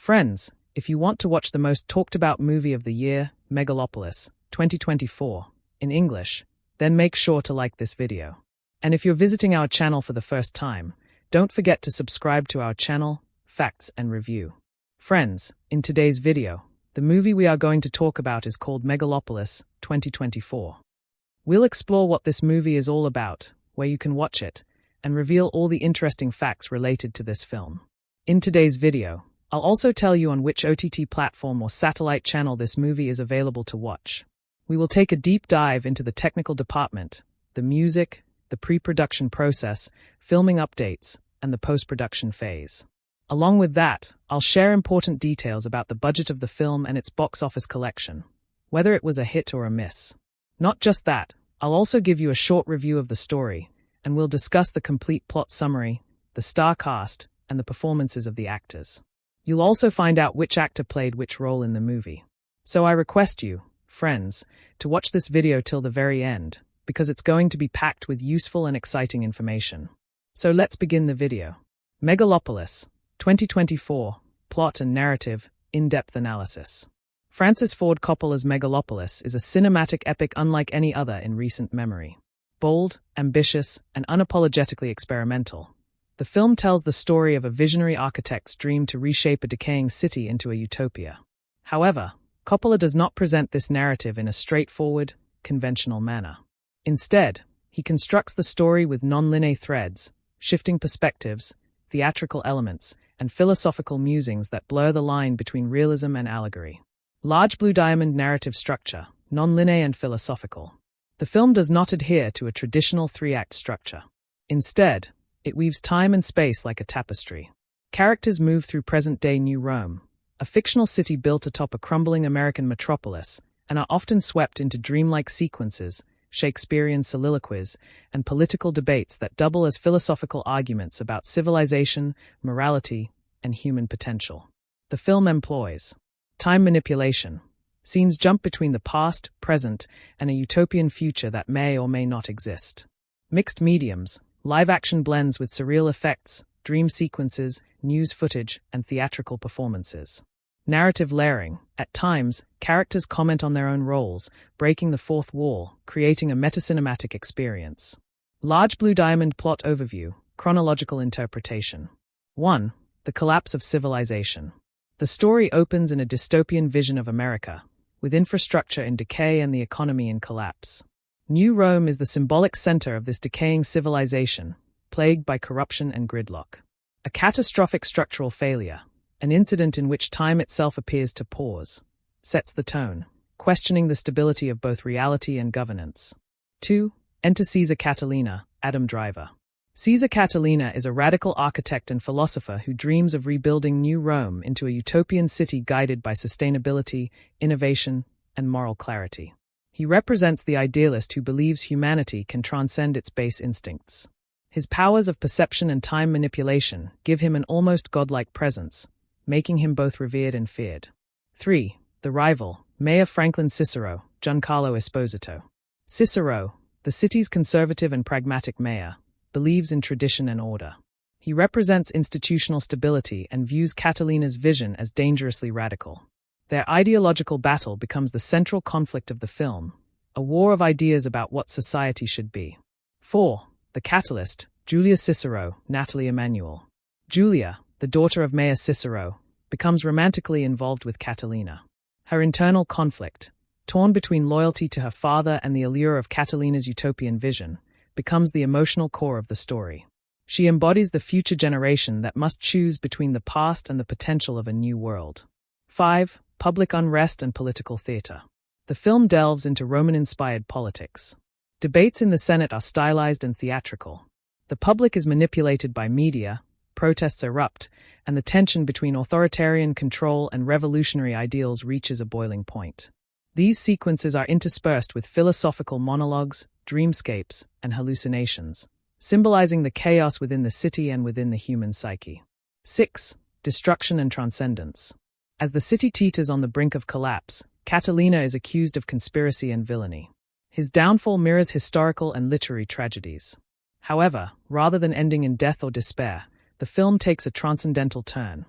Friends, if you want to watch the most talked about movie of the year, Megalopolis, 2024, in English, then make sure to like this video. And if you're visiting our channel for the first time, don't forget to subscribe to our channel, Facts and Review. Friends, in today's video, the movie we are going to talk about is called Megalopolis, 2024. We'll explore what this movie is all about, where you can watch it, and reveal all the interesting facts related to this film. In today's video, I'll also tell you on which OTT platform or satellite channel this movie is available to watch. We will take a deep dive into the technical department, the music, the pre-production process, filming updates, and the post-production phase. Along with that, I'll share important details about the budget of the film and its box office collection, whether it was a hit or a miss. Not just that, I'll also give you a short review of the story, and we'll discuss the complete plot summary, the star cast, and the performances of the actors. You'll also find out which actor played which role in the movie. So I request you, friends, to watch this video till the very end, because it's going to be packed with useful and exciting information. So let's begin the video. Megalopolis, 2024, Plot and Narrative, In-Depth Analysis. Francis Ford Coppola's Megalopolis is a cinematic epic unlike any other in recent memory. Bold, ambitious, and unapologetically experimental, the film tells the story of a visionary architect's dream to reshape a decaying city into a utopia. However, Coppola does not present this narrative in a straightforward, conventional manner. Instead, he constructs the story with non-linear threads, shifting perspectives, theatrical elements, and philosophical musings that blur the line between realism and allegory. Large blue diamond narrative structure, non-linear and philosophical. The film does not adhere to a traditional three-act structure. Instead, it weaves time and space like a tapestry. Characters move through present-day New Rome, a fictional city built atop a crumbling American metropolis, and are often swept into dreamlike sequences, Shakespearean soliloquies, and political debates that double as philosophical arguments about civilization, morality, and human potential. The film employs time manipulation. Scenes jump between the past, present, and a utopian future that may or may not exist. Mixed mediums. Live-action blends with surreal effects, dream sequences, news footage, and theatrical performances. Narrative layering. At times, characters comment on their own roles, breaking the fourth wall, creating a metacinematic experience. Large blue diamond plot overview. Chronological interpretation. 1. The collapse of civilization. The story opens in a dystopian vision of America, with infrastructure in decay and the economy in collapse. New Rome is the symbolic center of this decaying civilization, plagued by corruption and gridlock. A catastrophic structural failure, an incident in which time itself appears to pause, sets the tone, questioning the stability of both reality and governance. 2. Enter Caesar Catalina, Adam Driver. Caesar Catalina is a radical architect and philosopher who dreams of rebuilding New Rome into a utopian city guided by sustainability, innovation, and moral clarity. He represents the idealist who believes humanity can transcend its base instincts. His powers of perception and time manipulation give him an almost godlike presence, making him both revered and feared. 3. The rival, Mayor Franklin Cicero, Giancarlo Esposito. Cicero, the city's conservative and pragmatic mayor, believes in tradition and order. He represents institutional stability and views Catalina's vision as dangerously radical. Their ideological battle becomes the central conflict of the film, a war of ideas about what society should be. 4. The catalyst, Julia Cicero, Natalie Emanuel. Julia, the daughter of Mayor Cicero, becomes romantically involved with Catalina. Her internal conflict, torn between loyalty to her father and the allure of Catalina's utopian vision, becomes the emotional core of the story. She embodies the future generation that must choose between the past and the potential of a new world. 5. Public unrest and political theater. The film delves into Roman-inspired politics. Debates in the Senate are stylized and theatrical. The public is manipulated by media, protests erupt, and the tension between authoritarian control and revolutionary ideals reaches a boiling point. These sequences are interspersed with philosophical monologues, dreamscapes, and hallucinations, symbolizing the chaos within the city and within the human psyche. 6. Destruction and transcendence. As the city teeters on the brink of collapse, Catalina is accused of conspiracy and villainy. His downfall mirrors historical and literary tragedies. However, rather than ending in death or despair, the film takes a transcendental turn.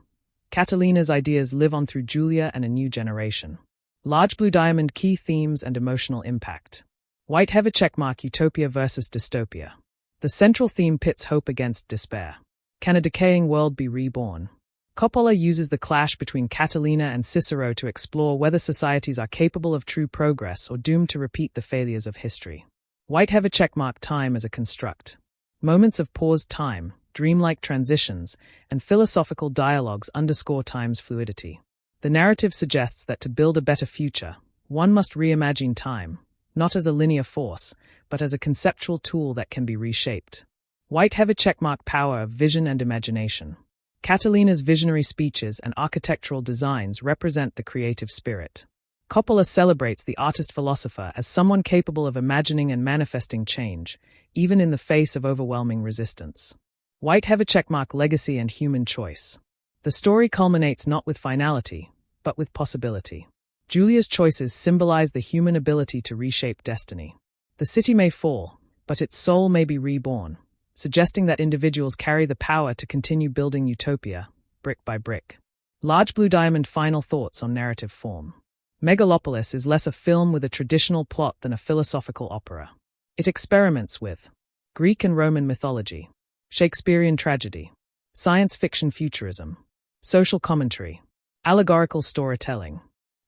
Catalina's ideas live on through Julia and a new generation. Large blue diamond, key themes and emotional impact. White heavy checkmark, utopia versus dystopia. The central theme pits hope against despair. Can a decaying world be reborn? Coppola uses the clash between Catalina and Cicero to explore whether societies are capable of true progress or doomed to repeat the failures of history. White heavy checkmark, time as a construct. Moments of paused time, dreamlike transitions, and philosophical dialogues underscore time's fluidity. The narrative suggests that to build a better future, one must reimagine time, not as a linear force, but as a conceptual tool that can be reshaped. White heavy checkmark, power of vision and imagination. Catalina's visionary speeches and architectural designs represent the creative spirit. Coppola celebrates the artist-philosopher as someone capable of imagining and manifesting change, even in the face of overwhelming resistance. White heavy checkmark, legacy and human choice. The story culminates not with finality, but with possibility. Julia's choices symbolize the human ability to reshape destiny. The city may fall, but its soul may be reborn, suggesting that individuals carry the power to continue building utopia, brick by brick. Large blue diamond, final thoughts on narrative form. Megalopolis is less a film with a traditional plot than a philosophical opera. It experiments with Greek and Roman mythology, Shakespearean tragedy, science fiction futurism, social commentary, allegorical storytelling.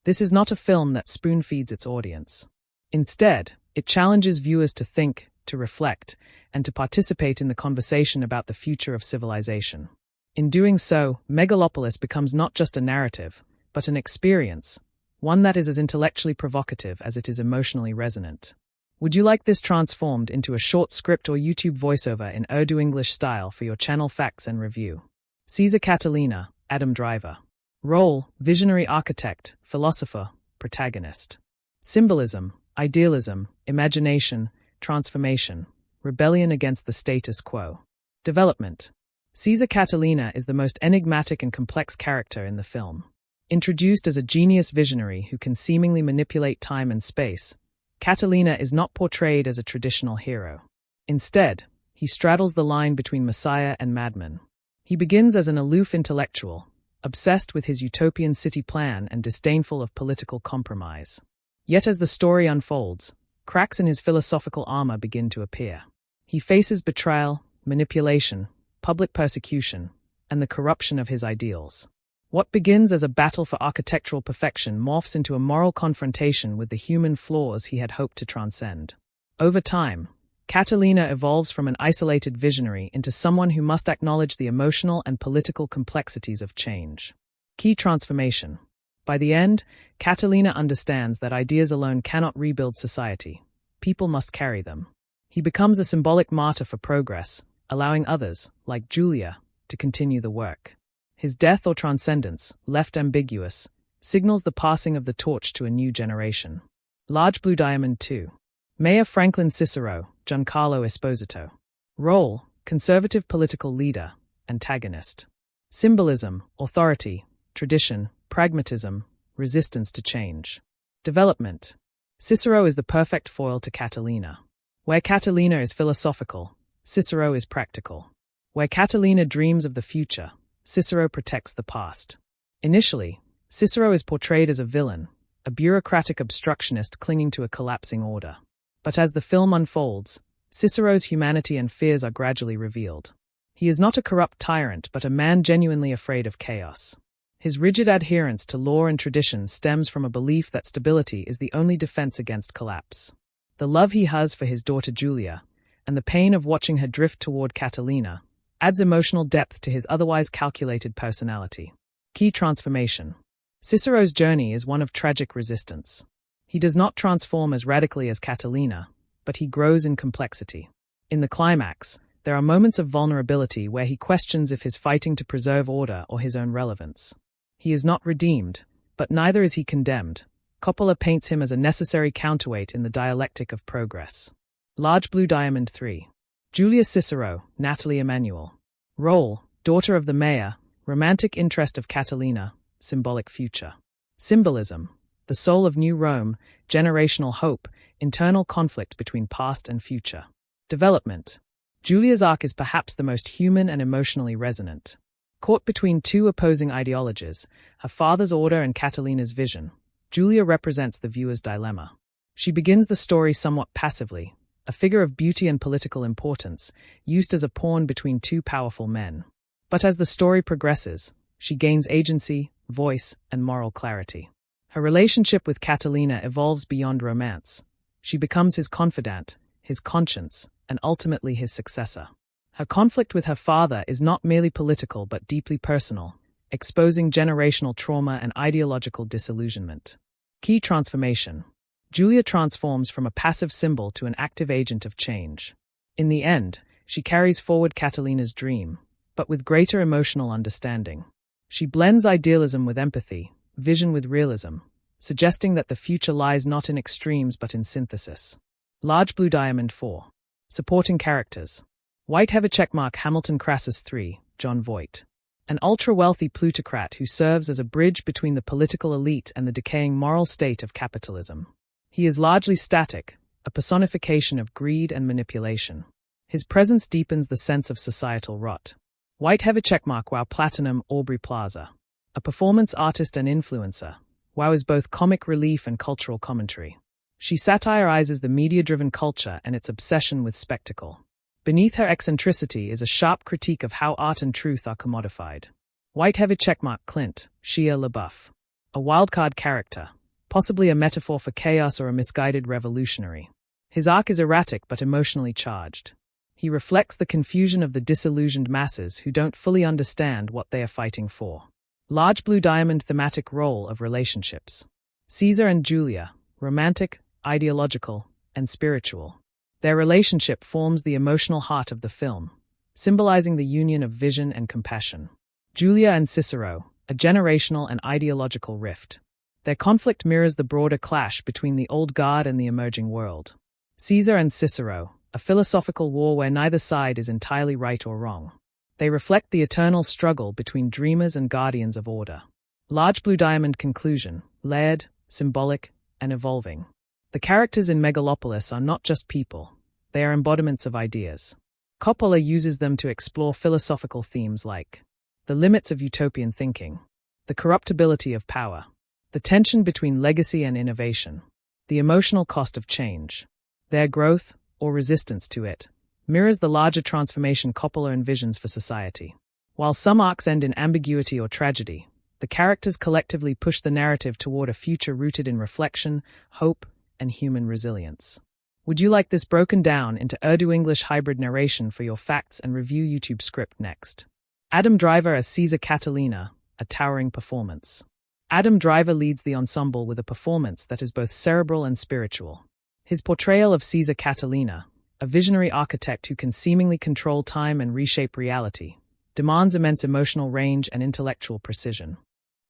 This is not a film that spoon-feeds its audience. Instead, it challenges viewers to think, to reflect, and to participate in the conversation about the future of civilization. In doing so, Megalopolis becomes not just a narrative, but an experience, one that is as intellectually provocative as it is emotionally resonant. Would you like this transformed into a short script or YouTube voiceover in Urdu English style for your channel facts and review? Caesar Catalina, Adam Driver. Role, visionary architect, philosopher, protagonist. Symbolism, idealism, imagination, transformation, rebellion against the status quo. Development. Caesar Catalina is the most enigmatic and complex character in the film. Introduced as a genius visionary who can seemingly manipulate time and space, Catalina is not portrayed as a traditional hero. Instead, he straddles the line between messiah and madman. He begins as an aloof intellectual, obsessed with his utopian city plan and disdainful of political compromise. Yet as the story unfolds, cracks in his philosophical armor begin to appear. He faces betrayal, manipulation, public persecution, and the corruption of his ideals. What begins as a battle for architectural perfection morphs into a moral confrontation with the human flaws he had hoped to transcend. Over time, Catalina evolves from an isolated visionary into someone who must acknowledge the emotional and political complexities of change. Key transformation. By the end, Catalina understands that ideas alone cannot rebuild society. People must carry them. He becomes a symbolic martyr for progress, allowing others, like Julia, to continue the work. His death or transcendence, left ambiguous, signals the passing of the torch to a new generation. Large blue diamond 2. Mayor Franklin Cicero, Giancarlo Esposito. Role, conservative political leader, antagonist. Symbolism, authority, tradition, pragmatism, resistance to change. Development. Cicero is the perfect foil to Catalina. Where Catalina is philosophical, Cicero is practical. Where Catalina dreams of the future, Cicero protects the past. Initially, Cicero is portrayed as a villain, a bureaucratic obstructionist clinging to a collapsing order. But as the film unfolds, Cicero's humanity and fears are gradually revealed. He is not a corrupt tyrant, but a man genuinely afraid of chaos. His rigid adherence to law and tradition stems from a belief that stability is the only defense against collapse. The love he has for his daughter Julia, and the pain of watching her drift toward Catalina, adds emotional depth to his otherwise calculated personality. Key transformation. Cicero's journey is one of tragic resistance. He does not transform as radically as Catalina, but he grows in complexity. In the climax, there are moments of vulnerability where he questions if his fighting to preserve order or his own relevance. He is not redeemed, but neither is he condemned. Coppola paints him as a necessary counterweight in the dialectic of progress. Large blue diamond 3. Julia Cicero, Natalie Emanuel. Role, daughter of the mayor, romantic interest of Catalina, symbolic future. Symbolism, the soul of New Rome, generational hope, internal conflict between past and future. Development. Julia's arc is perhaps the most human and emotionally resonant. Caught between two opposing ideologies, her father's order and Catalina's vision, Julia represents the viewer's dilemma. She begins the story somewhat passively, a figure of beauty and political importance, used as a pawn between two powerful men. But as the story progresses, she gains agency, voice, and moral clarity. Her relationship with Catalina evolves beyond romance. She becomes his confidant, his conscience, and ultimately his successor. Her conflict with her father is not merely political but deeply personal, exposing generational trauma and ideological disillusionment. Key transformation. Julia transforms from a passive symbol to an active agent of change. In the end, she carries forward Catalina's dream, but with greater emotional understanding. She blends idealism with empathy, vision with realism, suggesting that the future lies not in extremes but in synthesis. Large Blue Diamond 4. Supporting characters. White have a checkmark Hamilton Crassus 3, John Voight. An ultra-wealthy plutocrat who serves as a bridge between the political elite and the decaying moral state of capitalism. He is largely static, a personification of greed and manipulation. His presence deepens the sense of societal rot. White have a checkmark Wow Platinum Aubrey Plaza. A performance artist and influencer, Wow is both comic relief and cultural commentary. She satirizes the media-driven culture and its obsession with spectacle. Beneath her eccentricity is a sharp critique of how art and truth are commodified. White have a checkmark Clint, Shia LaBeouf. A wildcard character, possibly a metaphor for chaos or a misguided revolutionary. His arc is erratic but emotionally charged. He reflects the confusion of the disillusioned masses who don't fully understand what they are fighting for. Large Blue Diamond thematic role of relationships. Caesar and Julia, romantic, ideological, and spiritual. Their relationship forms the emotional heart of the film, symbolizing the union of vision and compassion. Julia and Cicero, a generational and ideological rift. Their conflict mirrors the broader clash between the old guard and the emerging world. Caesar and Cicero, a philosophical war where neither side is entirely right or wrong. They reflect the eternal struggle between dreamers and guardians of order. Large Blue Diamond conclusion, layered, symbolic, and evolving. The characters in Megalopolis are not just people, they are embodiments of ideas. Coppola uses them to explore philosophical themes like the limits of utopian thinking, the corruptibility of power, the tension between legacy and innovation, the emotional cost of change. Their growth, or resistance to it, mirrors the larger transformation Coppola envisions for society. While some arcs end in ambiguity or tragedy, the characters collectively push the narrative toward a future rooted in reflection, hope, and human resilience. Would you like this broken down into Urdu-English hybrid narration for your facts and review YouTube script next? Adam Driver as Caesar Catalina, a towering performance. Adam Driver leads the ensemble with a performance that is both cerebral and spiritual. His portrayal of Caesar Catalina, a visionary architect who can seemingly control time and reshape reality, demands immense emotional range and intellectual precision.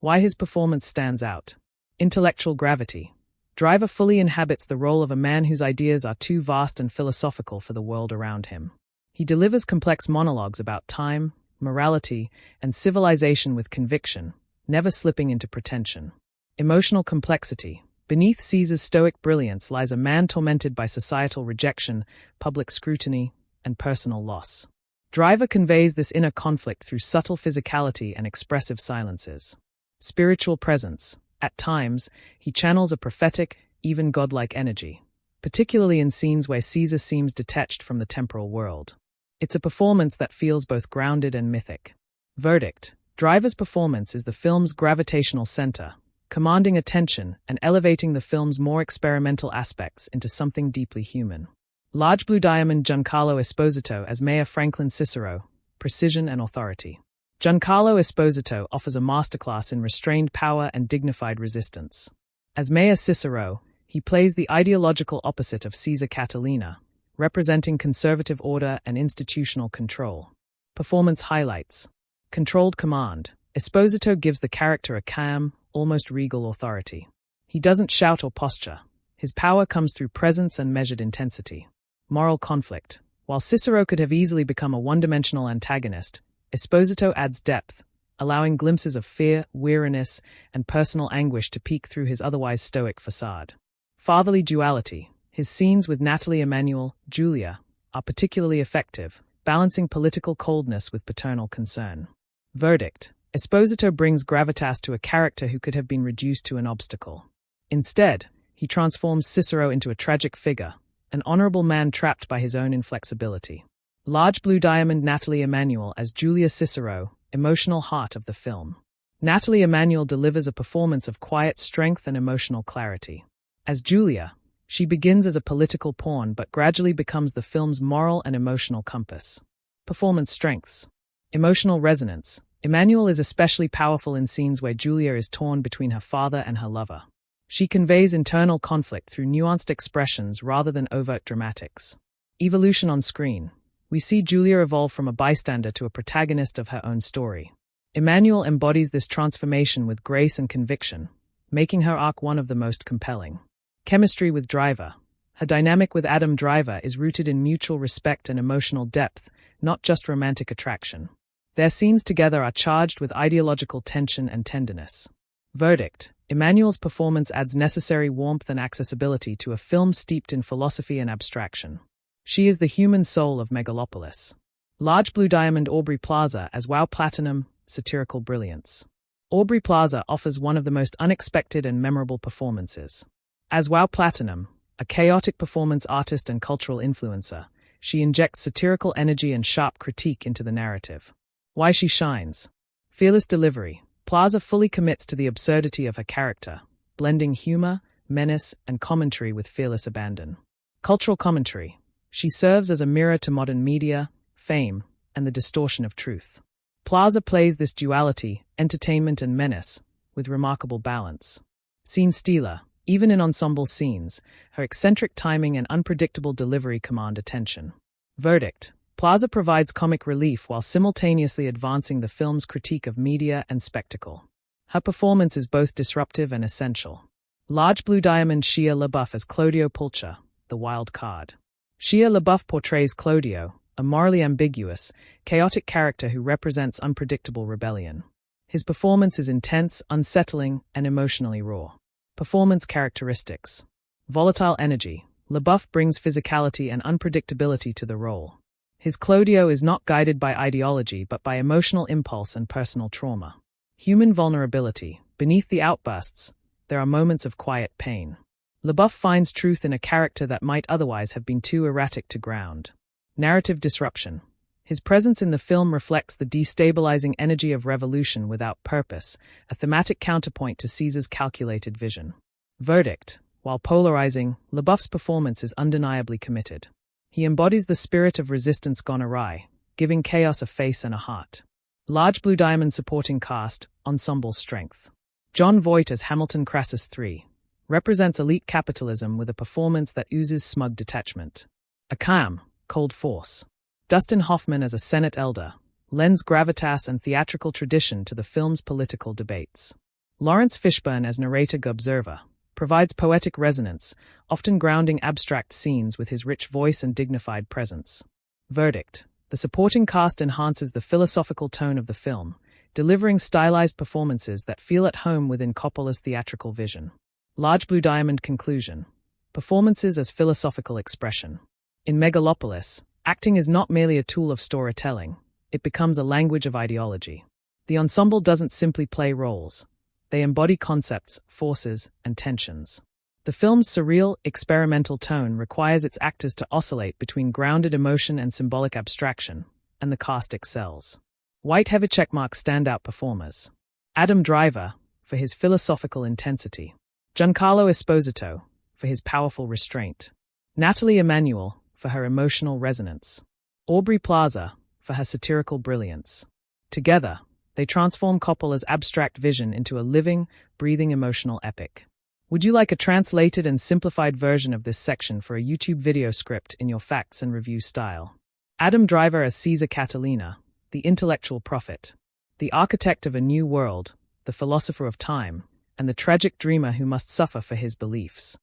Why his performance stands out. Intellectual gravity. Driver fully inhabits the role of a man whose ideas are too vast and philosophical for the world around him. He delivers complex monologues about time, morality, and civilization with conviction, never slipping into pretension. Emotional complexity. Beneath Caesar's stoic brilliance lies a man tormented by societal rejection, public scrutiny, and personal loss. Driver conveys this inner conflict through subtle physicality and expressive silences. Spiritual presence. At times, he channels a prophetic, even godlike energy, particularly in scenes where Caesar seems detached from the temporal world. It's a performance that feels both grounded and mythic. Verdict. Driver's performance is the film's gravitational center, commanding attention and elevating the film's more experimental aspects into something deeply human. Large Blue Diamond Giancarlo Esposito as Mayor Franklin Cicero, precision and authority. Giancarlo Esposito offers a masterclass in restrained power and dignified resistance. As Mayor Cicero, he plays the ideological opposite of Caesar Catalina, representing conservative order and institutional control. Performance highlights. Controlled command. Esposito gives the character a calm, almost regal authority. He doesn't shout or posture. His power comes through presence and measured intensity. Moral conflict. While Cicero could have easily become a one-dimensional antagonist, Esposito adds depth, allowing glimpses of fear, weariness, and personal anguish to peek through his otherwise stoic facade. Fatherly duality. His scenes with Natalie Emanuel, Julia, are particularly effective, balancing political coldness with paternal concern. Verdict: Esposito brings gravitas to a character who could have been reduced to an obstacle. Instead, he transforms Cicero into a tragic figure, an honorable man trapped by his own inflexibility. Large Blue Diamond Natalie Emmanuel as Julia Cicero, emotional heart of the film. Natalie Emmanuel delivers a performance of quiet strength and emotional clarity. As Julia, she begins as a political pawn but gradually becomes the film's moral and emotional compass. Performance strengths. Emotional resonance. Emmanuel is especially powerful in scenes where Julia is torn between her father and her lover. She conveys internal conflict through nuanced expressions rather than overt dramatics. Evolution on screen. We see Julia evolve from a bystander to a protagonist of her own story. Emmanuel embodies this transformation with grace and conviction, making her arc one of the most compelling. Chemistry with Driver. Her dynamic with Adam Driver is rooted in mutual respect and emotional depth, not just romantic attraction. Their scenes together are charged with ideological tension and tenderness. Verdict: Emmanuel's performance adds necessary warmth and accessibility to a film steeped in philosophy and abstraction. She is the human soul of Megalopolis. Large Blue Diamond Aubrey Plaza as Wow Platinum, satirical brilliance. Aubrey Plaza offers one of the most unexpected and memorable performances. As Wow Platinum, a chaotic performance artist and cultural influencer, she injects satirical energy and sharp critique into the narrative. Why she shines. Fearless delivery. Plaza fully commits to the absurdity of her character, blending humor, menace, and commentary with fearless abandon. Cultural commentary. She serves as a mirror to modern media, fame, and the distortion of truth. Plaza plays this duality, entertainment and menace, with remarkable balance. Scene stealer. Even in ensemble scenes, her eccentric timing and unpredictable delivery command attention. Verdict: Plaza provides comic relief while simultaneously advancing the film's critique of media and spectacle. Her performance is both disruptive and essential. Large Blue Diamond Shia LaBeouf as Clodio Pulcher, the wild card. Shia LaBeouf portrays Clodio, a morally ambiguous, chaotic character who represents unpredictable rebellion. His performance is intense, unsettling, and emotionally raw. Performance characteristics. Volatile energy. LaBeouf brings physicality and unpredictability to the role. His Clodio is not guided by ideology but by emotional impulse and personal trauma. Human vulnerability. Beneath the outbursts, there are moments of quiet pain. LaBeouf finds truth in a character that might otherwise have been too erratic to ground. Narrative disruption. His presence in the film reflects the destabilizing energy of revolution without purpose, a thematic counterpoint to Caesar's calculated vision. Verdict: While polarizing, LaBeouf's performance is undeniably committed. He embodies the spirit of resistance gone awry, giving chaos a face and a heart. Large Blue Diamond supporting cast, ensemble strength. John Voight as Hamilton Crassus III represents elite capitalism with a performance that oozes smug detachment. A calm, cold force. Dustin Hoffman as a Senate elder lends gravitas and theatrical tradition to the film's political debates. Lawrence Fishburne as narrator Gobserver provides poetic resonance, often grounding abstract scenes with his rich voice and dignified presence. Verdict: The supporting cast enhances the philosophical tone of the film, delivering stylized performances that feel at home within Coppola's theatrical vision. Large Blue Diamond conclusion. Performances as philosophical expression. In Megalopolis, acting is not merely a tool of storytelling, it becomes a language of ideology. The ensemble doesn't simply play roles. They embody concepts, forces, and tensions. The film's surreal, experimental tone requires its actors to oscillate between grounded emotion and symbolic abstraction, and the cast excels. White heavy checkmark standout performers. Adam Driver, for his philosophical intensity. Giancarlo Esposito, for his powerful restraint. Natalie Emmanuel, for her emotional resonance. Aubrey Plaza, for her satirical brilliance. Together, they transform Coppola's abstract vision into a living, breathing emotional epic. Would you like a translated and simplified version of this section for a YouTube video script in your facts and review style? Adam Driver as Caesar Catalina, the intellectual prophet, the architect of a new world, the philosopher of time, and the tragic dreamer who must suffer for his beliefs.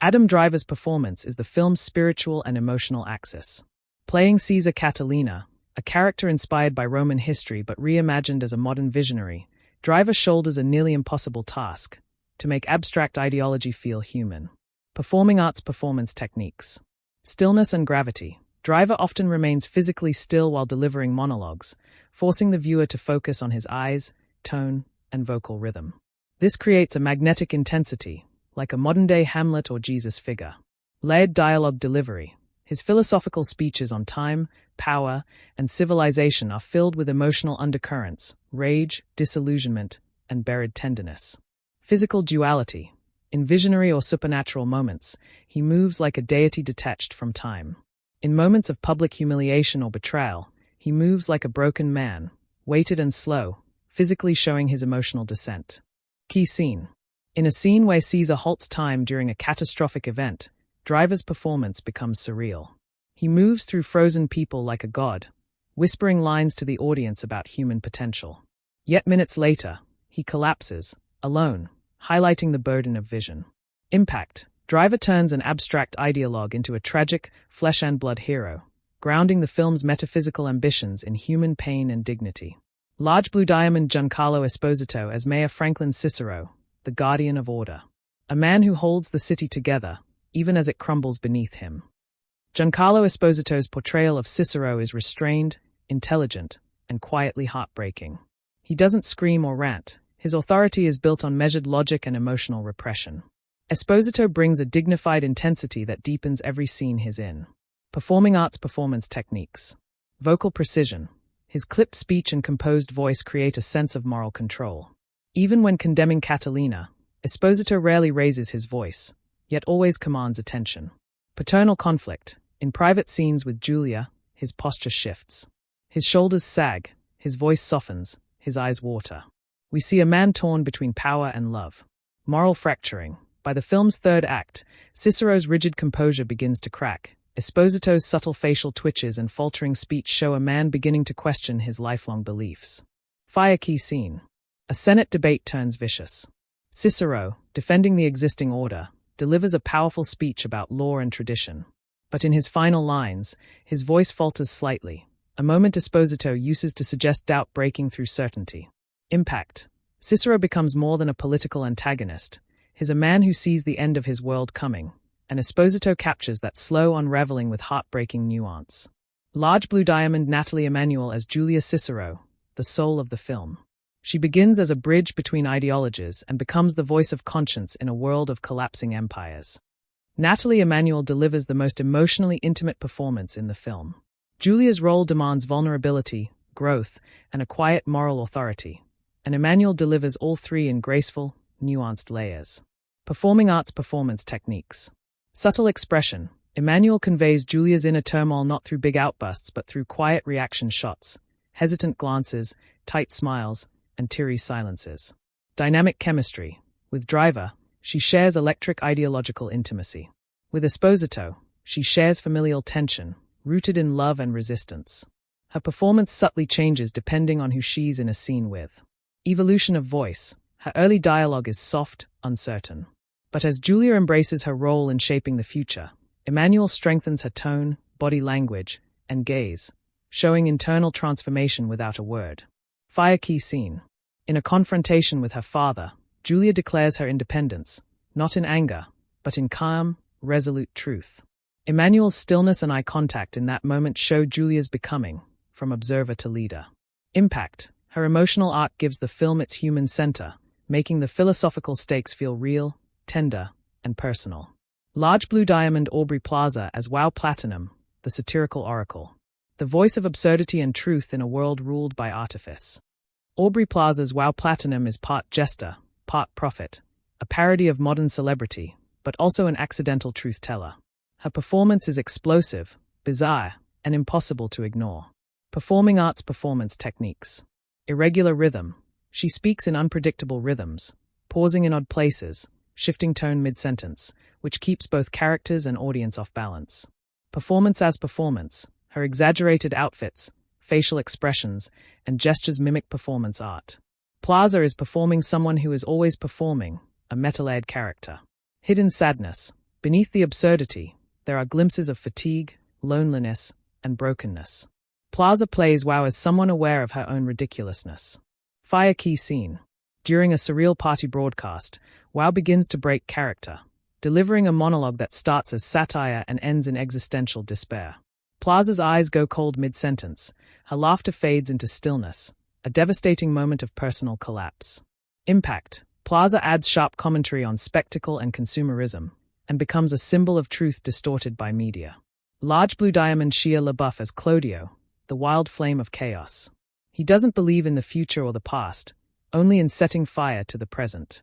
Adam Driver's performance is the film's spiritual and emotional axis. Playing Caesar Catalina, a character inspired by Roman history but reimagined as a modern visionary, Driver shoulders a nearly impossible task: to make abstract ideology feel human. Performing arts performance techniques. Stillness and gravity. Driver often remains physically still while delivering monologues, forcing the viewer to focus on his eyes, tone, and vocal rhythm. This creates a magnetic intensity, like a modern-day Hamlet or Jesus figure. Layered dialogue delivery. His philosophical speeches on time, power, and civilization are filled with emotional undercurrents, rage, disillusionment, and buried tenderness. Physical duality. In visionary or supernatural moments, he moves like a deity detached from time. In moments of public humiliation or betrayal, he moves like a broken man, weighted and slow, physically showing his emotional descent. Key scene. In a scene where Caesar halts time during a catastrophic event, Driver's performance becomes surreal. He moves through frozen people like a god, whispering lines to the audience about human potential. Yet minutes later, he collapses, alone, highlighting the burden of vision. Impact. Driver turns an abstract ideologue into a tragic, flesh-and-blood hero, grounding the film's metaphysical ambitions in human pain and dignity. Large Blue Diamond. Giancarlo Esposito as Mayor Franklin Cicero, the guardian of order. A man who holds the city together, even as it crumbles beneath him. Giancarlo Esposito's portrayal of Cicero is restrained, intelligent, and quietly heartbreaking. He doesn't scream or rant. His authority is built on measured logic and emotional repression. Esposito brings a dignified intensity that deepens every scene he's in. Performing arts performance techniques. Vocal precision. His clipped speech and composed voice create a sense of moral control. Even when condemning Catalina, Esposito rarely raises his voice, yet always commands attention. Paternal conflict. In private scenes with Julia, his posture shifts. His shoulders sag, his voice softens, his eyes water. We see a man torn between power and love. Moral fracturing. By the film's third act, Cicero's rigid composure begins to crack. Esposito's subtle facial twitches and faltering speech show a man beginning to question his lifelong beliefs. Fire key scene. A Senate debate turns vicious. Cicero, defending the existing order, delivers a powerful speech about law and tradition. But in his final lines, his voice falters slightly, a moment Esposito uses to suggest doubt breaking through certainty. Impact. Cicero becomes more than a political antagonist. He's a man who sees the end of his world coming, and Esposito captures that slow unraveling with heartbreaking nuance. Large Blue Diamond. Natalie Emanuel as Julia Cicero, the soul of the film. She begins as a bridge between ideologies and becomes the voice of conscience in a world of collapsing empires. Natalie Emanuel delivers the most emotionally intimate performance in the film. Julia's role demands vulnerability, growth, and a quiet moral authority, and Emanuel delivers all three in graceful, nuanced layers. Performing arts performance techniques. Subtle expression. Emanuel conveys Julia's inner turmoil not through big outbursts but through quiet reaction shots, hesitant glances, tight smiles, and teary silences. Dynamic chemistry. With Driver, she shares electric ideological intimacy. With Esposito, she shares familial tension, rooted in love and resistance. Her performance subtly changes depending on who she's in a scene with. Evolution of voice. Her early dialogue is soft, uncertain. But as Julia embraces her role in shaping the future, Emanuel strengthens her tone, body language, and gaze, showing internal transformation without a word. Fire key scene. In a confrontation with her father, Julia declares her independence, not in anger, but in calm, resolute truth. Emanuel's stillness and eye contact in that moment show Julia's becoming, from observer to leader. Impact. Her emotional arc gives the film its human center, making the philosophical stakes feel real, tender, and personal. Large Blue Diamond. Aubrey Plaza as Wow Platinum, the satirical oracle. The voice of absurdity and truth in a world ruled by artifice. Aubrey Plaza's Wow Platinum is part jester, part prophet, a parody of modern celebrity, but also an accidental truth-teller. Her performance is explosive, bizarre, and impossible to ignore. Performing arts performance techniques. Irregular rhythm. She speaks in unpredictable rhythms, pausing in odd places, shifting tone mid-sentence, which keeps both characters and audience off balance. Performance as performance. Her exaggerated outfits, facial expressions, and gestures mimic performance art. Plaza is performing someone who is always performing, a meta-layered character. Hidden sadness. Beneath the absurdity, there are glimpses of fatigue, loneliness, and brokenness. Plaza plays Wow as someone aware of her own ridiculousness. Fire key scene. During a surreal party broadcast, Wow begins to break character, delivering a monologue that starts as satire and ends in existential despair. Plaza's eyes go cold mid-sentence. Her laughter fades into stillness, a devastating moment of personal collapse. Impact. Plaza adds sharp commentary on spectacle and consumerism, and becomes a symbol of truth distorted by media. Large Blue Diamond Shia LaBeouf as Clodio, the wild flame of chaos. He doesn't believe in the future or the past, only in setting fire to the present.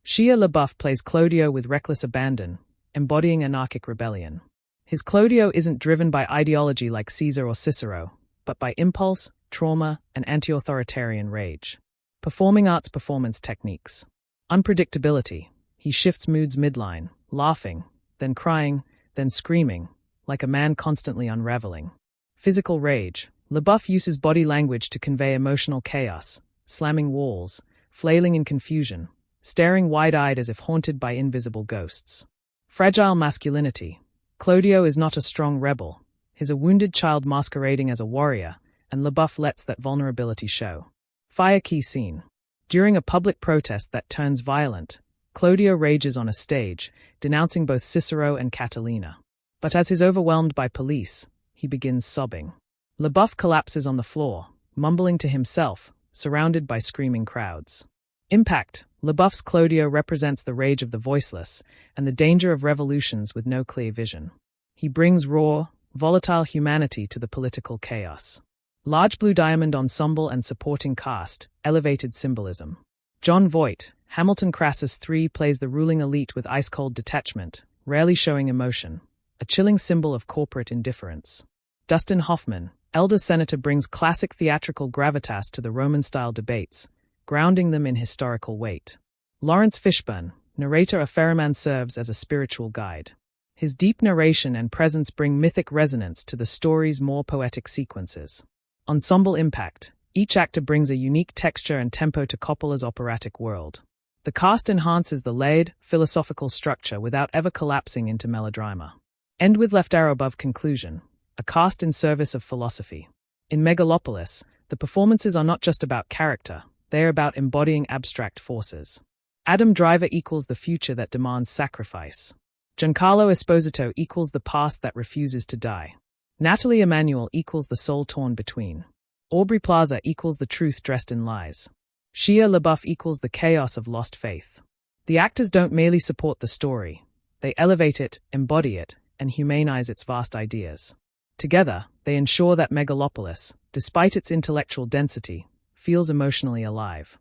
Shia LaBeouf plays Clodio with reckless abandon, embodying anarchic rebellion. His Clodio isn't driven by ideology like Caesar or Cicero, but by impulse, trauma, and anti-authoritarian rage. Performing arts performance techniques. Unpredictability. He shifts moods midline, laughing, then crying, then screaming, like a man constantly unraveling. Physical rage. LaBeouf uses body language to convey emotional chaos, slamming walls, flailing in confusion, staring wide-eyed as if haunted by invisible ghosts. Fragile masculinity. Clodio is not a strong rebel. He's a wounded child masquerading as a warrior, and LaBeouf lets that vulnerability show. Fire key scene. During a public protest that turns violent, Clodio rages on a stage, denouncing both Cicero and Catalina. But as he's overwhelmed by police, he begins sobbing. LaBeouf collapses on the floor, mumbling to himself, surrounded by screaming crowds. Impact. LaBeouf's Clodio represents the rage of the voiceless and the danger of revolutions with no clear vision. He brings raw, volatile humanity to the political chaos. Large Blue Diamond Ensemble and supporting cast, elevated symbolism. John Voight, Hamilton Crassus III, plays the ruling elite with ice-cold detachment, rarely showing emotion, a chilling symbol of corporate indifference. Dustin Hoffman, elder senator, brings classic theatrical gravitas to the Roman-style debates, grounding them in historical weight. Lawrence Fishburne, narrator of Ferryman, serves as a spiritual guide. His deep narration and presence bring mythic resonance to the story's more poetic sequences. Ensemble impact. Each actor brings a unique texture and tempo to Coppola's operatic world. The cast enhances the layered, philosophical structure without ever collapsing into melodrama. End with left arrow above conclusion. A cast in service of philosophy. In Megalopolis, the performances are not just about character, they are about embodying abstract forces. Adam Driver equals the future that demands sacrifice. Giancarlo Esposito equals the past that refuses to die. Natalie Emanuel equals the soul torn between. Aubrey Plaza equals the truth dressed in lies. Shia LaBeouf equals the chaos of lost faith. The actors don't merely support the story, they elevate it, embody it, and humanize its vast ideas. Together, they ensure that Megalopolis, despite its intellectual density, feels emotionally alive.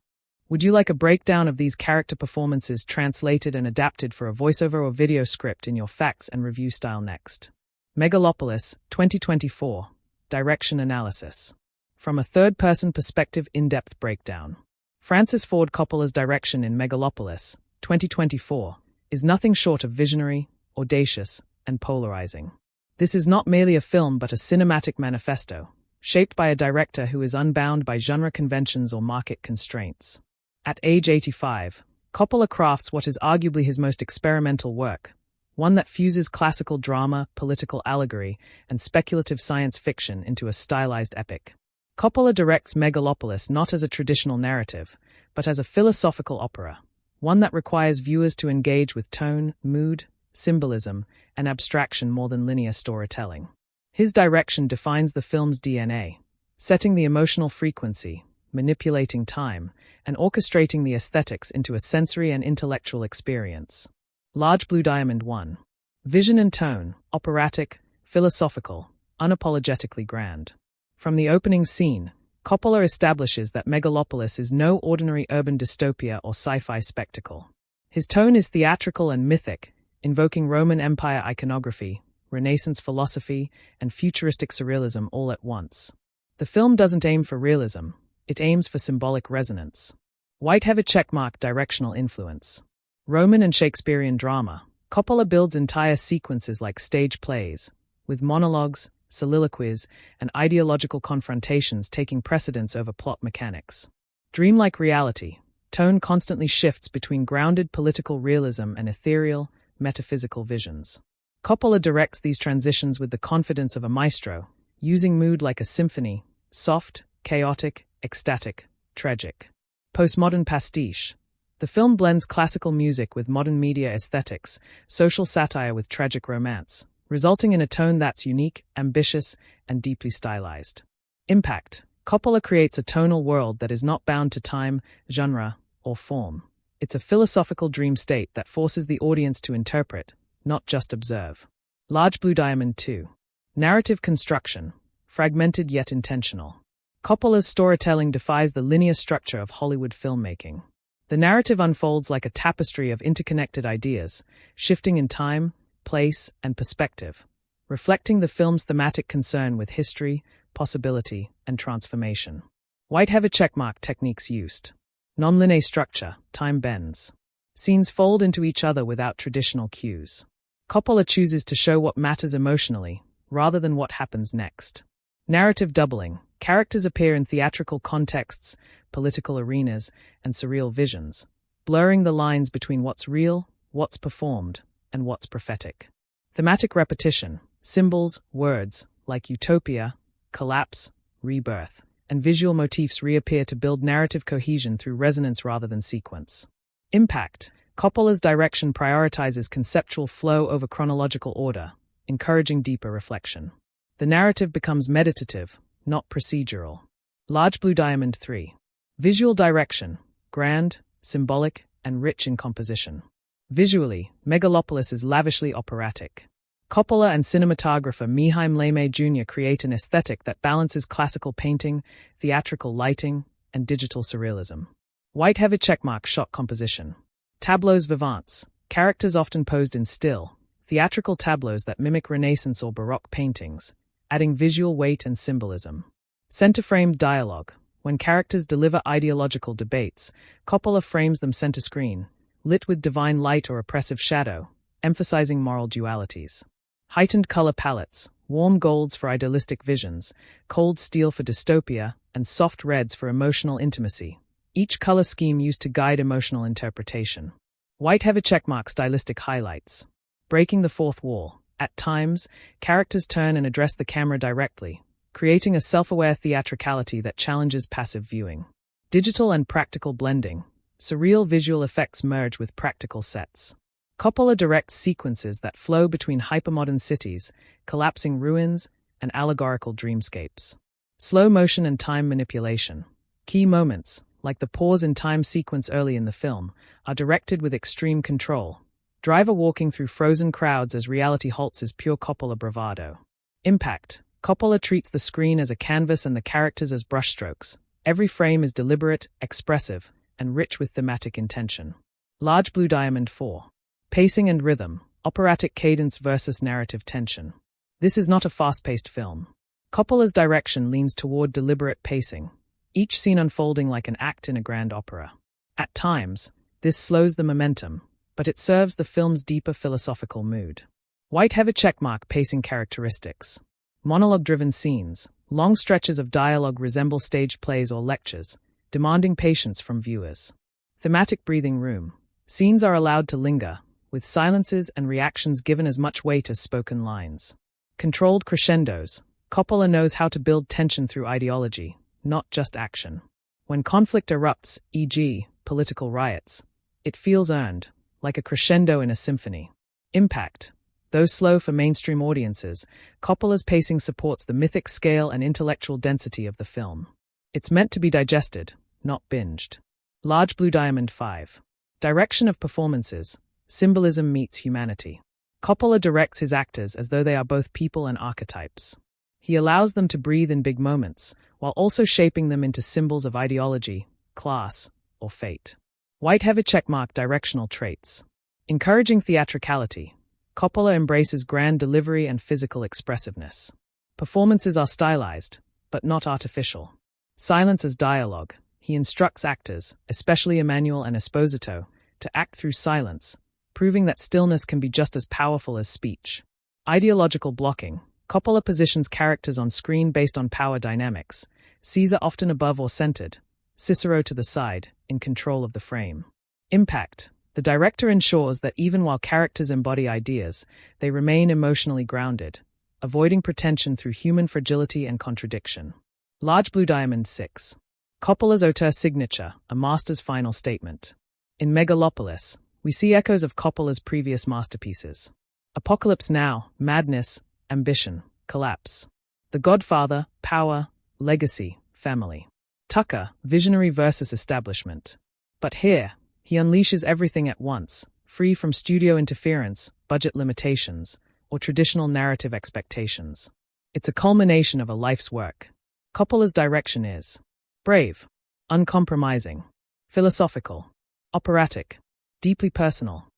Would you like a breakdown of these character performances translated and adapted for a voiceover or video script in your facts and review style next? Megalopolis, 2024. Direction analysis. From a third-person perspective, in-depth breakdown. Francis Ford Coppola's direction in Megalopolis, 2024, is nothing short of visionary, audacious, and polarizing. This is not merely a film but a cinematic manifesto, shaped by a director who is unbound by genre conventions or market constraints. At age 85, Coppola crafts what is arguably his most experimental work, one that fuses classical drama, political allegory, and speculative science fiction into a stylized epic. Coppola directs Megalopolis not as a traditional narrative, but as a philosophical opera, one that requires viewers to engage with tone, mood, symbolism, and abstraction more than linear storytelling. His direction defines the film's DNA, setting the emotional frequency, manipulating time, and orchestrating the aesthetics into a sensory and intellectual experience. Large Blue Diamond 1. Vision and tone, operatic, philosophical, unapologetically grand. From the opening scene, Coppola establishes that Megalopolis is no ordinary urban dystopia or sci-fi spectacle. His tone is theatrical and mythic, invoking Roman Empire iconography, Renaissance philosophy, and futuristic surrealism all at once. The film doesn't aim for realism, it aims for symbolic resonance. White have a checkmark directional influence. Roman and Shakespearean drama, Coppola builds entire sequences like stage plays, with monologues, soliloquies, and ideological confrontations taking precedence over plot mechanics. Dreamlike reality, tone constantly shifts between grounded political realism and ethereal, metaphysical visions. Coppola directs these transitions with the confidence of a maestro, using mood like a symphony, soft, chaotic, ecstatic, tragic. Postmodern pastiche. The film blends classical music with modern media aesthetics, social satire with tragic romance, resulting in a tone that's unique, ambitious, and deeply stylized. Impact. Coppola creates a tonal world that is not bound to time, genre, or form. It's a philosophical dream state that forces the audience to interpret, not just observe. Large Blue Diamond 2. Narrative construction. Fragmented yet intentional. Coppola's storytelling defies the linear structure of Hollywood filmmaking. The narrative unfolds like a tapestry of interconnected ideas, shifting in time, place, and perspective, reflecting the film's thematic concern with history, possibility, and transformation. White-heavy checkmark techniques used. Non-linear structure, time bends. Scenes fold into each other without traditional cues. Coppola chooses to show what matters emotionally, rather than what happens next. Narrative doubling. Characters appear in theatrical contexts, political arenas, and surreal visions, blurring the lines between what's real, what's performed, and what's prophetic. Thematic repetition. Symbols, words, like utopia, collapse, rebirth, and visual motifs reappear to build narrative cohesion through resonance rather than sequence. Impact. Coppola's direction prioritizes conceptual flow over chronological order, encouraging deeper reflection. The narrative becomes meditative, not procedural. Large Blue Diamond 3. Visual direction. Grand, symbolic, and rich in composition. Visually, Megalopolis is lavishly operatic. Coppola and cinematographer Mihaim Leme Jr. create an aesthetic that balances classical painting, theatrical lighting, and digital surrealism. White-heavy checkmark shot composition. Tableaux vivants. Characters often posed in still, theatrical tableaus that mimic Renaissance or Baroque paintings, adding visual weight and symbolism. Center-framed dialogue. When characters deliver ideological debates, Coppola frames them center screen, lit with divine light or oppressive shadow, emphasizing moral dualities. Heightened color palettes, warm golds for idealistic visions, cold steel for dystopia, and soft reds for emotional intimacy. Each color scheme used to guide emotional interpretation. White-heavy checkmark stylistic highlights. Breaking the fourth wall. At times, characters turn and address the camera directly, creating a self-aware theatricality that challenges passive viewing. Digital and practical blending. Surreal visual effects merge with practical sets. Coppola directs sequences that flow between hypermodern cities, collapsing ruins, and allegorical dreamscapes. Slow motion and time manipulation. Key moments, like the pause in time sequence early in the film, are directed with extreme control. Driver walking through frozen crowds as reality halts is pure Coppola bravado. Impact. Coppola treats the screen as a canvas and the characters as brushstrokes. Every frame is deliberate, expressive, and rich with thematic intention. Large Blue Diamond 4. Pacing and rhythm. Operatic cadence versus narrative tension. This is not a fast-paced film. Coppola's direction leans toward deliberate pacing, each scene unfolding like an act in a grand opera. At times, this slows the momentum, but it serves the film's deeper philosophical mood. White-heavy checkmark pacing characteristics. Monologue-driven scenes. Long stretches of dialogue resemble stage plays or lectures, demanding patience from viewers. Thematic breathing room. Scenes are allowed to linger, with silences and reactions given as much weight as spoken lines. Controlled crescendos. Coppola knows how to build tension through ideology, not just action. When conflict erupts, e.g., political riots, it feels earned, like a crescendo in a symphony. Impact. Though slow for mainstream audiences, Coppola's pacing supports the mythic scale and intellectual density of the film. It's meant to be digested, not binged. Large Blue Diamond 5. Direction of performances. Symbolism meets humanity. Coppola directs his actors as though they are both people and archetypes. He allows them to breathe in big moments, while also shaping them into symbols of ideology, class, or fate. White-heavy checkmark directional traits. Encouraging theatricality. Coppola embraces grand delivery and physical expressiveness. Performances are stylized, but not artificial. Silence as dialogue. He instructs actors, especially Emmanuel and Esposito, to act through silence, proving that stillness can be just as powerful as speech. Ideological blocking. Coppola positions characters on screen based on power dynamics, Caesar often above or centered, Cicero to the side, in control of the frame. Impact. The director ensures that even while characters embody ideas, they remain emotionally grounded, avoiding pretension through human fragility and contradiction. Large Blue Diamond 6. Coppola's auteur signature, a master's final statement. In Megalopolis, we see echoes of Coppola's previous masterpieces. Apocalypse Now, madness, ambition, collapse. The Godfather, power, legacy, family. Tucker, visionary versus establishment. But here, he unleashes everything at once, free from studio interference, budget limitations, or traditional narrative expectations. It's a culmination of a life's work. Coppola's direction is brave, uncompromising, philosophical, operatic, deeply personal.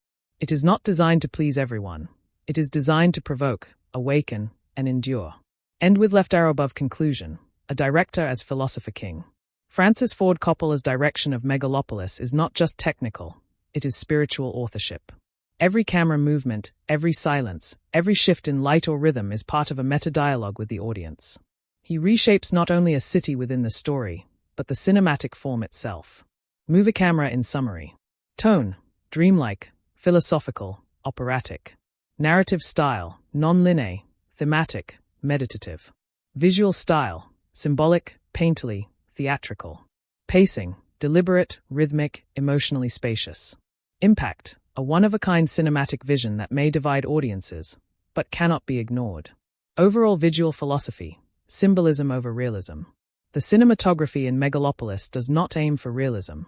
It is not designed to please everyone. It is designed to provoke, awaken, and endure. End with left arrow above conclusion, a director as philosopher king. Francis Ford Coppola's direction of Megalopolis is not just technical, it is spiritual authorship. Every camera movement, every silence, every shift in light or rhythm is part of a meta-dialogue with the audience. He reshapes not only a city within the story, but the cinematic form itself. Movie camera in summary. Tone, dreamlike, philosophical, operatic. Narrative style, non-linear, thematic, meditative. Visual style, symbolic, painterly, theatrical. Pacing, deliberate, rhythmic, emotionally spacious. Impact, a one-of-a-kind cinematic vision that may divide audiences, but cannot be ignored. Overall visual philosophy, symbolism over realism. The cinematography in Megalopolis does not aim for realism.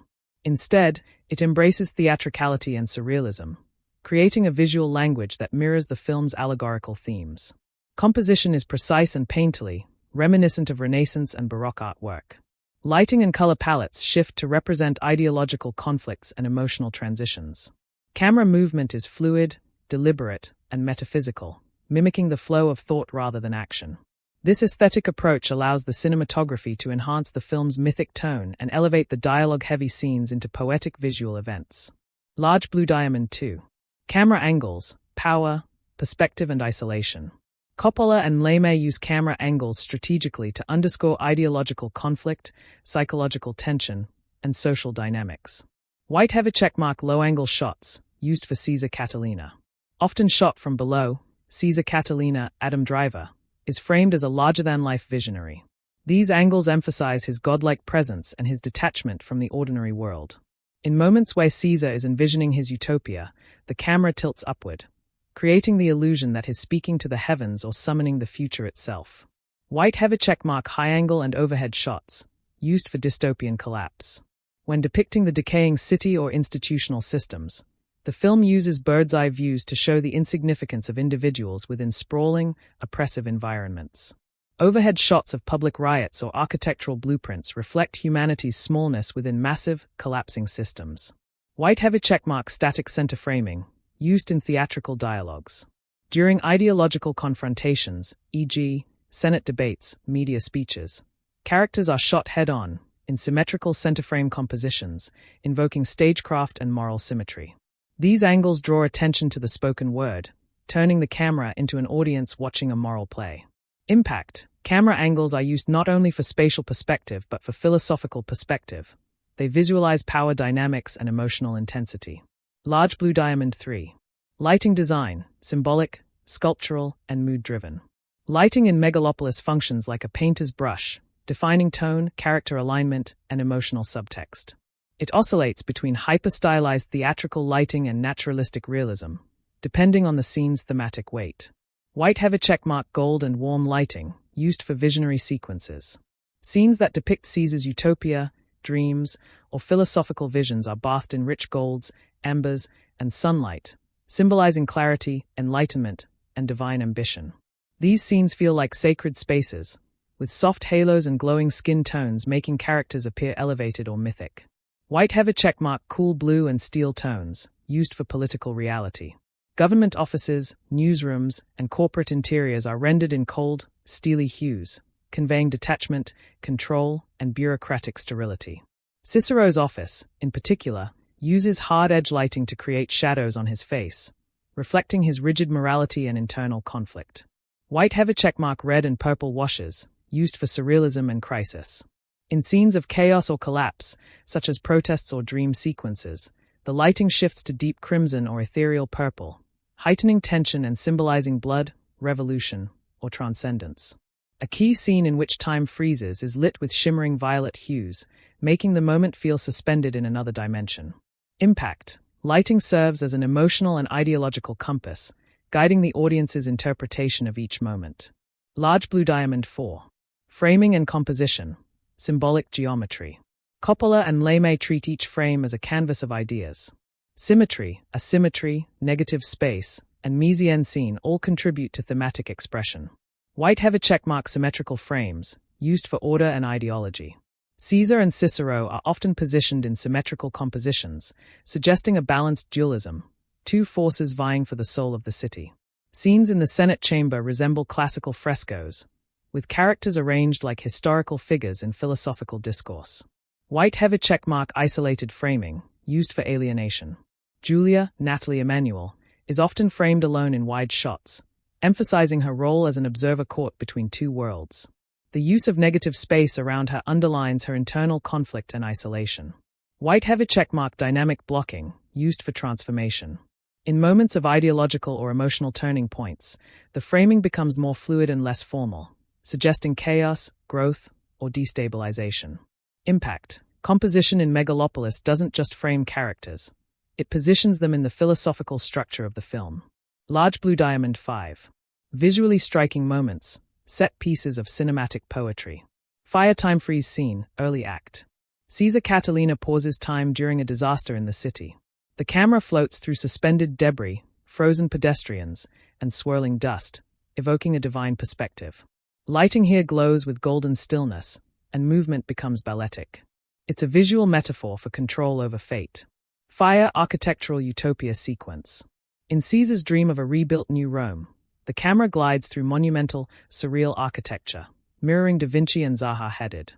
Instead, it embraces theatricality and surrealism, creating a visual language that mirrors the film's allegorical themes. Composition is precise and painterly, reminiscent of Renaissance and Baroque artwork. Lighting and color palettes shift to represent ideological conflicts and emotional transitions. Camera movement is fluid, deliberate, and metaphysical, mimicking the flow of thought rather than action. This aesthetic approach allows the cinematography to enhance the film's mythic tone and elevate the dialogue-heavy scenes into poetic visual events. Large Blue Diamond 2. Camera angles, power, perspective and isolation. Coppola and Lame use camera angles strategically to underscore ideological conflict, psychological tension, and social dynamics. White have a checkmark low-angle shots, used for Caesar Catalina. Often shot from below, Caesar Catalina, Adam Driver, is framed as a larger-than-life visionary. These angles emphasize his godlike presence and his detachment from the ordinary world. In moments where Caesar is envisioning his utopia, the camera tilts upward, creating the illusion that he's speaking to the heavens or summoning the future itself. White have a checkmark high-angle and overhead shots, used for dystopian collapse. When depicting the decaying city or institutional systems, the film uses bird's-eye views to show the insignificance of individuals within sprawling, oppressive environments. Overhead shots of public riots or architectural blueprints reflect humanity's smallness within massive, collapsing systems. White have a checkmark static center framing, used in theatrical dialogues. During ideological confrontations, e.g., Senate debates, media speeches, characters are shot head-on, in symmetrical center-frame compositions, invoking stagecraft and moral symmetry. These angles draw attention to the spoken word, turning the camera into an audience watching a moral play. Impact. Camera angles are used not only for spatial perspective but for philosophical perspective. They visualize power dynamics and emotional intensity. Large Blue Diamond 3. Lighting design, symbolic, sculptural, and mood-driven. Lighting in Megalopolis functions like a painter's brush, defining tone, character alignment, and emotional subtext. It oscillates between hyper-stylized theatrical lighting and naturalistic realism, depending on the scene's thematic weight. White have a checkmark gold and warm lighting, used for visionary sequences. Scenes that depict Caesar's utopia, dreams, or philosophical visions are bathed in rich golds, ambers, and sunlight, symbolizing clarity, enlightenment, and divine ambition. These scenes feel like sacred spaces, with soft halos and glowing skin tones making characters appear elevated or mythic. White have a checkmark cool blue and steel tones, used for political reality. Government offices, newsrooms, and corporate interiors are rendered in cold, steely hues, conveying detachment, control, and bureaucratic sterility. Cicero's office, in particular, uses hard-edge lighting to create shadows on his face, reflecting his rigid morality and internal conflict. White have a checkmark red and purple washes, used for surrealism and crisis. In scenes of chaos or collapse, such as protests or dream sequences, the lighting shifts to deep crimson or ethereal purple, heightening tension and symbolizing blood, revolution, or transcendence. A key scene in which time freezes is lit with shimmering violet hues, making the moment feel suspended in another dimension. Impact. Lighting serves as an emotional and ideological compass, guiding the audience's interpretation of each moment. Large Blue Diamond 4. Framing and composition. Symbolic geometry. Coppola and Leme treat each frame as a canvas of ideas. Symmetry, asymmetry, negative space, and mise-en-scene all contribute to thematic expression. White heavy checkmark symmetrical frames, used for order and ideology. Caesar and Cicero are often positioned in symmetrical compositions, suggesting a balanced dualism, two forces vying for the soul of the city. Scenes in the Senate chamber resemble classical frescoes, with characters arranged like historical figures in philosophical discourse. White heavy checkmark isolated framing, used for alienation. Julia, Natalie Emanuel, is often framed alone in wide shots, emphasizing her role as an observer caught between two worlds. The use of negative space around her underlines her internal conflict and isolation. White heavy checkmark dynamic blocking, used for transformation. In moments of ideological or emotional turning points, the framing becomes more fluid and less formal, suggesting chaos, growth, or destabilization. Impact. Composition in Megalopolis doesn't just frame characters. It positions them in the philosophical structure of the film. Large Blue Diamond 5. Visually striking moments, set pieces of cinematic poetry. Fire time freeze scene, early act. Caesar Catalina pauses time during a disaster in the city. The camera floats through suspended debris, frozen pedestrians, and swirling dust, evoking a divine perspective. Lighting here glows with golden stillness, and movement becomes balletic. It's a visual metaphor for control over fate. Fire architectural utopia sequence. In Caesar's dream of a rebuilt New Rome, the camera glides through monumental, surreal architecture, mirroring Da Vinci and Zaha Hadid.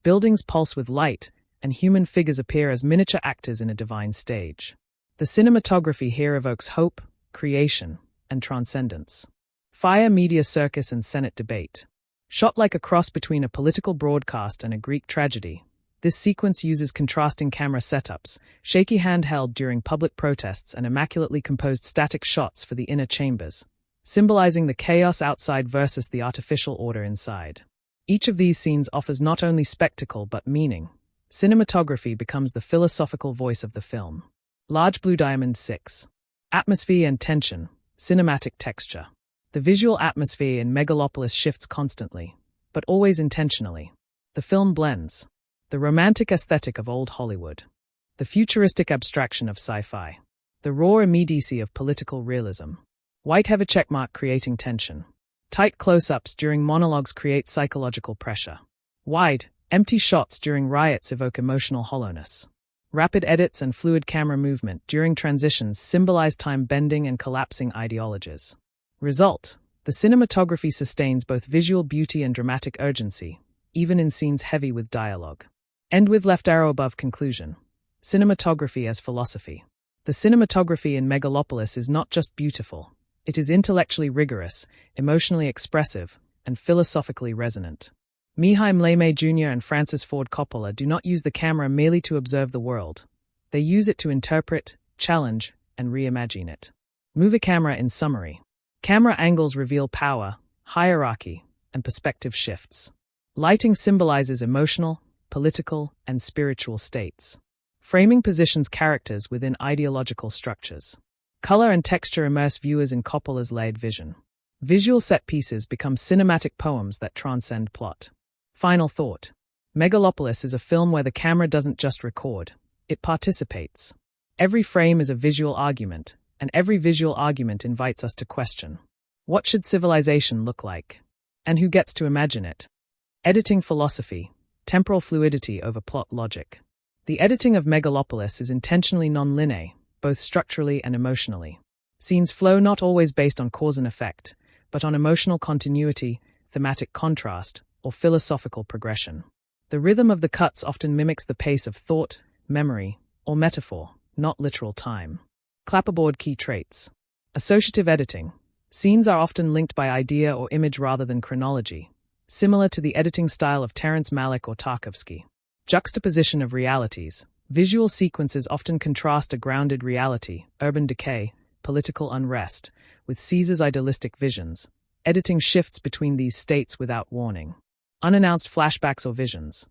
Buildings pulse with light, and human figures appear as miniature actors in a divine stage. The cinematography here evokes hope, creation, and transcendence. Fire media circus and Senate debate. Shot like a cross between a political broadcast and a Greek tragedy, this sequence uses contrasting camera setups, shaky handheld during public protests and immaculately composed static shots for the inner chambers, symbolizing the chaos outside versus the artificial order inside. Each of these scenes offers not only spectacle but meaning. Cinematography becomes the philosophical voice of the film. Large Blue Diamond 6. Atmosphere and tension, cinematic texture. The visual atmosphere in Megalopolis shifts constantly, but always intentionally. The film blends the romantic aesthetic of old Hollywood, the futuristic abstraction of sci-fi, the raw immediacy of political realism. White heavy checkmark creating tension. Tight close-ups during monologues create psychological pressure. Wide, empty shots during riots evoke emotional hollowness. Rapid edits and fluid camera movement during transitions symbolize time bending and collapsing ideologies. Result: the cinematography sustains both visual beauty and dramatic urgency, even in scenes heavy with dialogue. End with left arrow above conclusion. Cinematography as philosophy. The cinematography in Megalopolis is not just beautiful. It is intellectually rigorous, emotionally expressive, and philosophically resonant. Mihaim Leme Jr. and Francis Ford Coppola do not use the camera merely to observe the world. They use it to interpret, challenge, and reimagine it. Movie camera in summary. Camera angles reveal power, hierarchy, and perspective shifts. Lighting symbolizes emotional, political, and spiritual states. Framing positions characters within ideological structures. Color and texture immerse viewers in Coppola's layered vision. Visual set pieces become cinematic poems that transcend plot. Final thought. Megalopolis is a film where the camera doesn't just record, it participates. Every frame is a visual argument, and every visual argument invites us to question. What should civilization look like? And who gets to imagine it? Editing philosophy. Temporal fluidity over plot logic. The editing of Megalopolis is intentionally non-linear, both structurally and emotionally. Scenes flow not always based on cause and effect, but on emotional continuity, thematic contrast, or philosophical progression. The rhythm of the cuts often mimics the pace of thought, memory, or metaphor, not literal time. Clapperboard key traits. Associative editing. Scenes are often linked by idea or image rather than chronology, similar to the editing style of Terrence Malick or Tarkovsky. Juxtaposition of realities. Visual sequences often contrast a grounded reality, urban decay, political unrest, with Caesar's idealistic visions. Editing shifts between these states without warning. Unannounced flashbacks or visions.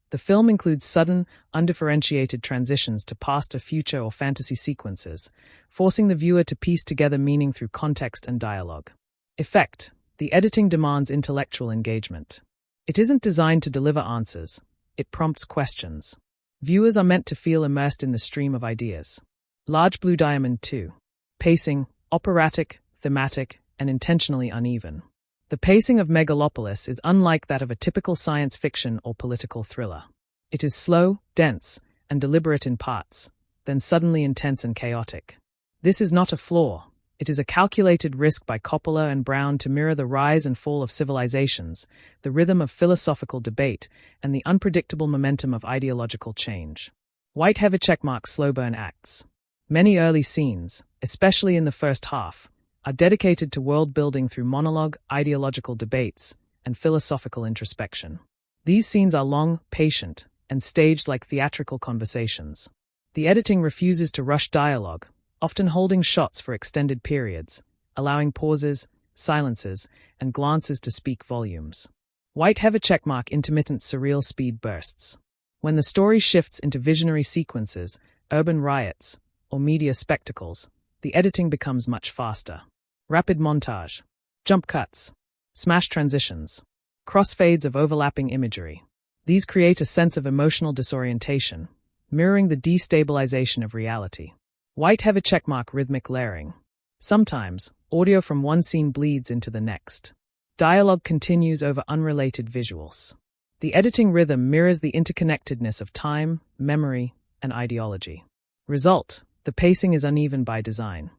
The film includes sudden, undifferentiated transitions to past or future or fantasy sequences, forcing the viewer to piece together meaning through context and dialogue. Effect: the editing demands intellectual engagement. It isn't designed to deliver answers, it prompts questions. Viewers are meant to feel immersed in the stream of ideas. Large Blue Diamond 2. Pacing: operatic, thematic, and intentionally uneven. The pacing of Megalopolis is unlike that of a typical science fiction or political thriller. It is slow, dense, and deliberate in parts, then suddenly intense and chaotic. This is not a flaw. It is a calculated risk by Coppola and Brown to mirror the rise and fall of civilizations, the rhythm of philosophical debate, and the unpredictable momentum of ideological change. White heavy checkmark slow burn acts. Many early scenes, especially in the first half, are dedicated to world-building through monologue, ideological debates, and philosophical introspection. These scenes are long, patient, and staged like theatrical conversations. The editing refuses to rush dialogue, often holding shots for extended periods, allowing pauses, silences, and glances to speak volumes. White heavy checkmark intermittent surreal speed bursts. When the story shifts into visionary sequences, urban riots, or media spectacles, the editing becomes much faster. Rapid montage, jump cuts, smash transitions, crossfades of overlapping imagery. These create a sense of emotional disorientation, mirroring the destabilization of reality. White heavy checkmark rhythmic layering. Sometimes, audio from one scene bleeds into the next. Dialogue continues over unrelated visuals. The editing rhythm mirrors the interconnectedness of time, memory, and ideology. Result: the pacing is uneven by design.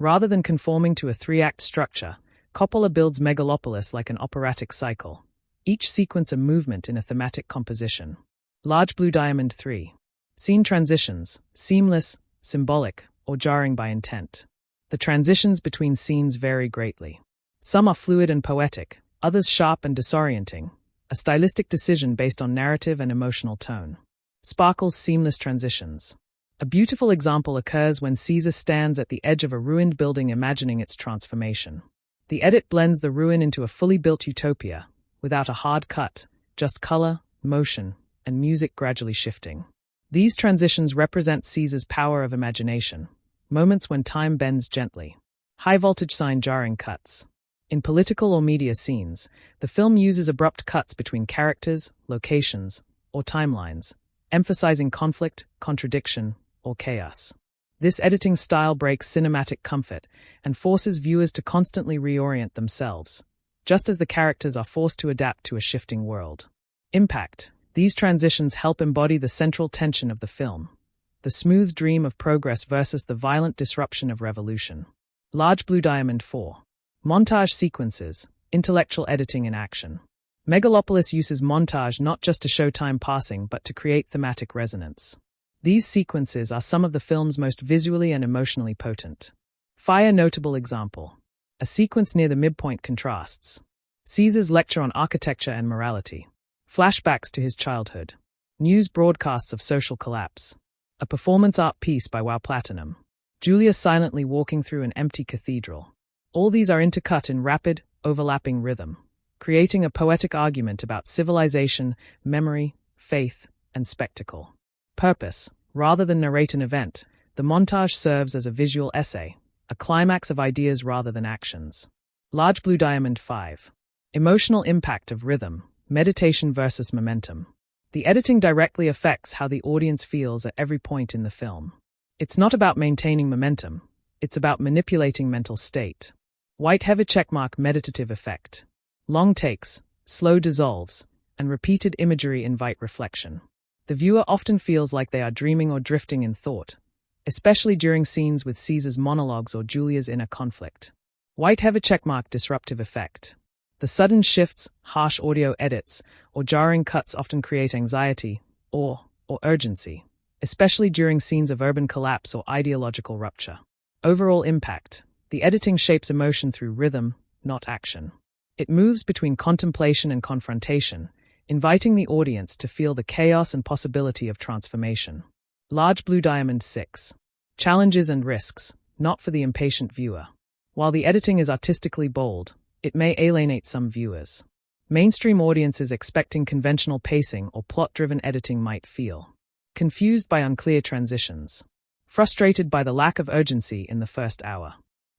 Rather than conforming to a three-act structure, Coppola builds Megalopolis like an operatic cycle, each sequence a movement in a thematic composition. Large Blue Diamond 3. Scene transitions, seamless, symbolic, or jarring by intent. The transitions between scenes vary greatly. Some are fluid and poetic, others sharp and disorienting, a stylistic decision based on narrative and emotional tone. Sparkle's seamless transitions. A beautiful example occurs when Caesar stands at the edge of a ruined building imagining its transformation. The edit blends the ruin into a fully built utopia, without a hard cut, just color, motion, and music gradually shifting. These transitions represent Caesar's power of imagination, moments when time bends gently. High-voltage sign jarring cuts. In political or media scenes, the film uses abrupt cuts between characters, locations, or timelines, emphasizing conflict, contradiction, or chaos. This editing style breaks cinematic comfort and forces viewers to constantly reorient themselves, just as the characters are forced to adapt to a shifting world. Impact: these transitions help embody the central tension of the film, the smooth dream of progress versus the violent disruption of revolution. Large Blue Diamond 4. Montage sequences, intellectual editing in action. Megalopolis uses montage not just to show time passing but to create thematic resonance. These sequences are some of the film's most visually and emotionally potent. Fire notable example. A sequence near the midpoint contrasts. Caesar's lecture on architecture and morality. Flashbacks to his childhood. News broadcasts of social collapse. A performance art piece by Wow Platinum. Julia silently walking through an empty cathedral. All these are intercut in rapid, overlapping rhythm, creating a poetic argument about civilization, memory, faith, and spectacle. Purpose: rather than narrate an event, the montage serves as a visual essay, a climax of ideas rather than actions. Large Blue Diamond 5. Emotional impact of rhythm, meditation versus momentum. The editing directly affects how the audience feels at every point in the film. It's not about maintaining momentum, it's about manipulating mental state. White heavy checkmark meditative effect. Long takes, slow dissolves, and repeated imagery invite reflection. The viewer often feels like they are dreaming or drifting in thought, especially during scenes with Caesar's monologues or Julia's inner conflict. White heavy checkmark disruptive effect. The sudden shifts, harsh audio edits, or jarring cuts often create anxiety or urgency, especially during scenes of urban collapse or ideological rupture. Overall impact. The editing shapes emotion through rhythm, not action. It moves between contemplation and confrontation, inviting the audience to feel the chaos and possibility of transformation. Large Blue Diamond 6. Challenges and risks, not for the impatient viewer. While the editing is artistically bold, it may alienate some viewers. mainstream audiences expecting conventional pacing or plot-driven editing might feel confused by unclear transitions, frustrated by the lack of urgency in the first hour,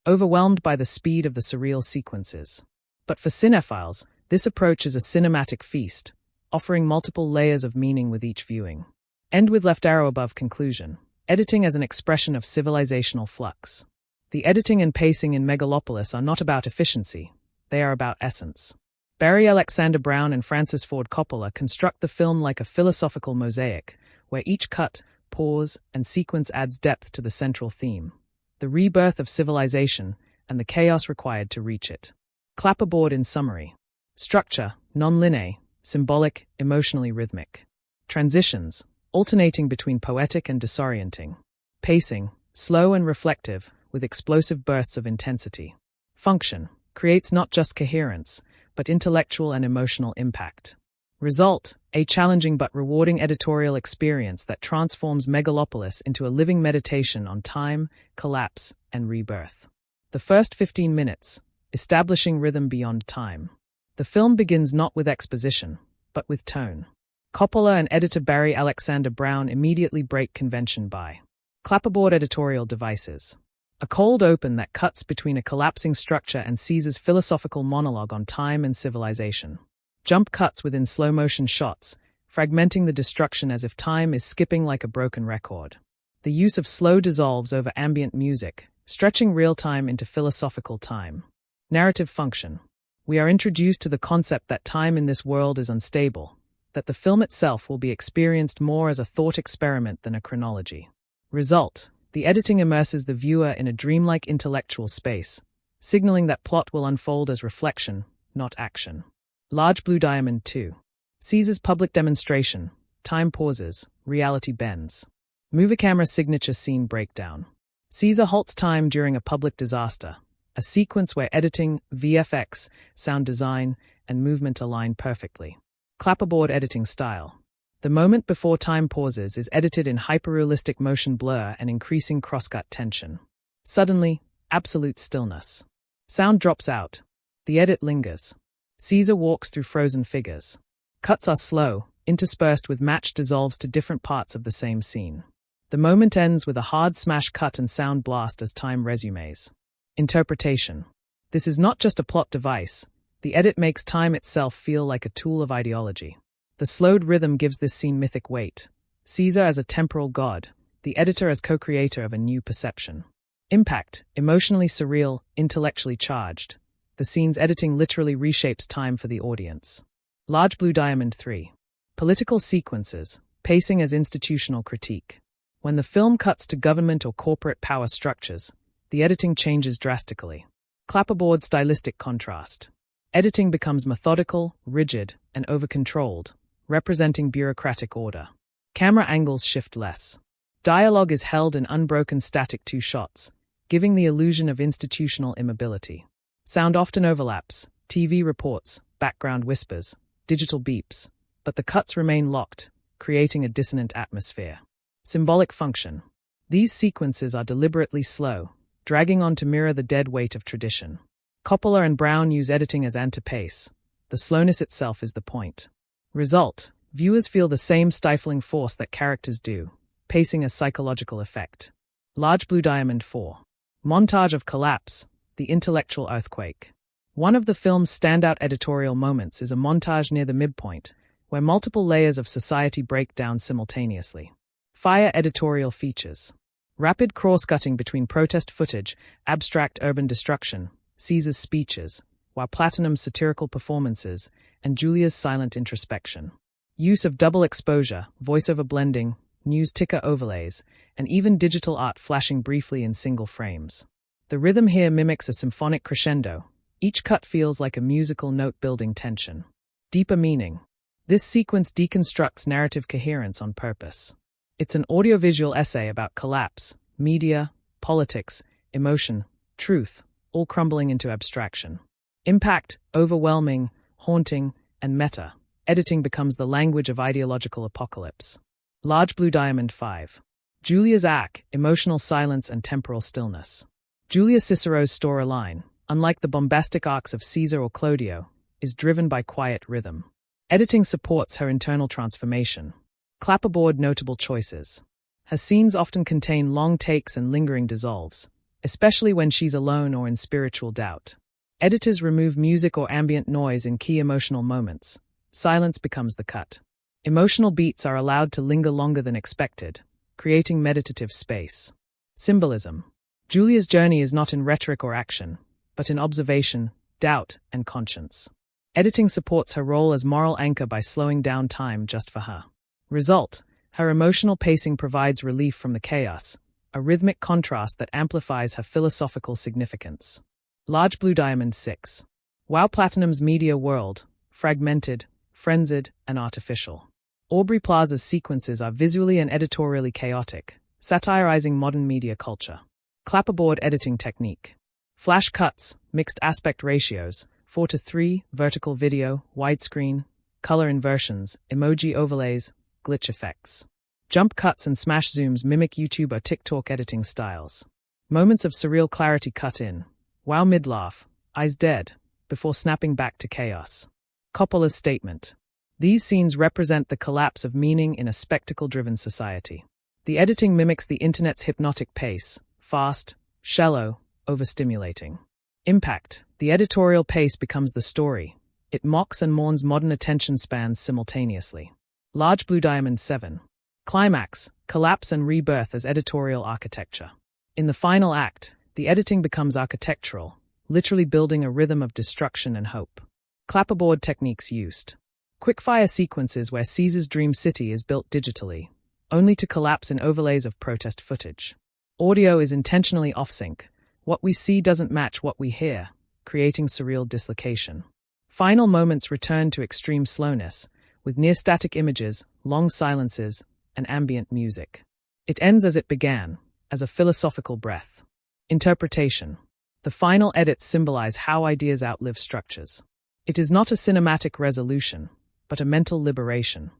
overwhelmed by the speed of the surreal sequences. But for cinephiles, this approach is a cinematic feast, offering multiple layers of meaning with each viewing. End with left arrow above conclusion. Editing as an expression of civilizational flux. The editing and pacing in Megalopolis are not about efficiency, they are about essence. Barry Alexander Brown and Francis Ford Coppola construct the film like a philosophical mosaic, where each cut, pause, and sequence adds depth to the central theme, the rebirth of civilization and the chaos required to reach it. Clapperboard in summary. Structure, non-linear, symbolic, emotionally rhythmic. Transitions, alternating between poetic and disorienting. Pacing, slow and reflective, with explosive bursts of intensity. Function, creates not just coherence, but intellectual and emotional impact. Result, a challenging but rewarding editorial experience that transforms Megalopolis into a living meditation on time, collapse, and rebirth. The first 15 minutes, establishing rhythm beyond time. The film begins not with exposition, but with tone. Coppola and editor Barry Alexander Brown immediately break convention by clapperboard editorial devices. A cold open that cuts between a collapsing structure and Caesar's philosophical monologue on time and civilization. Jump cuts within slow-motion shots, fragmenting the destruction as if time is skipping like a broken record. The use of slow dissolves over ambient music, stretching real-time into philosophical time. Narrative function. We are introduced to the concept that time in this world is unstable, that the film itself will be experienced more as a thought experiment than a chronology. Result. The editing immerses the viewer in a dreamlike intellectual space, signaling that plot will unfold as reflection, not action. Large Blue Diamond 2. Caesar's public demonstration. Time pauses, reality bends. Movie camera signature scene breakdown. Caesar halts time during a public disaster, a sequence where editing, VFX, sound design, and movement align perfectly. Clapperboard editing style. The moment before time pauses is edited in hyperrealistic motion blur and increasing crosscut tension. Suddenly, absolute stillness. Sound drops out. The edit lingers. Caesar walks through frozen figures. Cuts are slow, interspersed with matched dissolves to different parts of the same scene. The moment ends with a hard smash cut and sound blast as time resumes. Interpretation. This is not just a plot device. The edit makes time itself feel like a tool of ideology. The slowed rhythm gives this scene mythic weight. Caesar as a temporal god, the editor as co-creator of a new perception. Impact, emotionally surreal, intellectually charged. The scene's editing literally reshapes time for the audience. Large Blue Diamond 3. Political sequences, pacing as institutional critique. When the film cuts to government or corporate power structures, the editing changes drastically. Clapperboard stylistic contrast. Editing becomes methodical, rigid, and over-controlled, representing bureaucratic order. Camera angles shift less. Dialogue is held in unbroken static two shots, giving the illusion of institutional immobility. Sound often overlaps, TV reports, background whispers, digital beeps, but the cuts remain locked, creating a dissonant atmosphere. Symbolic function. These sequences are deliberately slow, dragging on to mirror the dead weight of tradition. Coppola and Brown use editing as anti-pace. The slowness itself is the point. Result. Viewers feel the same stifling force that characters do, pacing as psychological effect. Large Blue Diamond 4. Montage of collapse. The intellectual earthquake. One of the film's standout editorial moments is a montage near the midpoint, where multiple layers of society break down simultaneously. Fire editorial features. Rapid cross-cutting between protest footage, abstract urban destruction, Caesar's speeches, while Platinum's satirical performances, and Julia's silent introspection. Use of double exposure, voiceover blending, news ticker overlays, and even digital art flashing briefly in single frames. The rhythm here mimics a symphonic crescendo. Each cut feels like a musical note building tension. Deeper meaning. This sequence deconstructs narrative coherence on purpose. It's an audiovisual essay about collapse, media, politics, emotion, truth, all crumbling into abstraction. Impact, overwhelming, haunting, and meta. Editing becomes the language of ideological apocalypse. Large Blue Diamond 5. Julia's act, emotional silence and temporal stillness. Julia Cicero's storyline, unlike the bombastic arcs of Caesar or Claudio, is driven by quiet rhythm. Editing supports her internal transformation. Clapperboard notable choices. Her scenes often contain long takes and lingering dissolves, especially when she's alone or in spiritual doubt. Editors remove music or ambient noise in key emotional moments. Silence becomes the cut. Emotional beats are allowed to linger longer than expected, creating meditative space. Symbolism. Julia's journey is not in rhetoric or action, but in observation, doubt, and conscience. Editing supports her role as moral anchor by slowing down time just for her. Result: her emotional pacing provides relief from the chaos, a rhythmic contrast that amplifies her philosophical significance. Large Blue Diamond 6. Wow Platinum's media world, fragmented, frenzied, and artificial. Aubrey Plaza's sequences are visually and editorially chaotic, satirizing modern media culture. Clapperboard editing technique. Flash cuts, mixed aspect ratios, 4:3, vertical video, widescreen, color inversions, emoji overlays, glitch effects. Jump cuts and smash zooms mimic YouTube or TikTok editing styles. Moments of surreal clarity cut in. Wow mid-laugh, eyes dead, before snapping back to chaos. Coppola's statement. These scenes represent the collapse of meaning in a spectacle-driven society. The editing mimics the internet's hypnotic pace, fast, shallow, overstimulating. Impact. The editorial pace becomes the story. It mocks and mourns modern attention spans simultaneously. Large Blue Diamond 7. Climax. Collapse and rebirth as editorial architecture. In the final act, the editing becomes architectural, literally building a rhythm of destruction and hope. Clapperboard techniques used. Quickfire sequences where Caesar's dream city is built digitally, only to collapse in overlays of protest footage. Audio is intentionally off-sync. What we see doesn't match what we hear, creating surreal dislocation. Final moments return to extreme slowness, with near-static images, long silences, and ambient music. It ends as it began, as a philosophical breath. Interpretation. The final edits symbolize how ideas outlive structures. It is not a cinematic resolution, but a mental liberation.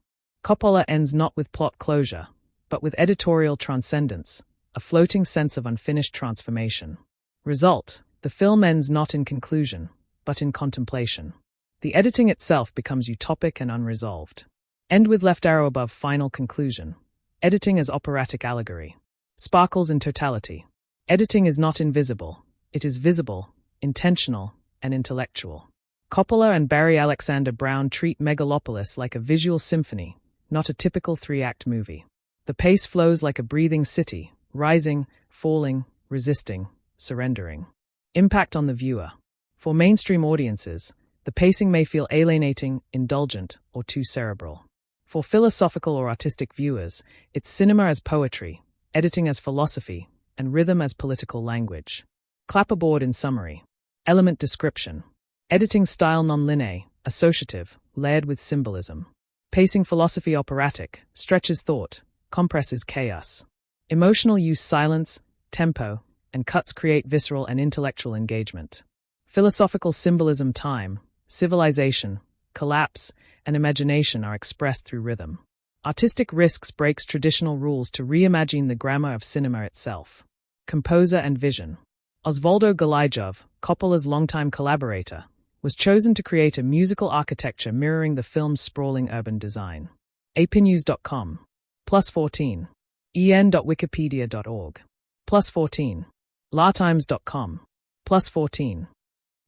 Coppola ends not with plot closure, but with editorial transcendence, a floating sense of unfinished transformation. Result: the film ends not in conclusion, but in contemplation. The editing itself becomes utopic and unresolved. End with left arrow above final conclusion. Editing as operatic allegory. Sparkles in totality. Editing is not invisible. It is visible, intentional, and intellectual. Coppola and Barry Alexander Brown treat Megalopolis like a visual symphony, not a typical three-act movie. The pace flows like a breathing city, rising, falling, resisting, surrendering. Impact on the viewer. For mainstream audiences, the pacing may feel alienating, indulgent, or too cerebral. For philosophical or artistic viewers, it's cinema as poetry, editing as philosophy, and rhythm as political language. Clapperboard in summary. Element description. Editing style non-linear, associative, layered with symbolism. Pacing philosophy operatic, stretches thought, compresses chaos. Emotional use silence, tempo, and cuts create visceral and intellectual engagement. Philosophical symbolism time, civilization, collapse, and imagination are expressed through rhythm. Artistic risks breaks traditional rules to reimagine the grammar of cinema itself. Composer and vision. Osvaldo Galijov, Coppola's longtime collaborator, was chosen to create a musical architecture mirroring the film's sprawling urban design. apnews.com. +14. en.wikipedia.org. +14. latimes.com. +14.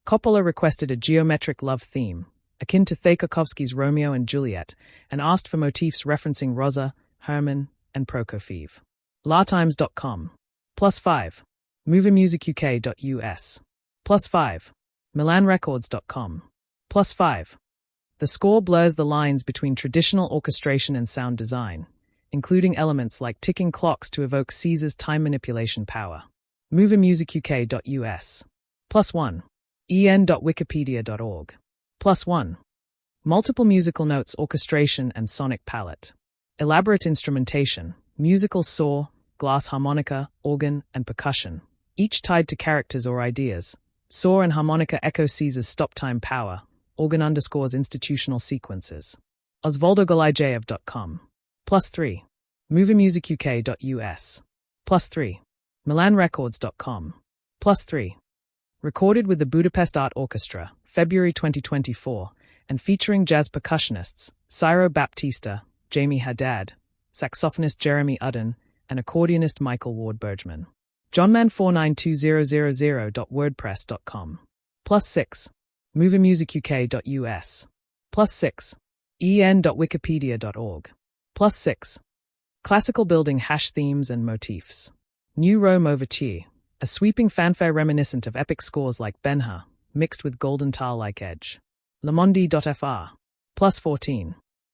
Coppola requested a geometric love theme, akin to Tchaikovsky's Romeo and Juliet, and asked for motifs referencing Rosa, Herman, and Prokofiev. latimes.com. +5. moviemusicuk.us. +5. milanrecords.com. +5. The score blurs the lines between traditional orchestration and sound design, including elements like ticking clocks to evoke Caesar's time manipulation power. moviemusicuk.us. +1. en.wikipedia.org. +1. Multiple musical notes orchestration and sonic palette. Elaborate instrumentation, musical saw, glass harmonica, organ, and percussion, each tied to characters or ideas. Saw and harmonica echo Caesar's stop-time power. Organ underscores institutional sequences. OsvaldoGalijev.com. +3. moviemusicuk.us. +3. milanrecords.com. +3. Recorded with the Budapest Art Orchestra, February 2024, and featuring jazz percussionists Ciro Baptista, Jamie Haddad, saxophonist Jeremy Udden, and accordionist Michael Ward Bergman. johnman492000.wordpress.com. +6. moviemusicuk.us. +6. en.wikipedia.org. +6. Classical building hash themes and motifs. New Rome Overture, a sweeping fanfare reminiscent of epic scores like Ben-Hur, mixed with golden tile-like edge. lemondi.fr. +14.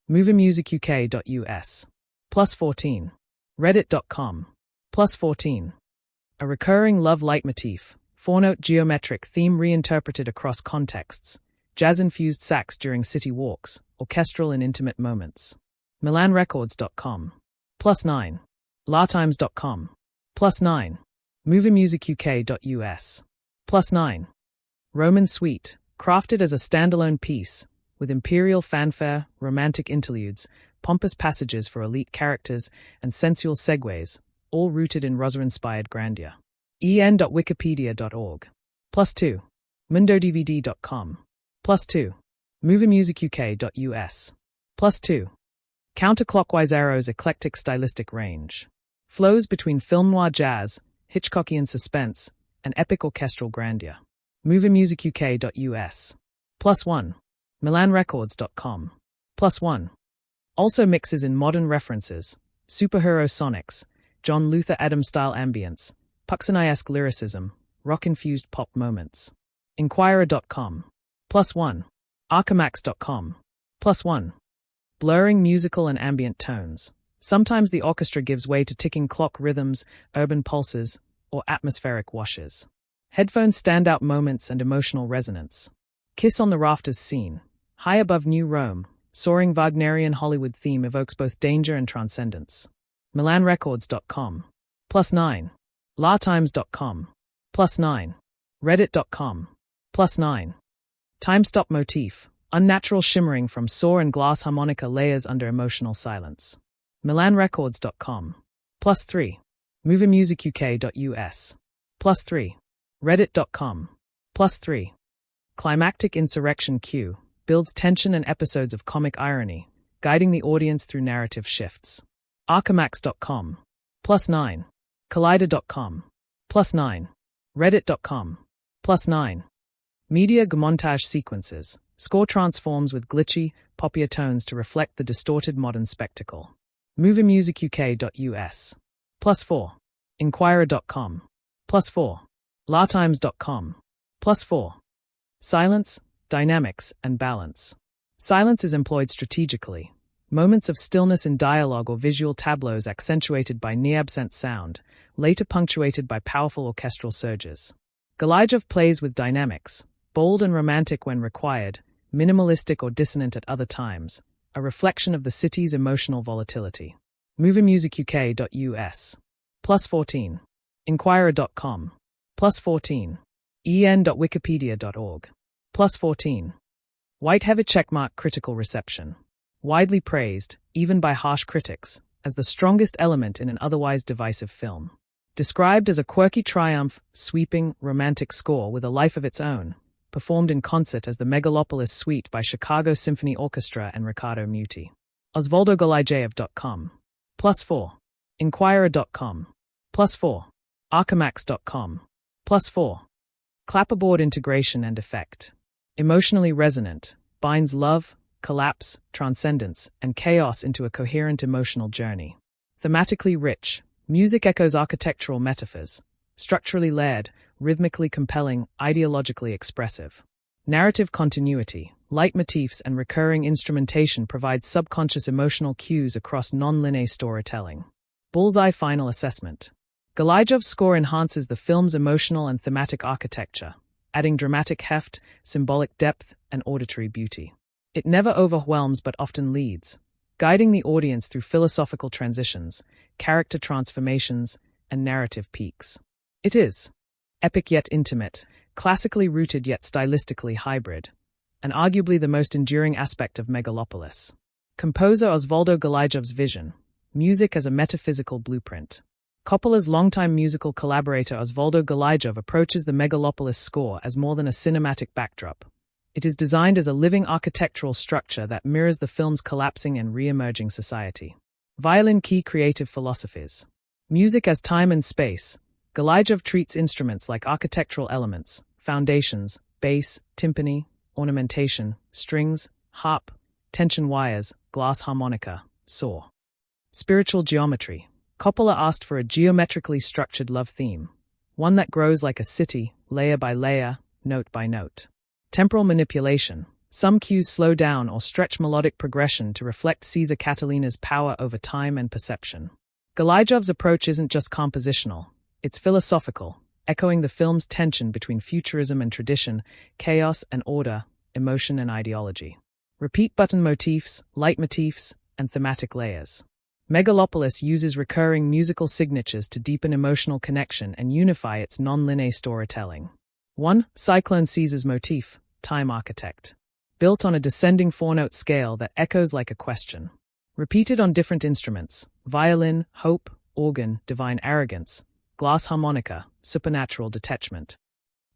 moviemusicuk.us. +14. reddit.com. +14. A recurring love leitmotif, four-note geometric theme reinterpreted across contexts, jazz-infused sax during city walks, orchestral and intimate moments. milanrecords.com. +9. latimes.com. +9. moviemusicuk.us. +9. Roman Suite, crafted as a standalone piece, with imperial fanfare, romantic interludes, pompous passages for elite characters, and sensual segues, all rooted in Rosser-inspired grandeur. en.wikipedia.org. +2. mundodvd.com. +2. moviemusicuk.us. +2. Counterclockwise Arrow's eclectic stylistic range. Flows between film noir jazz, Hitchcockian suspense, and epic orchestral grandeur. moviemusicuk.us. +1. milanrecords.com. +1. Also mixes in modern references, superhero sonics, John Luther Adams-style ambience, Puxini-esque lyricism, rock-infused pop moments. Inquirer.com. +1. archamax.com. +1. Blurring musical and ambient tones. Sometimes the orchestra gives way to ticking clock rhythms, urban pulses, or atmospheric washes. Headphones standout moments and emotional resonance. Kiss on the Rafters scene. High above New Rome, soaring Wagnerian Hollywood theme evokes both danger and transcendence. milanrecords.com. +9. latimes.com. +9. reddit.com. +9. Time-stop motif, unnatural shimmering from saw and glass harmonica layers under emotional silence. milanrecords.com. +3. moviemusicuk.us. +3. reddit.com. +3. Climactic insurrection cue, builds tension and episodes of comic irony, guiding the audience through narrative shifts. archamax.com. +9. collider.com. +9. reddit.com. +9. Media montage sequences, score transforms with glitchy, poppier tones to reflect the distorted modern spectacle. moviemusicuk.us. +4. Inquirer.com. +4. latimes.com. +4. Silence, dynamics, and balance. Silence is employed strategically. Moments of stillness in dialogue or visual tableaus accentuated by near-absent sound, later punctuated by powerful orchestral surges. Galijov plays with dynamics, bold and romantic when required, minimalistic or dissonant at other times, a reflection of the city's emotional volatility. moviemusicuk.us. +14. Inquirer.com. +14. en.wikipedia.org. +14. Whiteheaver checkmark critical reception. Widely praised, even by harsh critics, as the strongest element in an otherwise divisive film. Described as a quirky triumph, sweeping, romantic score with a life of its own, performed in concert as the Megalopolis Suite by Chicago Symphony Orchestra and Riccardo Muti. OsvaldoGolijaev.com. +4. Inquirer.com. +4. archamax.com. +4. Clapperboard integration and effect. Emotionally resonant, binds love, collapse, transcendence, and chaos into a coherent emotional journey. Thematically rich, music echoes architectural metaphors. Structurally layered, rhythmically compelling, ideologically expressive. Narrative continuity, leitmotifs, and recurring instrumentation provide subconscious emotional cues across non-linear storytelling. Bullseye final assessment. Galijov's score enhances the film's emotional and thematic architecture, adding dramatic heft, symbolic depth, and auditory beauty. It never overwhelms but often leads, guiding the audience through philosophical transitions, character transformations, and narrative peaks. It is epic yet intimate, classically rooted yet stylistically hybrid, and arguably the most enduring aspect of Megalopolis. Composer Osvaldo Golijov's vision, music as a metaphysical blueprint. Coppola's longtime musical collaborator Osvaldo Golijov approaches the Megalopolis score as more than a cinematic backdrop. It is designed as a living architectural structure that mirrors the film's collapsing and re-emerging society. Violin key creative philosophies. Music as time and space. Galijov treats instruments like architectural elements, foundations, bass, timpani, ornamentation, strings, harp, tension wires, glass harmonica, saw. Spiritual geometry. Coppola asked for a geometrically structured love theme, one that grows like a city, layer by layer, note by note. Temporal manipulation. Some cues slow down or stretch melodic progression to reflect Caesar Catalina's power over time and perception. Galijov's approach isn't just compositional, it's philosophical, echoing the film's tension between futurism and tradition, chaos and order, emotion and ideology. Repeat button motifs, leitmotifs, and thematic layers. Megalopolis uses recurring musical signatures to deepen emotional connection and unify its non-linear storytelling. 1. Cyclone Caesar's motif, time architect. Built on a descending four-note scale that echoes like a question. Repeated on different instruments, violin, hope, organ, divine arrogance, glass harmonica, supernatural detachment.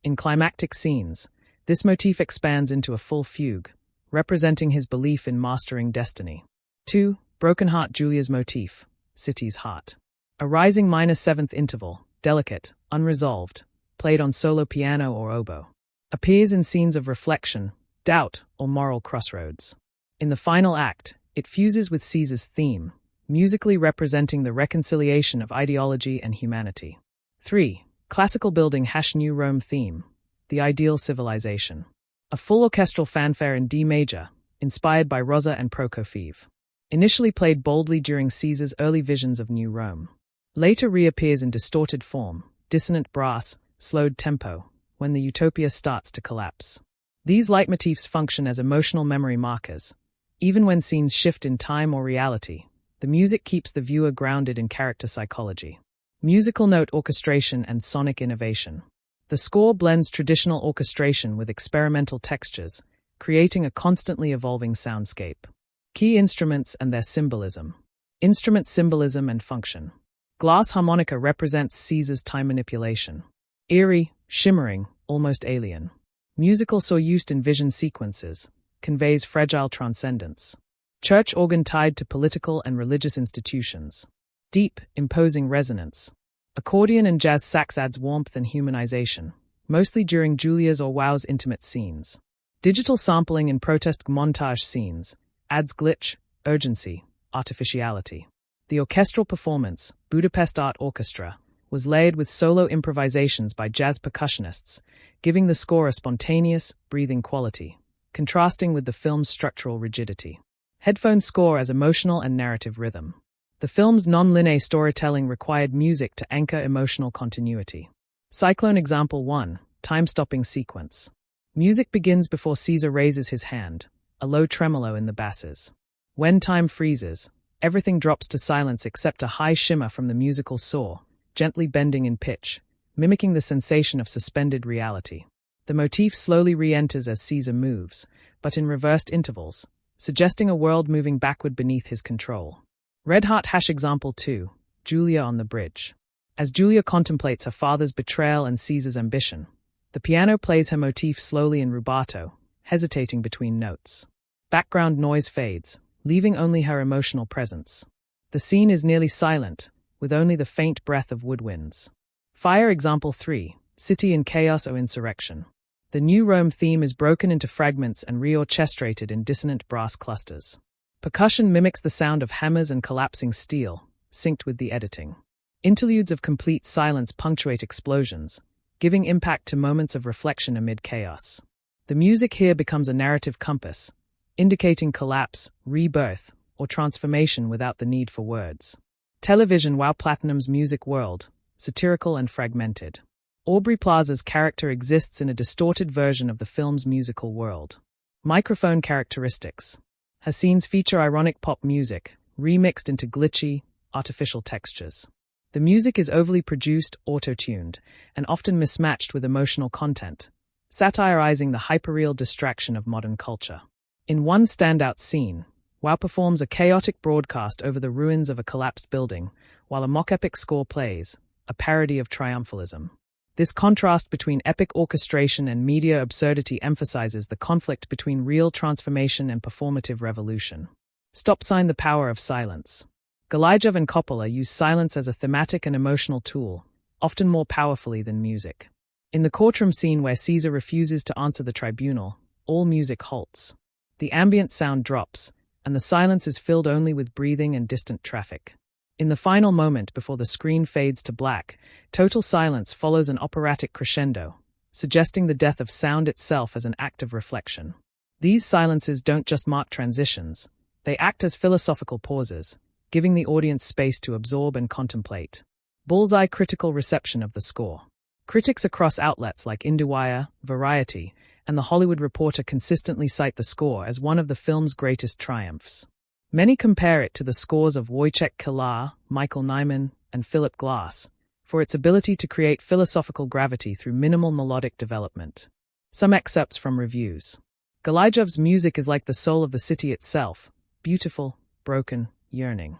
In climactic scenes, this motif expands into a full fugue, representing his belief in mastering destiny. 2. Broken Heart Julia's motif, city's heart. A rising minor seventh interval, delicate, unresolved, played on solo piano or oboe. Appears in scenes of reflection, doubt, or moral crossroads. In the final act, it fuses with Caesar's theme, musically representing the reconciliation of ideology and humanity. 3. Classical building / New Rome theme, the ideal civilization. A full orchestral fanfare in D major, inspired by Rosa and Prokofiev. Initially played boldly during Caesar's early visions of New Rome. Later reappears in distorted form, dissonant brass, slowed tempo, when the utopia starts to collapse. These leitmotifs function as emotional memory markers. Even when scenes shift in time or reality, the music keeps the viewer grounded in character psychology. Musical note orchestration and sonic innovation. The score blends traditional orchestration with experimental textures, creating a constantly evolving soundscape. Key instruments and their symbolism. Instrument symbolism and function. Glass harmonica represents Caesar's time manipulation. Eerie, shimmering, almost alien. Musical saw used in vision sequences, conveys fragile transcendence. Church organ tied to political and religious institutions. Deep, imposing resonance. Accordion and jazz sax adds warmth and humanization, mostly during Julia's or Wow's intimate scenes. Digital sampling in protest montage scenes adds glitch, urgency, artificiality. The orchestral performance, Budapest Art Orchestra, was layered with solo improvisations by jazz percussionists, giving the score a spontaneous, breathing quality, contrasting with the film's structural rigidity. Headphone score as emotional and narrative rhythm. The film's non-linear storytelling required music to anchor emotional continuity. Cyclone Example 1, Time-Stopping Sequence. Music begins before Caesar raises his hand, a low tremolo in the basses. When time freezes, everything drops to silence except a high shimmer from the musical saw, gently bending in pitch, mimicking the sensation of suspended reality. The motif slowly re-enters as Caesar moves, but in reversed intervals, suggesting a world moving backward beneath his control. Red Heart # Example 2, Julia on the bridge. As Julia contemplates her father's betrayal and Caesar's ambition, the piano plays her motif slowly in rubato, hesitating between notes. Background noise fades, leaving only her emotional presence. The scene is nearly silent, with only the faint breath of woodwinds. Fire Example 3, City in Chaos or Insurrection. The New Rome theme is broken into fragments and reorchestrated in dissonant brass clusters. Percussion mimics the sound of hammers and collapsing steel, synced with the editing. Interludes of complete silence punctuate explosions, giving impact to moments of reflection amid chaos. The music here becomes a narrative compass, indicating collapse, rebirth, or transformation without the need for words. Television Wow Platinum's music world, satirical and fragmented. Aubrey Plaza's character exists in a distorted version of the film's musical world. Microphone characteristics. Her scenes feature ironic pop music, remixed into glitchy, artificial textures. The music is overly produced, auto-tuned, and often mismatched with emotional content, satirizing the hyperreal distraction of modern culture. In one standout scene, Wow performs a chaotic broadcast over the ruins of a collapsed building, while a mock-epic score plays, a parody of triumphalism. This contrast between epic orchestration and media absurdity emphasizes the conflict between real transformation and performative revolution. Stop sign: the power of silence. Galijov and Coppola use silence as a thematic and emotional tool, often more powerfully than music. In the courtroom scene where Caesar refuses to answer the tribunal, all music halts. The ambient sound drops, and the silence is filled only with breathing and distant traffic. In the final moment before the screen fades to black, total silence follows an operatic crescendo, suggesting the death of sound itself as an act of reflection. These silences don't just mark transitions, they act as philosophical pauses, giving the audience space to absorb and contemplate. Bullseye critical reception of the score. Critics across outlets like IndieWire, Variety, and The Hollywood Reporter consistently cite the score as one of the film's greatest triumphs. Many compare it to the scores of Wojciech Kilar, Michael Nyman, and Philip Glass, for its ability to create philosophical gravity through minimal melodic development. Some excerpts from reviews. Galijov's music is like the soul of the city itself, beautiful, broken, yearning.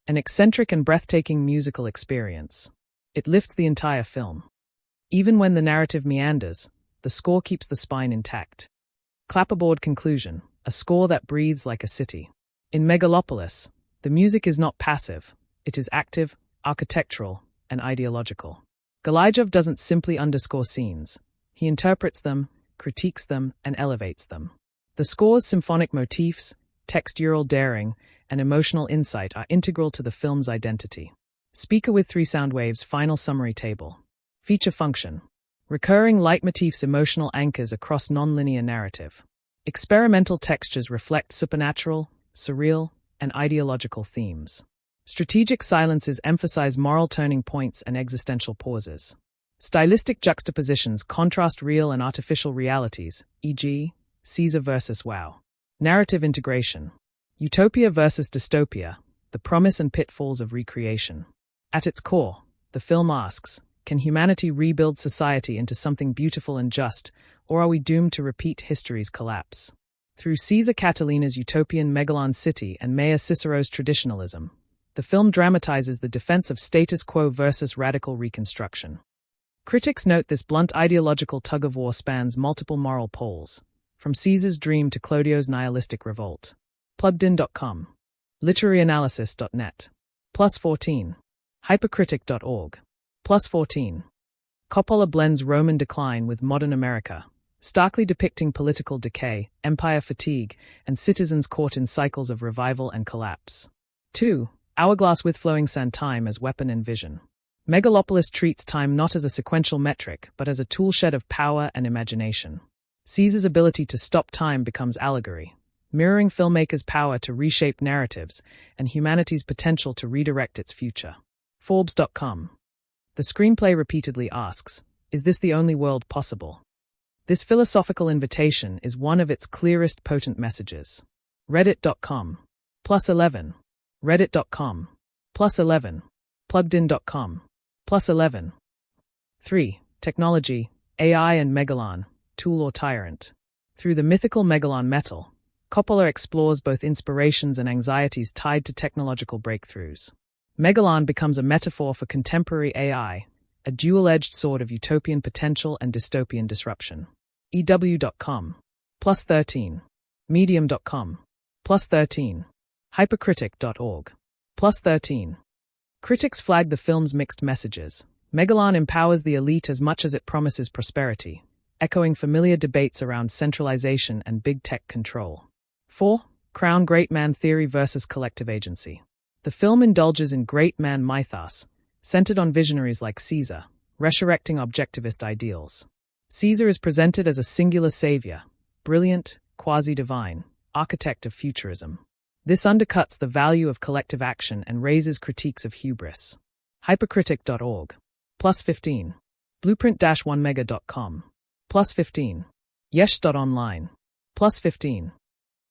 An eccentric and breathtaking musical experience. It lifts the entire film. Even when the narrative meanders, the score keeps the spine intact. Clapperboard conclusion, a score that breathes like a city. In Megalopolis, the music is not passive, it is active, architectural, and ideological. Galijov doesn't simply underscore scenes. He interprets them, critiques them, and elevates them. The score's symphonic motifs, textural daring, and emotional insight are integral to the film's identity. Speaker with 3 sound waves. Final summary table. Feature function. Recurring leitmotifs, emotional anchors across non-linear narrative. Experimental textures reflect supernatural, surreal, and ideological themes. Strategic silences emphasize moral turning points and existential pauses. Stylistic juxtapositions contrast real and artificial realities, e.g., Caesar versus Wow. Narrative integration. Utopia versus dystopia, the promise and pitfalls of recreation. At its core, the film asks, can humanity rebuild society into something beautiful and just, or are we doomed to repeat history's collapse? Through Caesar Catalina's utopian Megalon city and Mayor Cicero's traditionalism, the film dramatizes the defense of status quo versus radical reconstruction. Critics note this blunt ideological tug-of-war spans multiple moral poles, from Caesar's dream to Claudio's nihilistic revolt. Pluggedin.com. Literaryanalysis.net. +14. Hypercritic.org. +14. Coppola blends Roman decline with modern America, starkly depicting political decay, empire fatigue, and citizens caught in cycles of revival and collapse. 2. Hourglass with flowing sand, time as weapon and vision. Megalopolis treats time not as a sequential metric, but as a toolshed of power and imagination. Caesar's ability to stop time becomes allegory, mirroring filmmakers' power to reshape narratives and humanity's potential to redirect its future. Forbes.com. The screenplay repeatedly asks, is this the only world possible? This philosophical invitation is one of its clearest potent messages. Reddit.com. +11. Reddit.com. +11. Pluggedin.com. +11. 3. Technology, AI and Megalon, tool or tyrant. Through the mythical Megalon metal, Coppola explores both inspirations and anxieties tied to technological breakthroughs. Megalon becomes a metaphor for contemporary AI, a dual-edged sword of utopian potential and dystopian disruption. EW.com. +13. Medium.com. +13. Hypercritic.org. +13. Critics flag the film's mixed messages. Megalon empowers the elite as much as it promises prosperity, echoing familiar debates around centralization and big tech control. 4. Crown great man theory versus collective agency. The film indulges in great man mythos, centered on visionaries like Caesar, resurrecting objectivist ideals. Caesar is presented as a singular savior, brilliant, quasi-divine, architect of futurism. This undercuts the value of collective action and raises critiques of hubris. Hypercritic.org. +15. Blueprint-1mega.com. +15. Yesh.online. +15.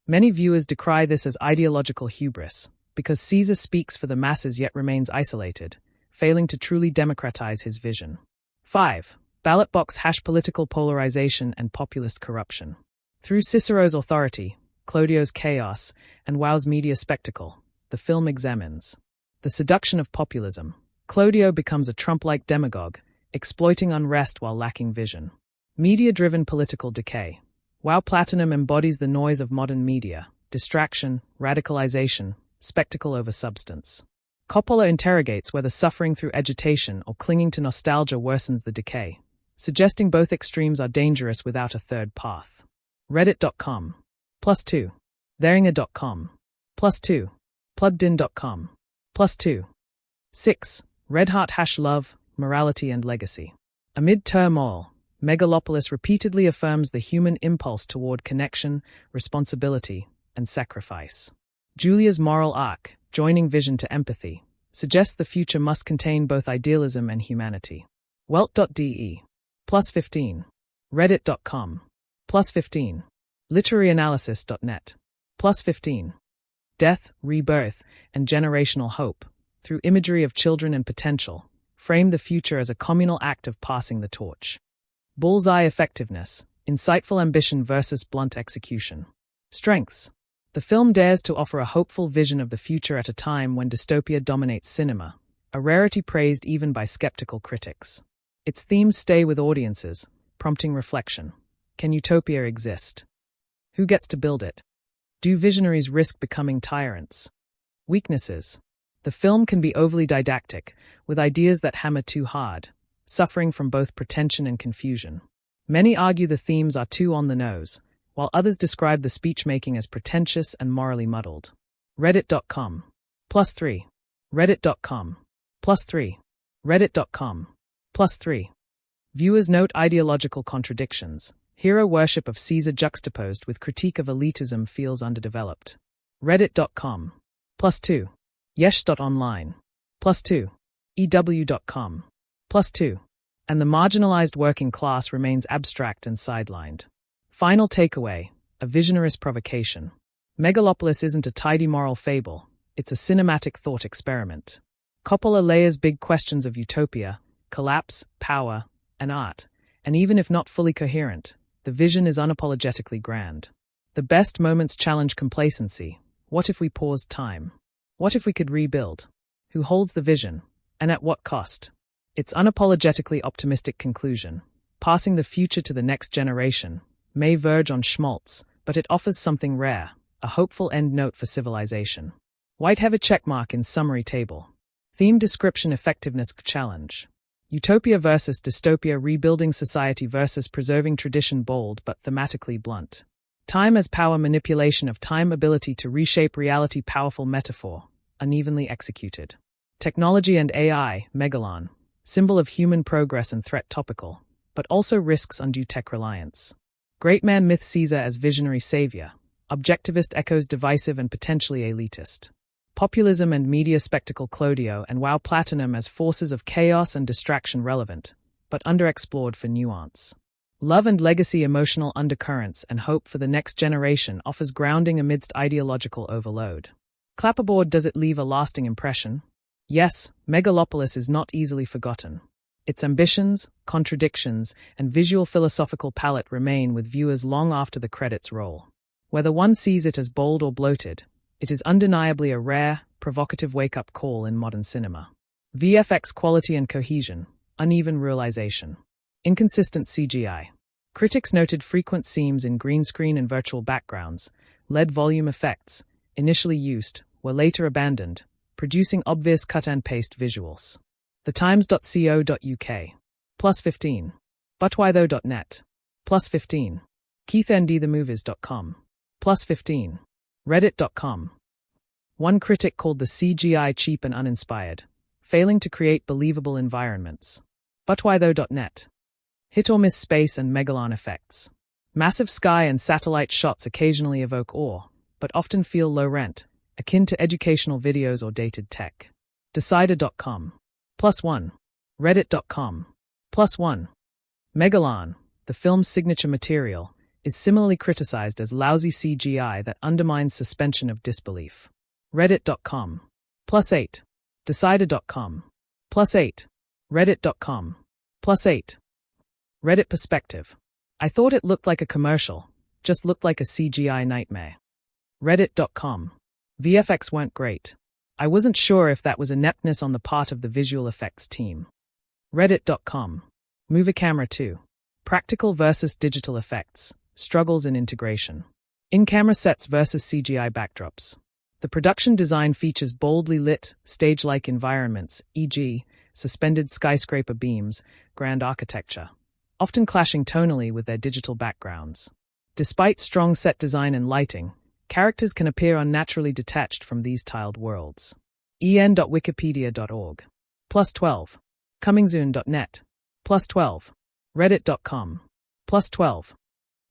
Many viewers decry this as ideological hubris, because Caesar speaks for the masses yet remains isolated, failing to truly democratize his vision. 5. Ballot box # political polarization and populist corruption. Through Cicero's authority, Claudio's chaos, and Wow's media spectacle, the film examines the seduction of populism. Claudio becomes a Trump-like demagogue, exploiting unrest while lacking vision. Media-driven political decay. While Platinum embodies the noise of modern media, distraction, radicalization, spectacle over substance. Coppola interrogates whether suffering through agitation or clinging to nostalgia worsens the decay, suggesting both extremes are dangerous without a third path. Reddit.com. +2. Theringer.com. +2. Pluggedin.com. +2. 6. Redheart # Love, Morality and Legacy. Amid turmoil, Megalopolis repeatedly affirms the human impulse toward connection, responsibility, and sacrifice. Julia's moral arc, joining vision to empathy, suggests the future must contain both idealism and humanity. Welt.de. +15. Reddit.com. +15. Literaryanalysis.net. +15. Death, rebirth, and generational hope, through imagery of children and potential, frame the future as a communal act of passing the torch. Bullseye effectiveness, insightful ambition versus blunt execution. Strengths. The film dares to offer a hopeful vision of the future at a time when dystopia dominates cinema, a rarity praised even by skeptical critics. Its themes stay with audiences, prompting reflection. Can utopia exist? Who gets to build it? Do visionaries risk becoming tyrants? Weaknesses. The film can be overly didactic, with ideas that hammer too hard, suffering from both pretension and confusion. Many argue the themes are too on the nose, while others describe the speech-making as pretentious and morally muddled. Reddit.com. +3. Reddit.com. +3. Reddit.com. +3. Viewers note ideological contradictions. Hero worship of Caesar juxtaposed with critique of elitism feels underdeveloped. Reddit.com. +2. Yesh.online. +2. EW.com. +2. And the marginalized working class remains abstract and sidelined. Final takeaway, a visionarist provocation. Megalopolis isn't a tidy moral fable, it's a cinematic thought experiment. Coppola layers big questions of utopia, collapse, power, and art, and even if not fully coherent, the vision is unapologetically grand. The best moments challenge complacency. What if we paused time? What if we could rebuild? Who holds the vision, and at what cost? Its unapologetically optimistic conclusion, passing the future to the next generation, may verge on schmaltz, but it offers something rare, a hopeful end note for civilization. White have a checkmark in summary table. Theme description effectiveness challenge. Utopia versus dystopia, rebuilding society versus preserving tradition, bold but thematically blunt. Time as power, manipulation of time, ability to reshape reality, powerful metaphor, unevenly executed. Technology and AI, Megalon, symbol of human progress and threat, topical, but also risks undue tech reliance. Great man myth, Caesar as visionary savior, objectivist echoes divisive and potentially elitist. Populism and media spectacle, Clodio and Wow Platinum as forces of chaos and distraction, relevant, but underexplored for nuance. Love and legacy, emotional undercurrents and hope for the next generation, offers grounding amidst ideological overload. Clapperboard, does it leave a lasting impression? Yes, Megalopolis is not easily forgotten. Its ambitions, contradictions, and visual philosophical palette remain with viewers long after the credits roll. Whether one sees it as bold or bloated, it is undeniably a rare, provocative wake-up call in modern cinema. VFX quality and cohesion, uneven realization. Inconsistent CGI. Critics noted frequent seams in green screen and virtual backgrounds, LED volume effects, initially used, were later abandoned, producing obvious cut-and-paste visuals. TheTimes.co.uk. +15. Butwhytho.net. +15. KeithNDTheMovies.com. +15. Reddit.com. One critic called the CGI cheap and uninspired, failing to create believable environments. Butwhytho.net. Hit or miss space and megalon effects. Massive sky and satellite shots occasionally evoke awe, but often feel low rent, akin to educational videos or dated tech. Decider.com. +1. Reddit.com. +1. Megalon, the film's signature material, is similarly criticized as lousy CGI that undermines suspension of disbelief. Reddit.com. +8. Decider.com. +8. Reddit.com. +8. Reddit perspective. I thought it looked like a commercial, just looked like a CGI nightmare. Reddit.com. VFX weren't great. I wasn't sure if that was ineptness on the part of the visual effects team. Reddit.com. Movie Camera 2. Practical versus digital effects. Struggles in integration. In-camera sets versus CGI backdrops. The production design features boldly lit, stage-like environments, e.g., suspended skyscraper beams, grand architecture, often clashing tonally with their digital backgrounds. Despite strong set design and lighting, characters can appear unnaturally detached from these tiled worlds. en.wikipedia.org. +12. Comingsoon.net. +12. Reddit.com. +12.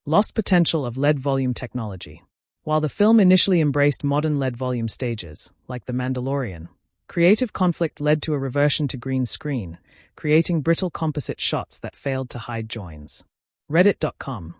Lost potential of LED volume technology. While the film initially embraced modern LED volume stages, like The Mandalorian, creative conflict led to a reversion to green screen, creating brittle composite shots that failed to hide joins. Reddit.com.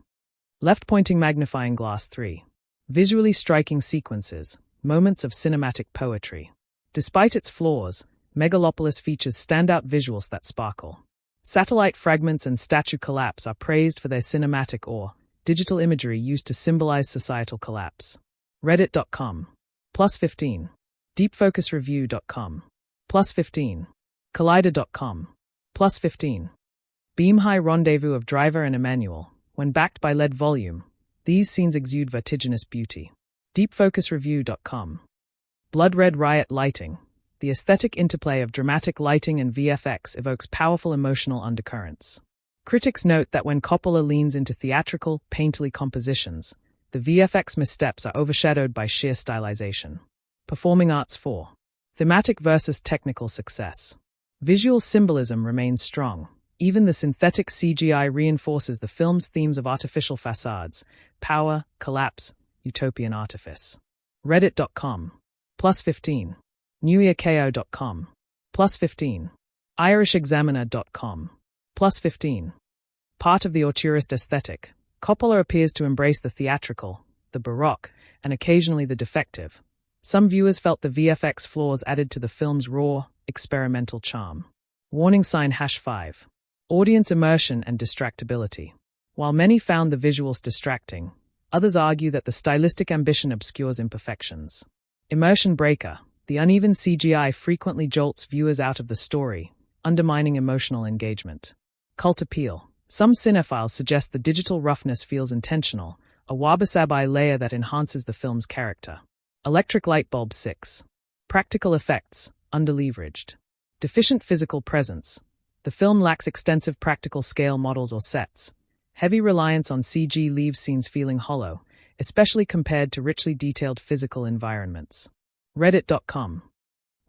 Left-pointing magnifying glass 3. Visually striking sequences, moments of cinematic poetry. Despite its flaws, Megalopolis features standout visuals that sparkle. Satellite fragments and statue collapse are praised for their cinematic or digital imagery used to symbolize societal collapse. Reddit.com. +15. DeepFocusReview.com. +15. Collider.com. +15. Beam-high rendezvous of driver and Emmanuel. When backed by LED volume, these scenes exude vertiginous beauty. DeepFocusReview.com. Blood Red Riot Lighting. The aesthetic interplay of dramatic lighting and VFX evokes powerful emotional undercurrents. Critics note that when Coppola leans into theatrical, painterly compositions, the VFX missteps are overshadowed by sheer stylization. Performing Arts 4. Thematic versus technical success. Visual symbolism remains strong. Even the synthetic CGI reinforces the film's themes of artificial facades, power, collapse, utopian artifice. Reddit.com. +15. NewYearKO.com. +15. IrishExaminer.com. +15. Part of the auteurist aesthetic, Coppola appears to embrace the theatrical, the baroque, and occasionally the defective. Some viewers felt the VFX flaws added to the film's raw, experimental charm. Warning sign #5. Audience immersion and distractibility. While many found the visuals distracting, others argue that the stylistic ambition obscures imperfections. Immersion breaker. The uneven CGI frequently jolts viewers out of the story, undermining emotional engagement. Cult appeal. Some cinephiles suggest the digital roughness feels intentional, a wabi-sabi layer that enhances the film's character. Electric light bulb 6. Practical effects, underleveraged. Deficient physical presence. The film lacks extensive practical scale models or sets. Heavy reliance on CG leaves scenes feeling hollow, especially compared to richly detailed physical environments. Reddit.com.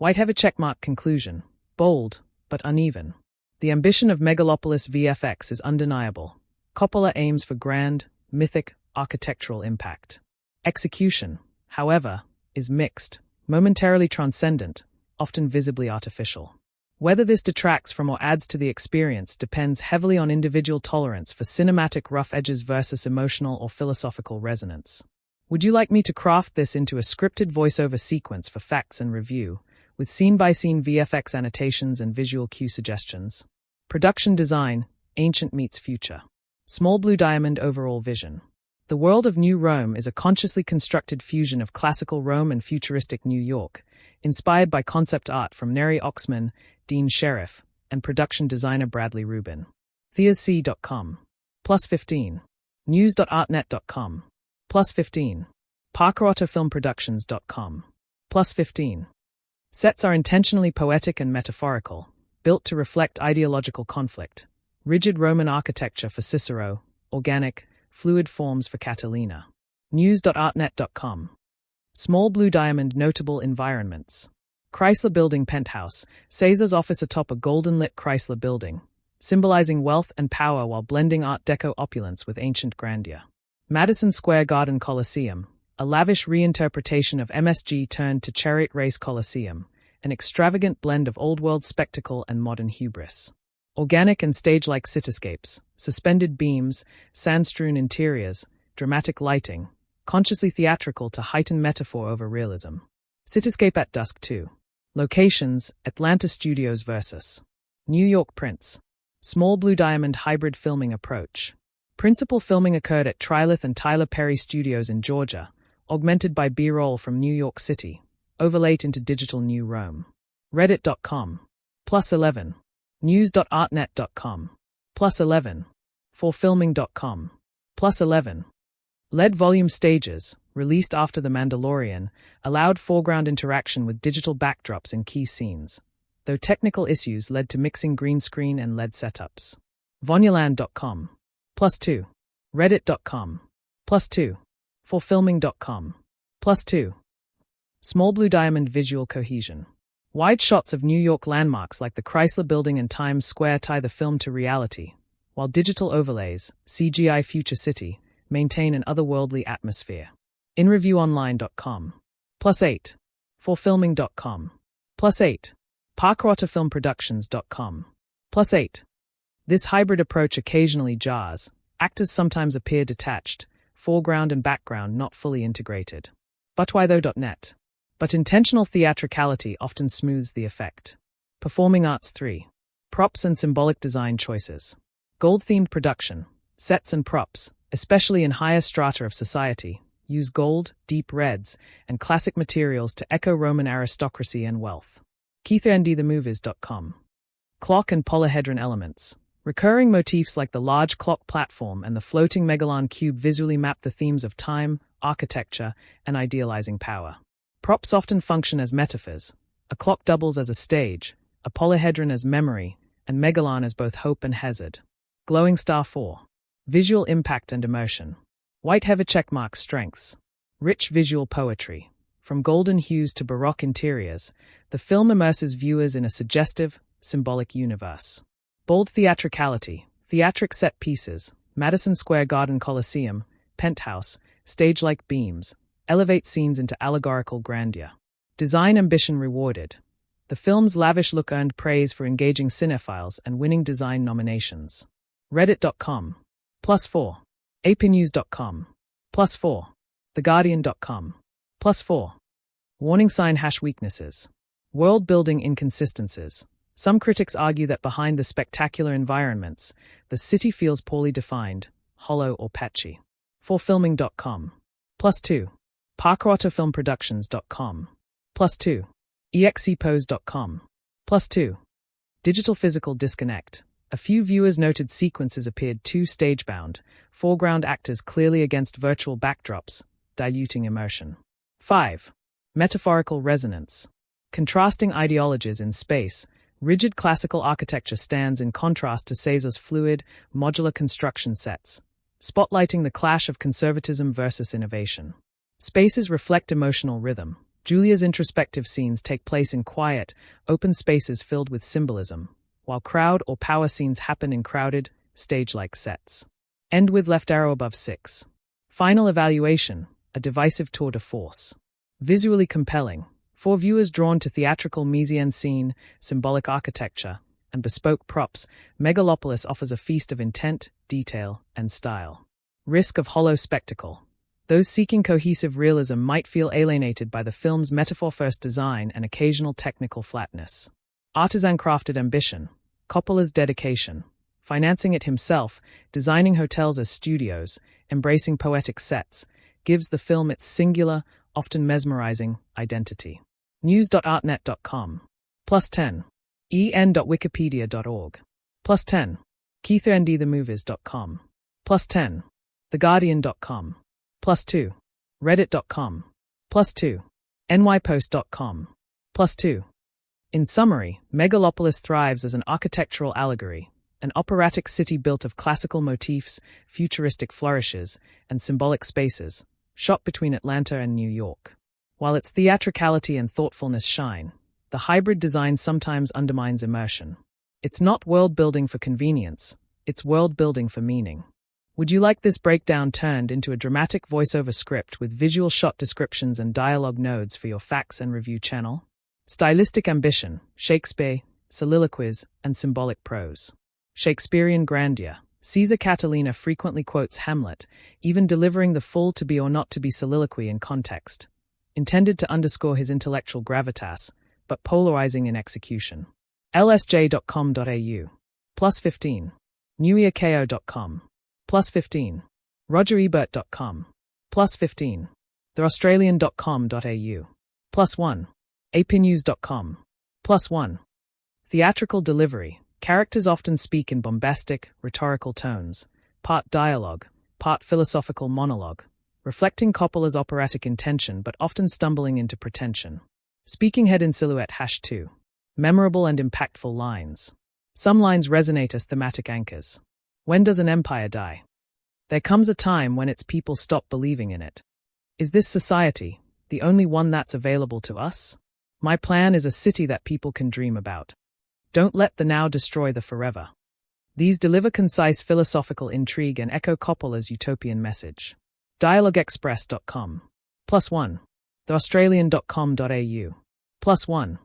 Whiteheaver checkmark conclusion. Bold, but uneven. The ambition of Megalopolis VFX is undeniable. Coppola aims for grand, mythic, architectural impact. Execution, however, is mixed, momentarily transcendent, often visibly artificial. Whether this detracts from or adds to the experience depends heavily on individual tolerance for cinematic rough edges versus emotional or philosophical resonance. Would you like me to craft this into a scripted voiceover sequence for facts and review, with scene-by-scene VFX annotations and visual cue suggestions? Production design, ancient meets future. Small Blue Diamond overall vision. The world of New Rome is a consciously constructed fusion of classical Rome and futuristic New York, inspired by concept art from Neri Oxman, Dean Sheriff, and production designer Bradley Rubin. TheaSC.com. +15. News.artnet.com. +15. ParkerAutoFilmProductions.com. +15. Sets are intentionally poetic and metaphorical, built to reflect ideological conflict. Rigid Roman architecture for Cicero, organic, fluid forms for Catalina. News.artnet.com. Small Blue Diamond notable environments. Chrysler Building penthouse, Caesar's office atop a golden-lit Chrysler building, symbolizing wealth and power while blending Art Deco opulence with ancient grandeur. Madison Square Garden Coliseum, a lavish reinterpretation of MSG turned to Chariot Race Coliseum, an extravagant blend of old-world spectacle and modern hubris. Organic and stage-like cityscapes, suspended beams, sand-strewn interiors, dramatic lighting, consciously theatrical to heighten metaphor over realism. Cityscape at Dusk 2. Locations, Atlanta Studios vs. New York Prince. Small Blue Diamond hybrid filming approach. Principal filming occurred at Trilith and Tyler Perry Studios in Georgia, augmented by B-roll from New York City, overlaid into digital New Rome. Reddit.com. +11. News.artnet.com. +11. ForFilming.com. +11. LED volume stages, released after The Mandalorian, allowed foreground interaction with digital backdrops in key scenes, though technical issues led to mixing green screen and LED setups. Vonyaland.com. +2. Reddit.com. +2. ForFilming.com. +2. Small Blue Diamond visual cohesion. Wide shots of New York landmarks like the Chrysler Building and Times Square tie the film to reality, while digital overlays, CGI Future City, maintain an otherworldly atmosphere. InReviewOnline.com. +8. ForFilming.com. +8. ParkerOtterFilmProductions.com. +8. This hybrid approach occasionally jars. Actors sometimes appear detached, foreground and background not fully integrated. ButWhyThough.net. But intentional theatricality often smooths the effect. Performing Arts 3. Props and symbolic design choices. Gold-themed production. Sets and props, especially in higher strata of society, use gold, deep reds, and classic materials to echo Roman aristocracy and wealth. KeitherandTheMovies.com. Clock and polyhedron elements. Recurring motifs like the large clock platform and the floating megalon cube visually map the themes of time, architecture, and idealizing power. Props often function as metaphors. A clock doubles as a stage, a polyhedron as memory, and megalon as both hope and hazard. Glowing Star 4. Visual impact and emotion. Whitehever checkmark strengths. Rich visual poetry. From golden hues to baroque interiors, the film immerses viewers in a suggestive, symbolic universe. Bold theatricality. Theatric set pieces. Madison Square Garden Coliseum, penthouse, stage-like beams, elevate scenes into allegorical grandeur. Design ambition rewarded. The film's lavish look earned praise for engaging cinephiles and winning design nominations. Reddit.com. +4. APnews.com. +4. TheGuardian.com. +4. Warning sign #weaknesses. World-building inconsistencies. Some critics argue that behind the spectacular environments, the city feels poorly defined, hollow or patchy. ForFilming.com. +2. ParkerOtterFilmProductions.com. +2. EXEPose.com. +2. Digital physical disconnect. A few viewers noted sequences appeared too stage-bound, foreground actors clearly against virtual backdrops, diluting emotion. 5. Metaphorical resonance. Contrasting ideologies in space, rigid classical architecture stands in contrast to Caesar's fluid, modular construction sets, spotlighting the clash of conservatism versus innovation. Spaces reflect emotional rhythm. Julia's introspective scenes take place in quiet, open spaces filled with symbolism, while crowd or power scenes happen in crowded, stage-like sets. End with left arrow above 6. Final evaluation, a divisive tour de force. Visually compelling, for viewers drawn to theatrical mise-en-scene, symbolic architecture, and bespoke props, Megalopolis offers a feast of intent, detail, and style. Risk of hollow spectacle. Those seeking cohesive realism might feel alienated by the film's metaphor-first design and occasional technical flatness. Artisan-crafted ambition. Coppola's dedication. Financing it himself, designing hotels as studios, embracing poetic sets, gives the film its singular, often mesmerizing, identity. News.artnet.com. +10. en.wikipedia.org. +10. KeitherandTheMovies.com. +10. TheGuardian.com. +2. Reddit.com. +2. nypost.com. +2. In summary, Megalopolis thrives as an architectural allegory, an operatic city built of classical motifs, futuristic flourishes, and symbolic spaces, shot between Atlanta and New York. While its theatricality and thoughtfulness shine, the hybrid design sometimes undermines immersion. It's not world-building for convenience, it's world-building for meaning. Would you like this breakdown turned into a dramatic voiceover script with visual shot descriptions and dialogue nodes for your facts and review channel? Stylistic ambition, Shakespeare, soliloquies, and symbolic prose. Shakespearean grandeur. Caesar Catalina frequently quotes Hamlet, even delivering the full to be or not to be soliloquy in context, intended to underscore his intellectual gravitas, but polarizing in execution. lsj.com.au. +15. newiako.com. +15. rogerebert.com. +15. theaustralian.com.au. +1. apnews.com. +1. Theatrical delivery, Characters often speak in bombastic, rhetorical tones, part dialogue, part philosophical monologue, reflecting Coppola's operatic intention but often stumbling into pretension. Speaking head in silhouette #2. Memorable and impactful lines. Some lines resonate as thematic anchors. When does an empire die? There comes a time when its people stop believing in it. Is this society the only one that's available to us? My plan is a city that people can dream about. Don't let the now destroy the forever. These deliver concise philosophical intrigue and echo Coppola's utopian message. DialogueExpress.com. +1. TheAustralian.com.au. +1.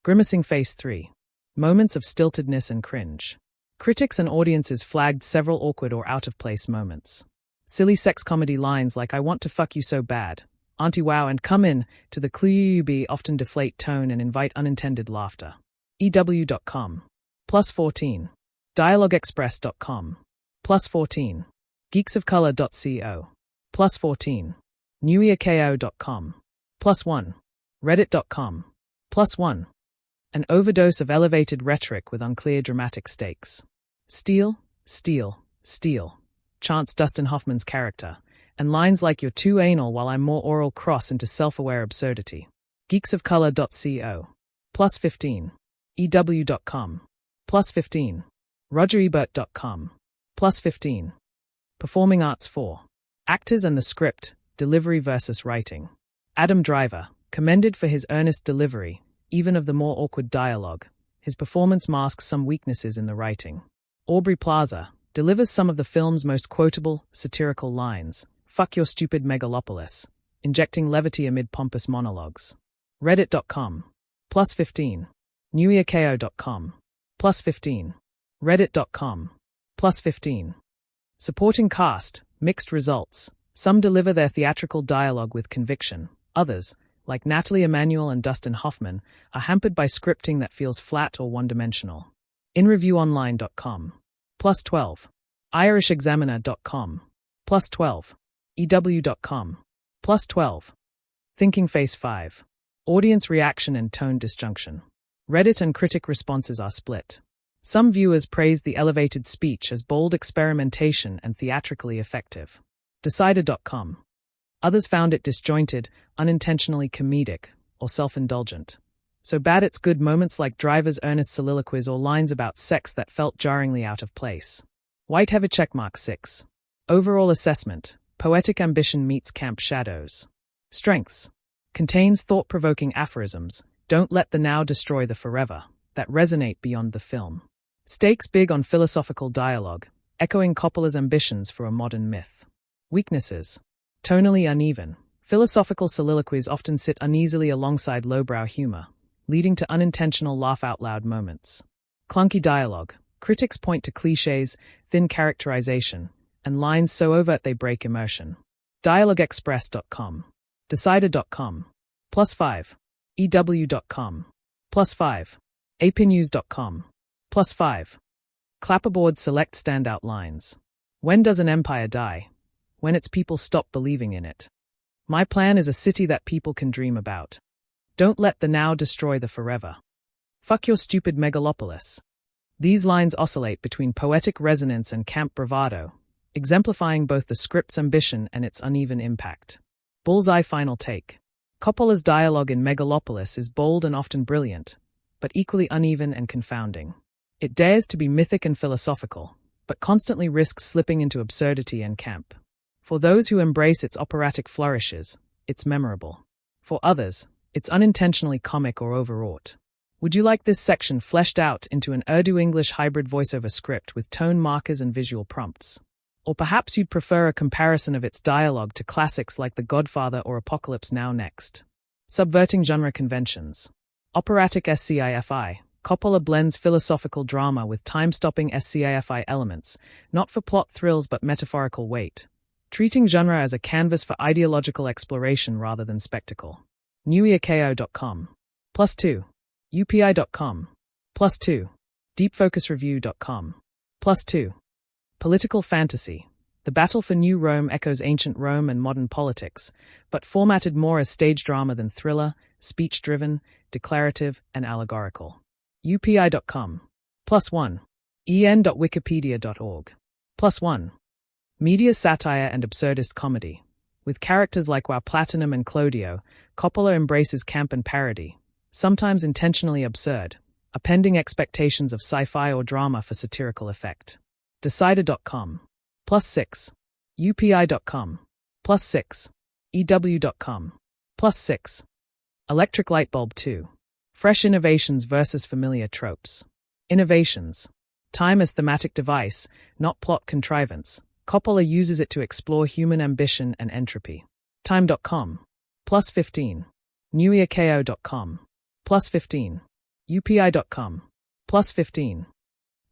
Grimacing Face 3. Moments of stiltedness and cringe. Critics and audiences flagged several awkward or out-of-place moments. Silly sex comedy lines like "I want to fuck you so bad," "Auntie wow," and "come in" to the club often deflate tone and invite unintended laughter. EW.com. +14. DialogueExpress.com. +14. Geeksofcolor.co. +14. NewYearKO.com. +1. Reddit.com. +1. An overdose of elevated rhetoric with unclear dramatic stakes. Steal, steal, steal, chants Dustin Hoffman's character, and lines like "you're too anal while I'm more oral" cross into self-aware absurdity. Geeksofcolor.co. +15. EW.com. +15. RogerEbert.com. +15. Performing Arts 4. Actors and the script, delivery versus writing. Adam Driver, commended for his earnest delivery, even of the more awkward dialogue. His performance masks some weaknesses in the writing. Aubrey Plaza delivers some of the film's most quotable, satirical lines. "Fuck your stupid Megalopolis," injecting levity amid pompous monologues. Reddit.com. +15. NewYearKO.com. +15. Reddit.com. +15. Supporting cast, mixed results. Some deliver their theatrical dialogue with conviction. Others, like Natalie Emanuel and Dustin Hoffman, are hampered by scripting that feels flat or one-dimensional. InReviewOnline.com. +12. IrishExaminer.com. +12. EW.com. +12. Thinking Face 5. Audience reaction and tone disjunction. Reddit and critic responses are split. Some viewers praised the elevated speech as bold experimentation and theatrically effective. Decider.com. Others found it disjointed, unintentionally comedic, or self-indulgent. So bad it's good moments like Driver's earnest soliloquies or lines about sex that felt jarringly out of place. Whiteheaver checkmark 6. Overall assessment: poetic ambition meets camp shadows. Strengths: contains thought-provoking aphorisms, "Don't let the now destroy the forever," that resonate beyond the film. Stakes big on philosophical dialogue, echoing Coppola's ambitions for a modern myth. Weaknesses: tonally uneven. Philosophical soliloquies often sit uneasily alongside lowbrow humor, leading to unintentional laugh-out-loud moments. Clunky dialogue. Critics point to cliches, thin characterization, and lines so overt they break immersion. DialogueExpress.com. Decider.com. +5. EW.com. +5. APNews.com. +5. Clapperboard select standout lines. When does an empire die? When its people stop believing in it. My plan is a city that people can dream about. Don't let the now destroy the forever. Fuck your stupid Megalopolis. These lines oscillate between poetic resonance and camp bravado, exemplifying both the script's ambition and its uneven impact. Bullseye final take. Coppola's dialogue in Megalopolis is bold and often brilliant, but equally uneven and confounding. It dares to be mythic and philosophical, but constantly risks slipping into absurdity and camp. For those who embrace its operatic flourishes, it's memorable. For others, it's unintentionally comic or overwrought. Would you like this section fleshed out into an Urdu-English hybrid voiceover script with tone markers and visual prompts? Or perhaps you'd prefer a comparison of its dialogue to classics like The Godfather or Apocalypse Now Next. Subverting genre conventions. Operatic sci-fi. Coppola blends philosophical drama with time-stopping sci-fi elements, not for plot thrills but metaphorical weight, treating genre as a canvas for ideological exploration rather than spectacle. NewYearKO.com. +2. UPI.com. +2. DeepFocusReview.com. +2. Political fantasy. The Battle for New Rome echoes ancient Rome and modern politics, but formatted more as stage drama than thriller, speech-driven, declarative, and allegorical. UPI.com. +1. en.wikipedia.org. +1. Media satire and absurdist comedy. With characters like Wow Platinum and Clodio, Coppola embraces camp and parody, sometimes intentionally absurd, appending expectations of sci-fi or drama for satirical effect. Decider.com. +6. upi.com. +6. ew.com. +6. Electric Light Bulb 2. Fresh innovations versus familiar tropes. Innovations. Time as thematic device, not plot contrivance. Coppola uses it to explore human ambition and entropy. Time.com. +15. newiakeo.com. +15. upi.com. +15.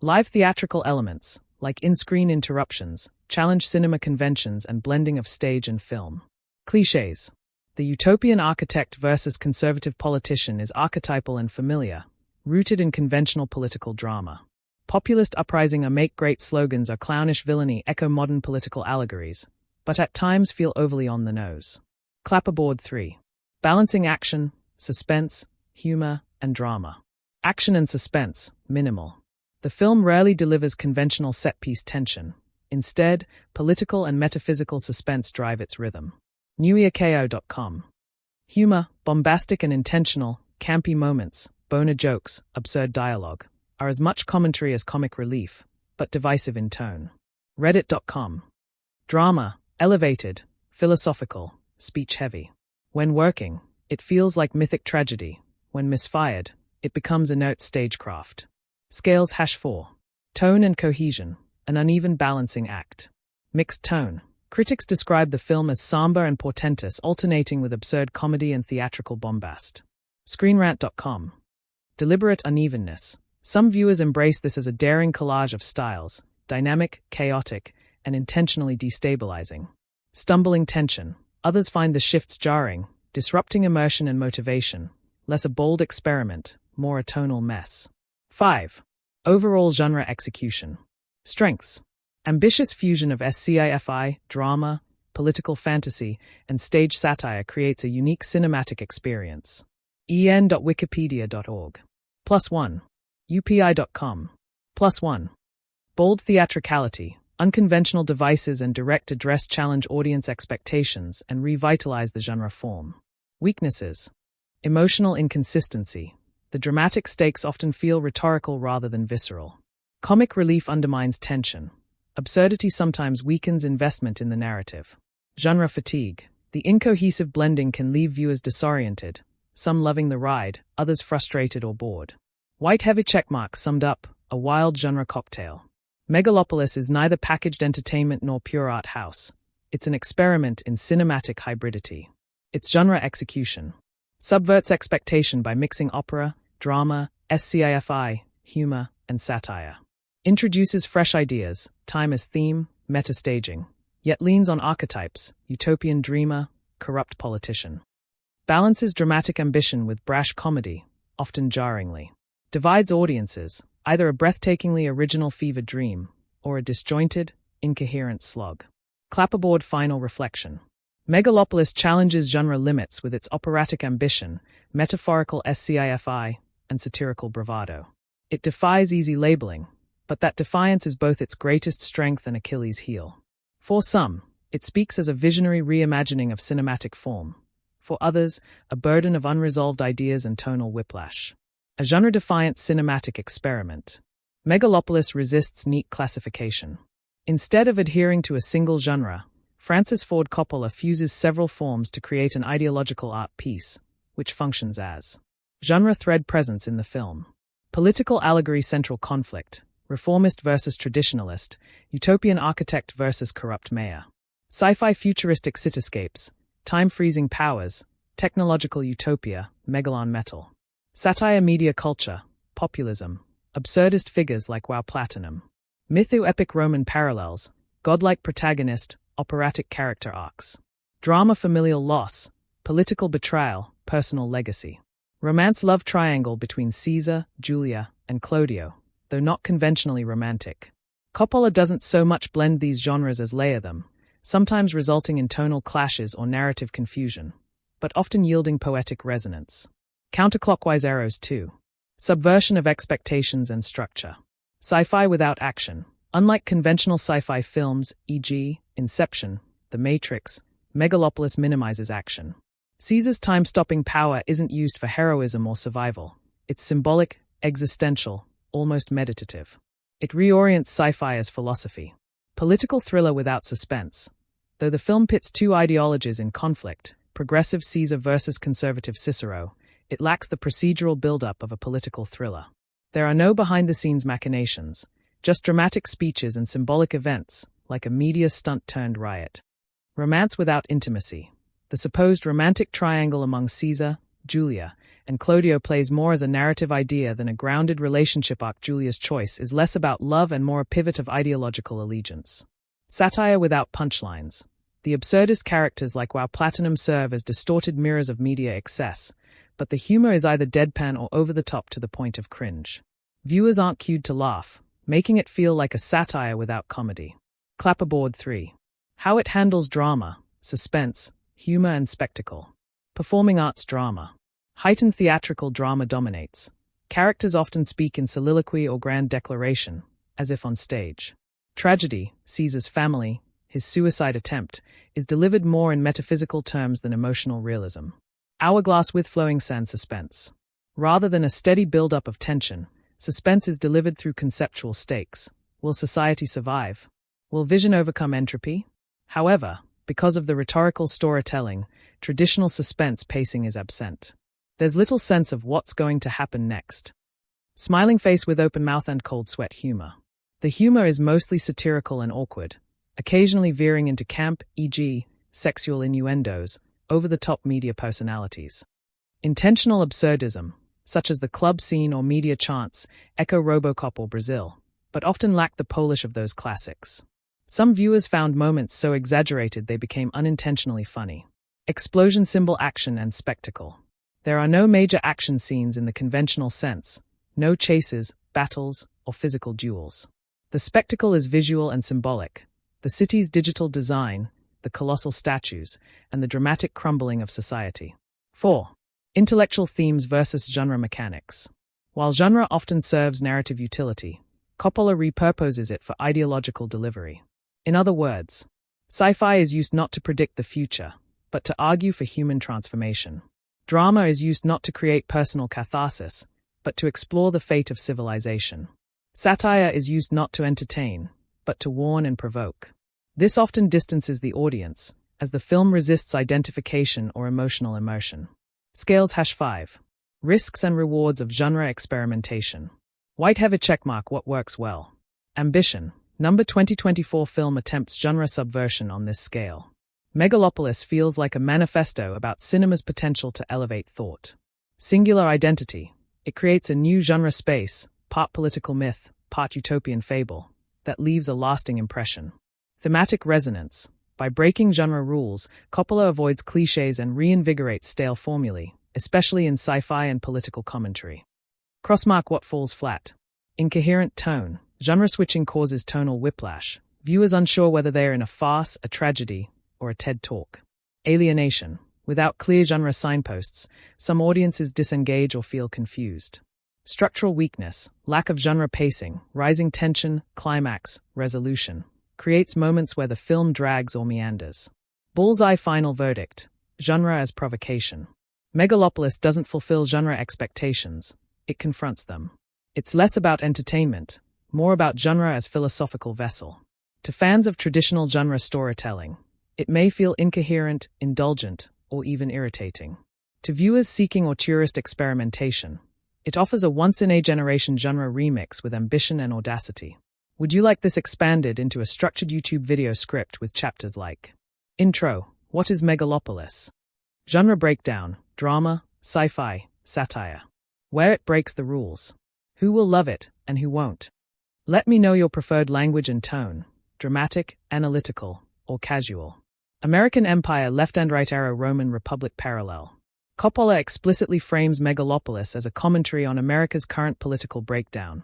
Live theatrical elements, like in-screen interruptions, challenge cinema conventions and blending of stage and film. Clichés. The utopian architect versus conservative politician is archetypal and familiar, rooted in conventional political drama. Populist uprising or make great slogans or clownish villainy echo modern political allegories, but at times feel overly on the nose. Clapperboard 3. Balancing action, suspense, humor, and drama. Action and suspense, minimal. The film rarely delivers conventional set-piece tension. Instead, political and metaphysical suspense drive its rhythm. newiakeo.com. Humor, bombastic and intentional, campy moments, boner jokes, absurd dialogue, are as much commentary as comic relief, but divisive in tone. Reddit.com. Drama, elevated, philosophical, speech-heavy. When working, it feels like mythic tragedy. When misfired, it becomes inert stagecraft. Scales #4. Tone and cohesion, an uneven balancing act. Mixed tone. Critics describe the film as somber and portentous, alternating with absurd comedy and theatrical bombast. ScreenRant.com. Deliberate unevenness. Some viewers embrace this as a daring collage of styles, dynamic, chaotic, and intentionally destabilizing. Stumbling tension. Others find the shifts jarring, disrupting immersion and motivation. Less a bold experiment, more a tonal mess. 5. Overall genre execution. Strengths. Ambitious fusion of sci-fi, drama, political fantasy, and stage satire creates a unique cinematic experience. en.wikipedia.org. +1. upi.com. +1. Bold theatricality, unconventional devices and direct address challenge audience expectations and revitalize the genre form. Weaknesses. Emotional inconsistency. The dramatic stakes often feel rhetorical rather than visceral. Comic relief undermines tension. Absurdity sometimes weakens investment in the narrative. Genre fatigue. The incohesive blending can leave viewers disoriented, some loving the ride, others frustrated or bored. White heavy checkmarks summed up, a wild genre cocktail. Megalopolis is neither packaged entertainment nor pure art house. It's an experiment in cinematic hybridity. Its genre execution subverts expectation by mixing opera, drama, sci-fi, humor, and satire. Introduces fresh ideas, time as theme, meta-staging, yet leans on archetypes, utopian dreamer, corrupt politician. Balances dramatic ambition with brash comedy, often jarringly. Divides audiences, either a breathtakingly original fever dream, or a disjointed, incoherent slog. Clapperboard final reflection. Megalopolis challenges genre limits with its operatic ambition, metaphorical sci-fi, and satirical bravado. It defies easy labeling, but that defiance is both its greatest strength and Achilles' heel. For some, it speaks as a visionary reimagining of cinematic form. For others, a burden of unresolved ideas and tonal whiplash. A genre-defiant cinematic experiment. Megalopolis resists neat classification. Instead of adhering to a single genre, Francis Ford Coppola fuses several forms to create an ideological art piece, which functions as genre thread presence in the film. Political allegory central conflict, reformist versus traditionalist, utopian architect versus corrupt mayor. Sci-fi futuristic cityscapes, time-freezing powers, technological utopia, megalon metal. Satire media culture, populism, absurdist figures like Wow Platinum. Mytho-epic Roman parallels, godlike protagonist, operatic character arcs. Drama familial loss, political betrayal, personal legacy. Romance love triangle between Caesar, Julia, and Clodio, though not conventionally romantic. Coppola doesn't so much blend these genres as layer them, sometimes resulting in tonal clashes or narrative confusion, but often yielding poetic resonance. Counterclockwise arrows 2. Subversion of expectations and structure. Sci-fi without action. Unlike conventional sci-fi films, e.g., Inception, The Matrix, Megalopolis minimizes action. Caesar's time-stopping power isn't used for heroism or survival. It's symbolic, existential, almost meditative. It reorients sci-fi as philosophy. Political thriller without suspense. Though the film pits two ideologies in conflict, progressive Caesar versus conservative Cicero, it lacks the procedural build-up of a political thriller. There are no behind-the-scenes machinations, just dramatic speeches and symbolic events, like a media stunt turned riot. Romance without intimacy. The supposed romantic triangle among Caesar, Julia, and Claudio plays more as a narrative idea than a grounded relationship arc. Julia's choice is less about love and more a pivot of ideological allegiance. Satire without punchlines. The absurdist characters like Wow Platinum serve as distorted mirrors of media excess, but the humor is either deadpan or over the top to the point of cringe. Viewers aren't cued to laugh, making it feel like a satire without comedy. Clapperboard 3. How it handles drama, suspense, humor and spectacle. Performing arts drama. Heightened theatrical drama dominates. Characters often speak in soliloquy or grand declaration, as if on stage. Tragedy, Caesar's family, his suicide attempt, is delivered more in metaphysical terms than emotional realism. Hourglass with flowing sand suspense. Rather than a steady build-up of tension, suspense is delivered through conceptual stakes. Will society survive? Will vision overcome entropy? However, because of the rhetorical storytelling, traditional suspense pacing is absent. There's little sense of what's going to happen next. Smiling face with open mouth and cold sweat humor. The humor is mostly satirical and awkward, occasionally veering into camp, e.g., sexual innuendos, over-the-top media personalities. Intentional absurdism, such as the club scene or media chants, echo RoboCop or Brazil, but often lack the polish of those classics. Some viewers found moments so exaggerated they became unintentionally funny. Explosion symbol action and spectacle. There are no major action scenes in the conventional sense, no chases, battles, or physical duels. The spectacle is visual and symbolic. The city's digital design, the colossal statues, and the dramatic crumbling of society. 4. Intellectual themes versus genre mechanics. While genre often serves narrative utility, Coppola repurposes it for ideological delivery. In other words, sci-fi is used not to predict the future, but to argue for human transformation. Drama is used not to create personal catharsis, but to explore the fate of civilization. Satire is used not to entertain, but to warn and provoke. This often distances the audience, as the film resists identification or emotional immersion. Scales #5. Risks and rewards of genre experimentation. White heavy checkmark what works well. Ambition. Number 2024 film attempts genre subversion on this scale. Megalopolis feels like a manifesto about cinema's potential to elevate thought. Singular identity. It creates a new genre space, part political myth, part utopian fable, that leaves a lasting impression. Thematic resonance. By breaking genre rules, Coppola avoids cliches and reinvigorates stale formulae, especially in sci-fi and political commentary. Crossmark what falls flat. Incoherent tone. Genre switching causes tonal whiplash. Viewers unsure whether they are in a farce, a tragedy, or a TED Talk. Alienation. Without clear genre signposts, some audiences disengage or feel confused. Structural weakness. Lack of genre pacing, rising tension, climax, resolution. Creates moments where the film drags or meanders. Bullseye final verdict. Genre as provocation. Megalopolis doesn't fulfill genre expectations. It confronts them. It's less about entertainment, more about genre as philosophical vessel. To fans of traditional genre storytelling, it may feel incoherent, indulgent, or even irritating. To viewers seeking auteurist experimentation, it offers a once-in-a-generation genre remix with ambition and audacity. Would you like this expanded into a structured YouTube video script with chapters like Intro, what is Megalopolis? Genre breakdown, drama, sci-fi, satire. Where it breaks the rules. Who will love it, and who won't? Let me know your preferred language and tone, dramatic, analytical, or casual. American Empire left and right arrow Roman Republic parallel. Coppola explicitly frames Megalopolis as a commentary on America's current political breakdown,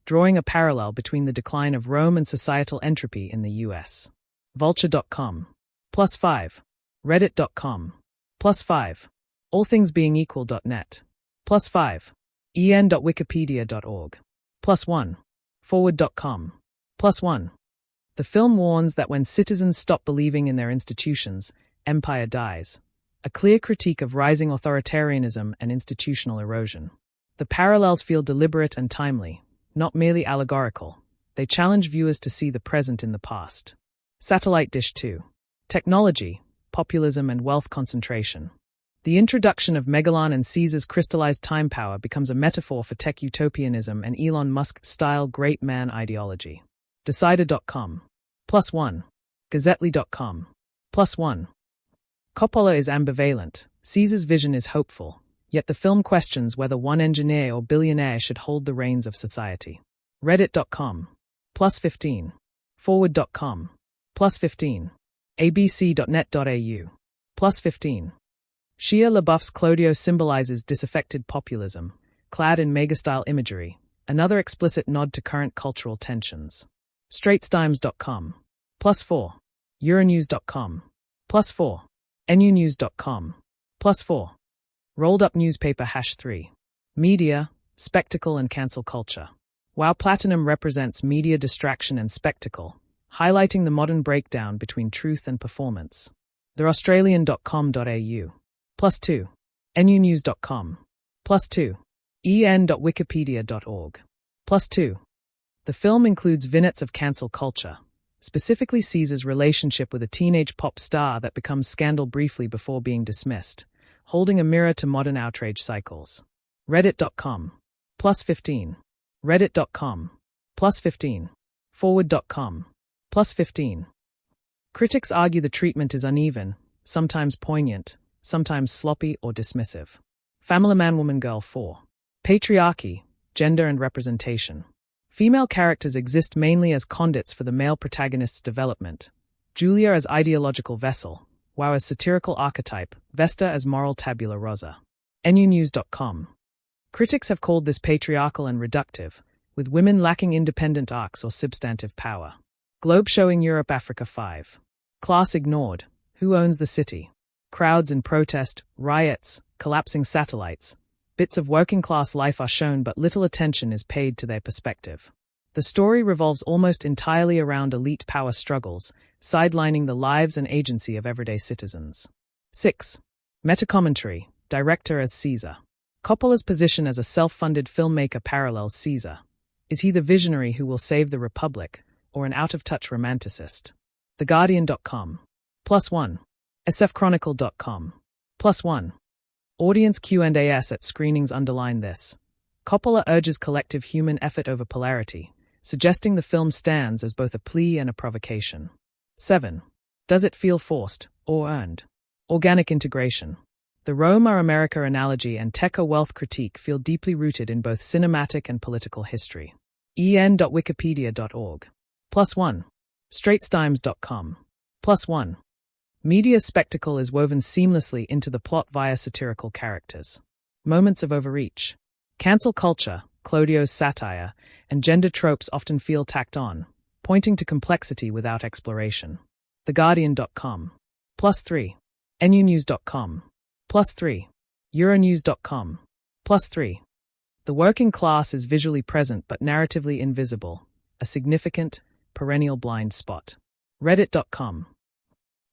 drawing a parallel between the decline of Rome and societal entropy in the US. Vulture.com. +5. Reddit.com. +5. AllThingsBeingEqual.net. +5. en.wikipedia.org. +1. Forward.com. +1. The film warns that when citizens stop believing in their institutions, empire dies. A clear critique of rising authoritarianism and institutional erosion. The parallels feel deliberate and timely, not merely allegorical. They challenge viewers to see the present in the past. Satellite Dish 2. Technology, populism and wealth concentration. The introduction of Megalon and Caesar's crystallized time power becomes a metaphor for tech utopianism and Elon Musk-style great man ideology. Decider.com. +1. Gazetely.com. +1. Coppola is ambivalent. Caesar's vision is hopeful, yet the film questions whether one engineer or billionaire should hold the reins of society. Reddit.com. +15. Forward.com. +15. abc.net.au. +15. Shia LaBeouf's Clodio symbolizes disaffected populism, clad in megastyle imagery, another explicit nod to current cultural tensions. straitstimes.com. +4. Euronews.com. +4. nunews.com. +4. Rolled Up Newspaper #3. Media, spectacle and cancel culture. While Platinum represents media distraction and spectacle, highlighting the modern breakdown between truth and performance. theaustralian.com.au. +2. nunews.com. +2. en.wikipedia.org. +2. The film includes vignettes of cancel culture, specifically Caesar's relationship with a teenage pop star that becomes scandal briefly before being dismissed, holding a mirror to modern outrage cycles. Reddit.com. +15. Reddit.com. +15. Forward.com. +15. Critics argue the treatment is uneven, sometimes poignant, sometimes sloppy or dismissive. Family Man Woman Girl 4. Patriarchy, gender and representation. Female characters exist mainly as conduits for the male protagonist's development. Julia as ideological vessel, Wow as satirical archetype, Vesta as moral tabula rasa. nunews.com. Critics have called this patriarchal and reductive, with women lacking independent arcs or substantive power. Globe showing Europe Africa 5. Class ignored. Who owns the city? Crowds in protest, riots, collapsing satellites. Bits of working-class life are shown but little attention is paid to their perspective. The story revolves almost entirely around elite power struggles, sidelining the lives and agency of everyday citizens. 6. Metacommentary, director as Caesar. Coppola's position as a self-funded filmmaker parallels Caesar. Is he the visionary who will save the Republic, or an out-of-touch romanticist? TheGuardian.com. +1. sfchronicle.com. +1. Audience Q&As at screenings underline this. Coppola urges collective human effort over polarity, suggesting the film stands as both a plea and a provocation. 7. Does it feel forced, or earned? Organic integration. The Rome Our America analogy and Techo wealth critique feel deeply rooted in both cinematic and political history. en.wikipedia.org. +1. straitstimes.com. +1. Media spectacle is woven seamlessly into the plot via satirical characters. Moments of overreach. Cancel culture, Clodio's satire, and gender tropes often feel tacked on, pointing to complexity without exploration. TheGuardian.com. +3. nunews.com. +3. Euronews.com. +3. The working class is visually present but narratively invisible, a significant, perennial blind spot. Reddit.com.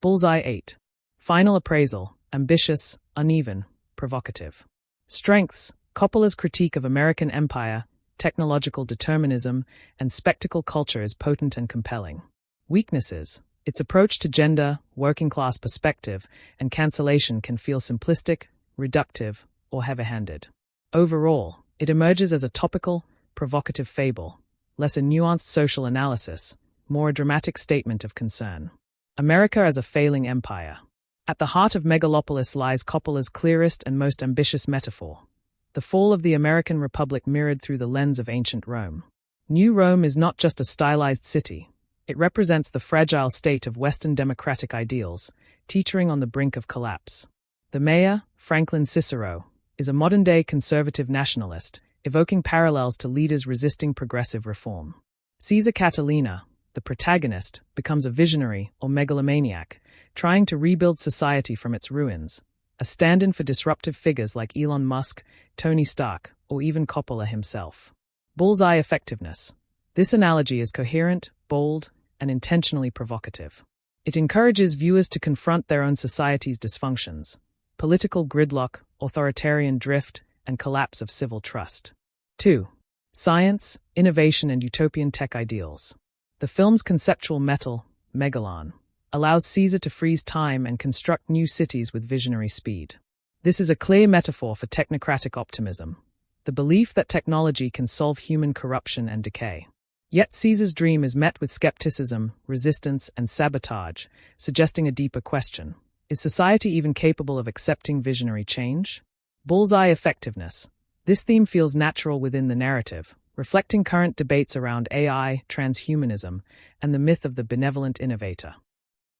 Bullseye 8. Final appraisal, ambitious, uneven, provocative. Strengths, Coppola's critique of American empire, technological determinism, and spectacle culture is potent and compelling. Weaknesses, its approach to gender, working-class perspective, and cancellation can feel simplistic, reductive, or heavy-handed. Overall, it emerges as a topical, provocative fable, less a nuanced social analysis, more a dramatic statement of concern. America as a failing empire. At the heart of Megalopolis lies Coppola's clearest and most ambitious metaphor, the fall of the American Republic mirrored through the lens of ancient Rome. New Rome is not just a stylized city. It represents the fragile state of Western democratic ideals, teetering on the brink of collapse. The mayor, Franklin Cicero, is a modern-day conservative nationalist, evoking parallels to leaders resisting progressive reform. Caesar Catalina, the protagonist, becomes a visionary or megalomaniac, trying to rebuild society from its ruins, a stand-in for disruptive figures like Elon Musk, Tony Stark, or even Coppola himself. Bullseye effectiveness. This analogy is coherent, bold, and intentionally provocative. It encourages viewers to confront their own society's dysfunctions: political gridlock, authoritarian drift, and collapse of civil trust. 2. Science, innovation, and utopian tech ideals. The film's conceptual metal, Megalon, allows Caesar to freeze time and construct new cities with visionary speed. This is a clear metaphor for technocratic optimism, the belief that technology can solve human corruption and decay. Yet Caesar's dream is met with skepticism, resistance, and sabotage, suggesting a deeper question: is society even capable of accepting visionary change? Bullseye effectiveness. This theme feels natural within the narrative, reflecting current debates around AI, transhumanism, and the myth of the benevolent innovator.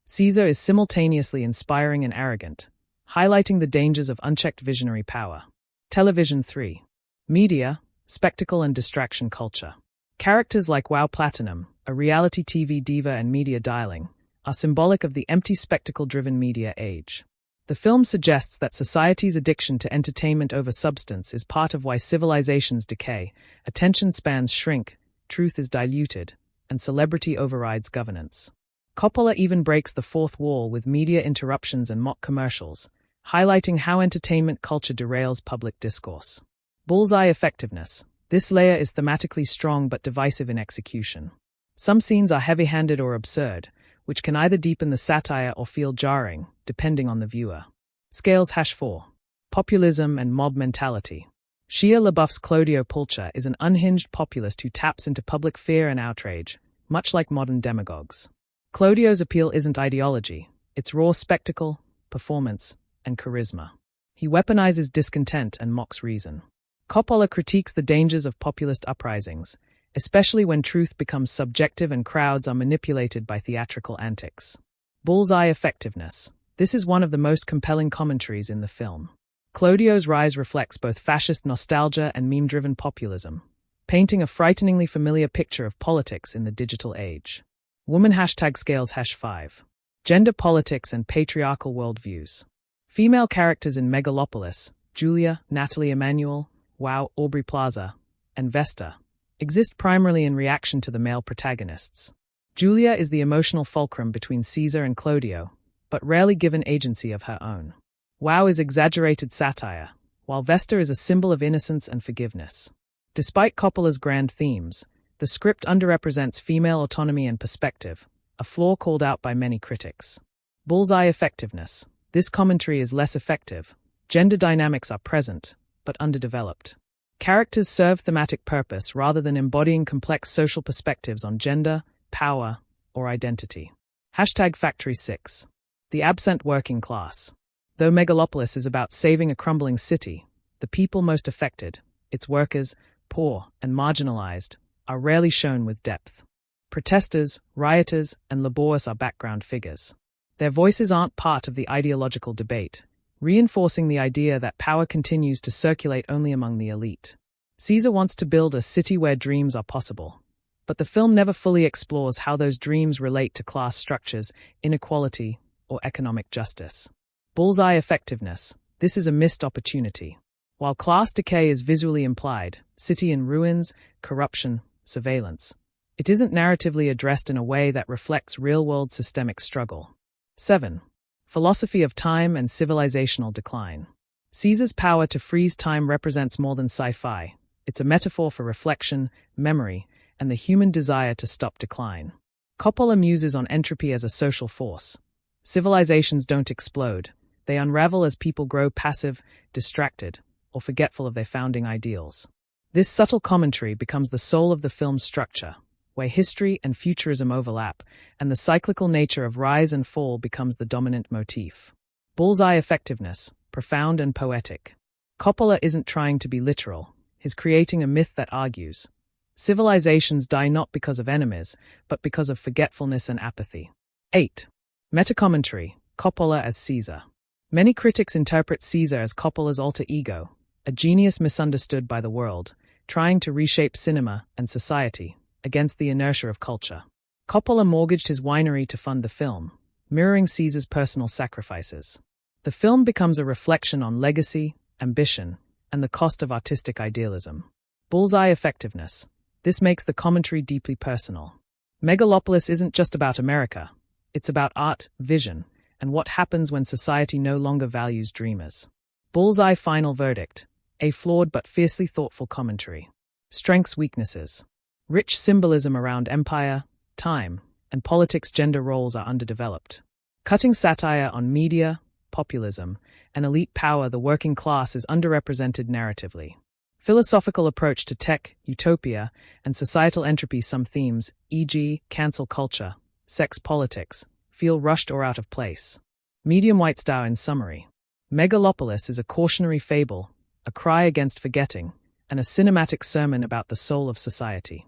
Caesar is simultaneously inspiring and arrogant, highlighting the dangers of unchecked visionary power. Television 3. Media, spectacle, and distraction culture. Characters like Wow Platinum, a reality TV diva and media darling, are symbolic of the empty spectacle-driven media age. The film suggests that society's addiction to entertainment over substance is part of why civilizations decay, attention spans shrink, truth is diluted, and celebrity overrides governance. Coppola even breaks the fourth wall with media interruptions and mock commercials, highlighting how entertainment culture derails public discourse. Bullseye effectiveness. This layer is thematically strong but divisive in execution. Some scenes are heavy-handed or absurd, which can either deepen the satire or feel jarring, depending on the viewer. Scales #4. Populism and mob mentality. Shia LaBeouf's Claudio Pulcher is an unhinged populist who taps into public fear and outrage, much like modern demagogues. Claudio's appeal isn't ideology, it's raw spectacle, performance, and charisma. He weaponizes discontent and mocks reason. Coppola critiques the dangers of populist uprisings, especially when truth becomes subjective and crowds are manipulated by theatrical antics. Bullseye effectiveness. This is one of the most compelling commentaries in the film. Claudio's rise reflects both fascist nostalgia and meme-driven populism, painting a frighteningly familiar picture of politics in the digital age. Woman #scales #5. Gender politics and patriarchal worldviews. Female characters in Megalopolis, Julia, Natalie Emanuel, Wow, Aubrey Plaza, and Vesta, exist primarily in reaction to the male protagonists. Julia is the emotional fulcrum between Caesar and Claudio, but rarely given agency of her own. Wow is exaggerated satire, while Vesta is a symbol of innocence and forgiveness. Despite Coppola's grand themes, the script underrepresents female autonomy and perspective, a flaw called out by many critics. Bullseye effectiveness. This commentary is less effective. Gender dynamics are present, but underdeveloped. Characters serve thematic purpose rather than embodying complex social perspectives on gender, power, or identity. #Factory 6. The absent working class. Though Megalopolis is about saving a crumbling city, the people most affected, its workers, poor and marginalized, are rarely shown with depth. Protesters, rioters, and laborers are background figures. Their voices aren't part of the ideological debate, reinforcing the idea that power continues to circulate only among the elite. Caesar wants to build a city where dreams are possible, but the film never fully explores how those dreams relate to class structures, inequality, or economic justice. Bullseye effectiveness. This is a missed opportunity. While class decay is visually implied, city in ruins, corruption, surveillance, it isn't narratively addressed in a way that reflects real-world systemic struggle. 7. Philosophy of time and civilizational decline. Caesar's power to freeze time represents more than sci-fi. It's a metaphor for reflection, memory, and the human desire to stop decline. Coppola muses on entropy as a social force. Civilizations don't explode. They unravel as people grow passive, distracted, or forgetful of their founding ideals. This subtle commentary becomes the soul of the film's structure, where history and futurism overlap, and the cyclical nature of rise and fall becomes the dominant motif. Bullseye effectiveness, profound and poetic. Coppola isn't trying to be literal. He's creating a myth that argues. Civilizations die not because of enemies, but because of forgetfulness and apathy. 8. Metacommentary, Coppola as Caesar. Many critics interpret Caesar as Coppola's alter ego, a genius misunderstood by the world, trying to reshape cinema and society against the inertia of culture. Coppola mortgaged his winery to fund the film, mirroring Caesar's personal sacrifices. The film becomes a reflection on legacy, ambition, and the cost of artistic idealism. Bullseye effectiveness. This makes the commentary deeply personal. Megalopolis isn't just about America. It's about art, vision, and what happens when society no longer values dreamers. Bullseye final verdict. A flawed but fiercely thoughtful commentary. Strengths, weaknesses. Rich symbolism around empire, time, and politics. Gender roles are underdeveloped. Cutting satire on media, populism, and elite power. The working class is underrepresented narratively. Philosophical approach to tech, utopia, and societal entropy. Some themes, e.g., cancel culture, sex politics, feel rushed or out of place. Medium white star. In summary, Megalopolis is a cautionary fable, a cry against forgetting, and a cinematic sermon about the soul of society.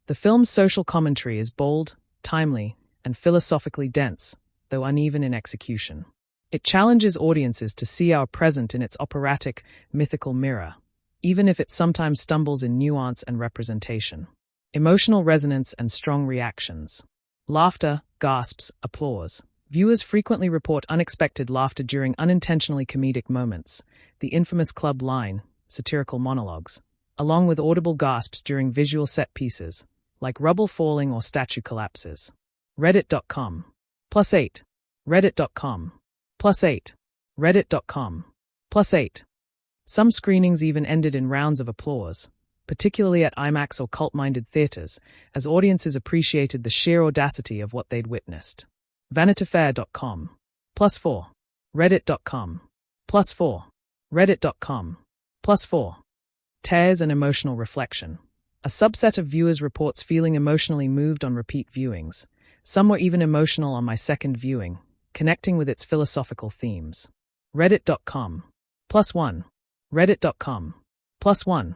The film's social commentary is bold, timely, and philosophically dense, though uneven in execution. It challenges audiences to see our present in its operatic, mythical mirror, even if it sometimes stumbles in nuance and representation. Emotional resonance and strong reactions. Laughter, gasps, applause. Viewers frequently report unexpected laughter during unintentionally comedic moments, the infamous club line, satirical monologues, along with audible gasps during visual set pieces, like rubble falling or statue collapses. Reddit.com. +8. Reddit.com. +8. Reddit.com. +8. Some screenings even ended in rounds of applause, particularly at IMAX or cult-minded theaters, as audiences appreciated the sheer audacity of what they'd witnessed. VanityFair.com. +4. Reddit.com. +4. Reddit.com. +4. Tears and emotional reflection. A subset of viewers reports feeling emotionally moved on repeat viewings. Some were even emotional on my second viewing, connecting with its philosophical themes. Reddit.com. +1. Reddit.com. +1.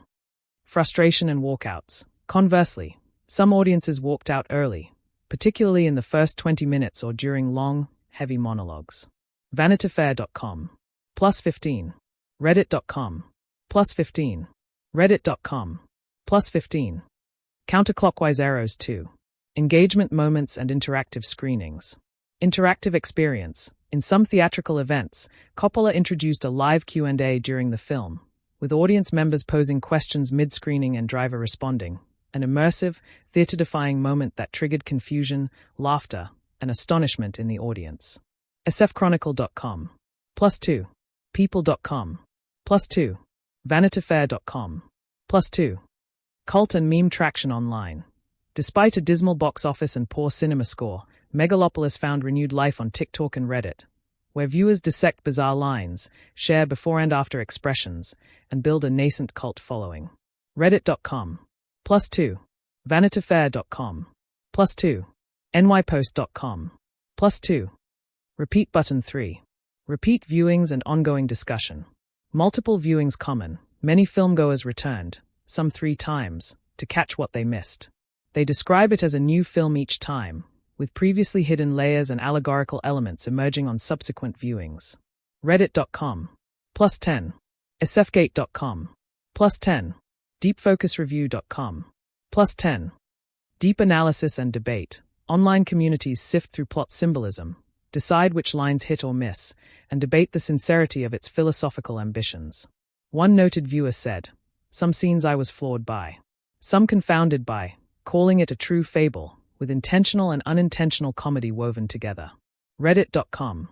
Frustration and walkouts. Conversely, some audiences walked out early, particularly in the first 20 minutes or during long, heavy monologues. VanityFair.com. +15. Reddit.com. +15. Reddit.com. +15. Counterclockwise arrows 2. Engagement moments and interactive screenings. Interactive experience. In some theatrical events, Coppola introduced a live Q&A during the film, with audience members posing questions mid-screening and driver responding, an immersive, theater-defying moment that triggered confusion, laughter, and astonishment in the audience. sfchronicle.com. +2. People.com. +2. VanityFair.com. +2. Cult and meme traction online. Despite a dismal box office and poor cinema score, Megalopolis found renewed life on TikTok and Reddit, where viewers dissect bizarre lines, share before and after expressions, and build a nascent cult following. Reddit.com. +2. VanityFair.com. +2. NYPost.com. +2. Repeat button 3. Repeat viewings and ongoing discussion. Multiple viewings common. Many filmgoers returned, some 3 times, to catch what they missed. They describe it as a new film each time, with previously hidden layers and allegorical elements emerging on subsequent viewings. Reddit.com. +10. sfgate.com. +10. deepfocusreview.com. +10. Deep analysis and debate. Online communities sift through plot symbolism, decide which lines hit or miss, and debate the sincerity of its philosophical ambitions. One noted viewer said, "Some scenes I was floored by. Some confounded by, calling it a true fable, with intentional and unintentional comedy woven together." Reddit.com.